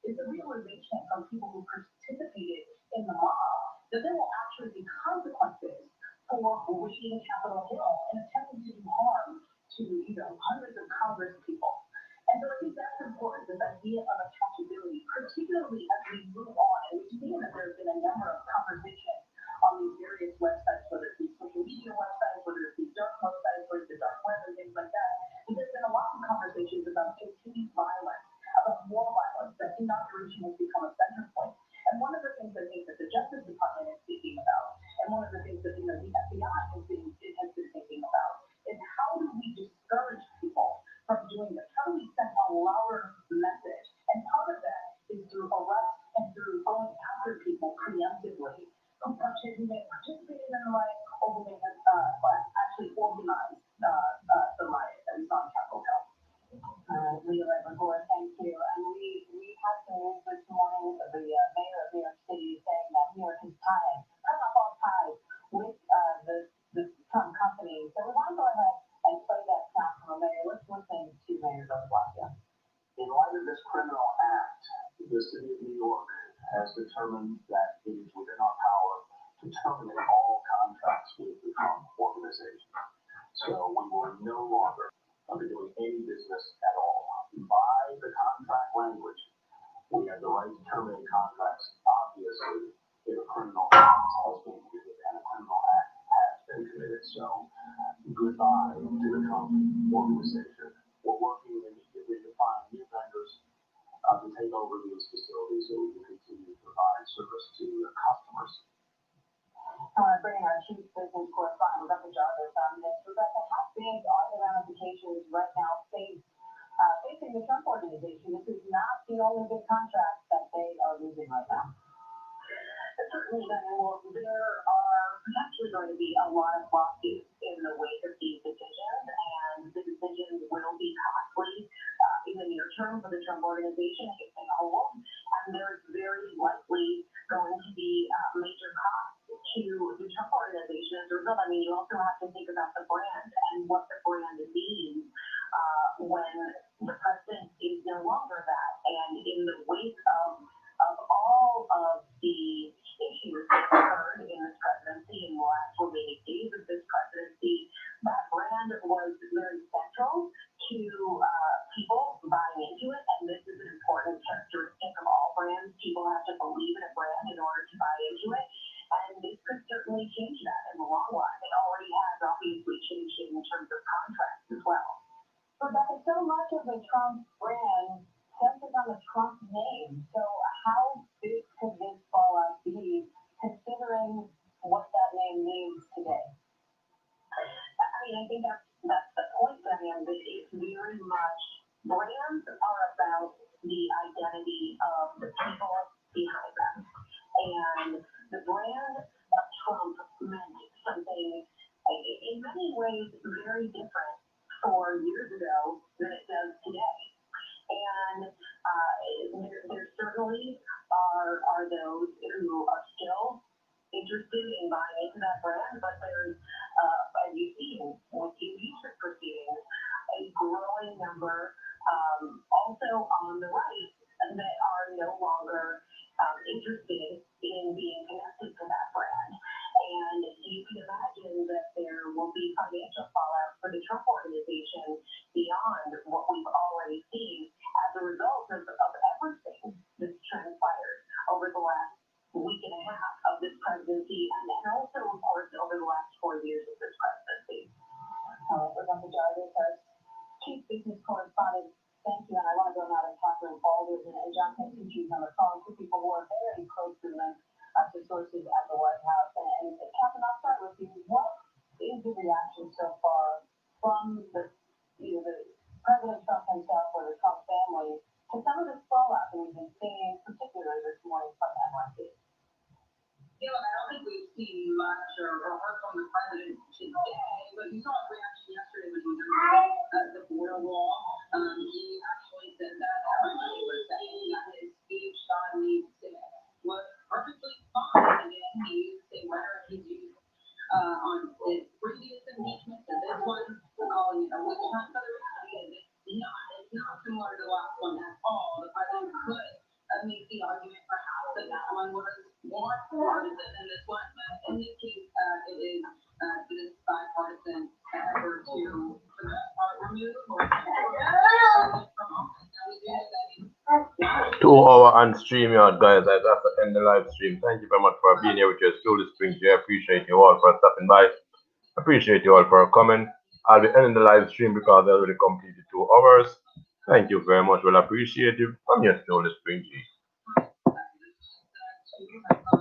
is the realization from people who participated in the mob that there will actually be consequences for raiding Capitol Hill and attempting to do harm to, hundreds of Congress people. And so I think that's important, this idea of accountability, particularly as we move on. And we've seen that there's been a number of conversations on these various websites, whether it's these social media websites, whether it's these dark websites, whether it's the dark web and things like that. And there's been a lot of conversations about continued violence, about more violence, that inauguration has become a center point. And one of the things I think that the Justice Department is speaking about, and one of the things that, the FBI has been thinking about, is how do we discourage people from doing this? How do we send a louder message? And part of that is through arrest and through going after people preemptively who participated in the riot or who may have actually organized the riot that we saw in Capitol Hill. Leah Legore, thank you. And we had some news this morning of the mayor of New York City saying that New York is tied, cut off all ties with the Trump company. So we want to go ahead and play that sound from a mayor. Let's listen to Mayor Bill de Blasio. In light of this criminal act, the city of New York has determined that it is within our power to terminate all contracts with the Trump organization. So we will no longer be doing any business at all. By the contract language, we have the right to terminate contracts, obviously, if a criminal act has been committed and a criminal act has been committed. So goodbye to the Trump organization. We're working immediately to find new vendors to take over these facilities so we can continue to provide service to the customers. I want to bring in our chief business correspondent, Rebecca Jarvis, on this. Rebecca, how big are the ramifications right now facing the Trump organization? This is not the only big contract that they are losing right now. Certainly, there are potentially going to be a lot of lawsuits in the wake of these decisions, and the decisions will be costly in the near term for the Trump organization if they hold, and there's very likely going to be major costs to the Trump organization as a result. I mean, you also have to think about the brand and what the brand means when the president is no longer that, and in the wake of all of the issues that occurred in this presidency in the last remaining days of this presidency, that brand was very central to people buying into it, and this is an important characteristic of all brands. People have to believe in a brand in order to buy into it, and this could certainly change that in the long run. It already has obviously changed it in terms of contracts as well. Rebecca, so much of the Trump brand centers on the Trump name. So how big could this fallout be, considering what that name means today? I mean, I think that's the point, Diane, that it's very much brands are about the identity of the people behind them. And the brand of Trump meant something in many ways very different 4 years ago than it does today. And there certainly are those who are still interested in buying into that brand, but there's, as you've seen with the impeachment proceedings, a growing number also on the right that are no longer interested in being connected to that brand. And you can imagine that there will be financial fallout for the Trump organization beyond what we've already seen as a result of everything that's transpired over the last week and a half of this presidency, and also, of course, over the last 4 years of this presidency. Rebecca Jarvis, our chief business correspondent, thank you. And I want to go now to Catherine Baldwin and John Kissinger on the phone, two people who are very closely linked to sources at the White House. And Catherine, I'll start with you. What is the reaction so far from the President Trump himself or the Trump family to some of the fallout that we've been seeing, particularly this morning from NYC? Yeah, I don't think we've seen much or heard from the president today, but you saw a reaction yesterday when he was at the border wall. He actually said that everybody was saying that his speech on the Senate was perfectly fine. Again, he used the rhetoric he's used on his previous impeachment to this one, calling it a witch hunt. But the reality is it's not similar to the last one at all. The president could make the argument perhaps that that one was more partisan than this one, but in this case, it is this bipartisan effort to, for the most part, remove or from office. Now, we do know that he's 2 hour on StreamYard, guys. I have to end the live stream. Thank you very much for being here with your Story Springs. I appreciate you all for stopping by. Appreciate you all for coming. I'll be ending the live stream because I already completed 2 hours. Thank you very much. Well, appreciate you from your Story Spring G.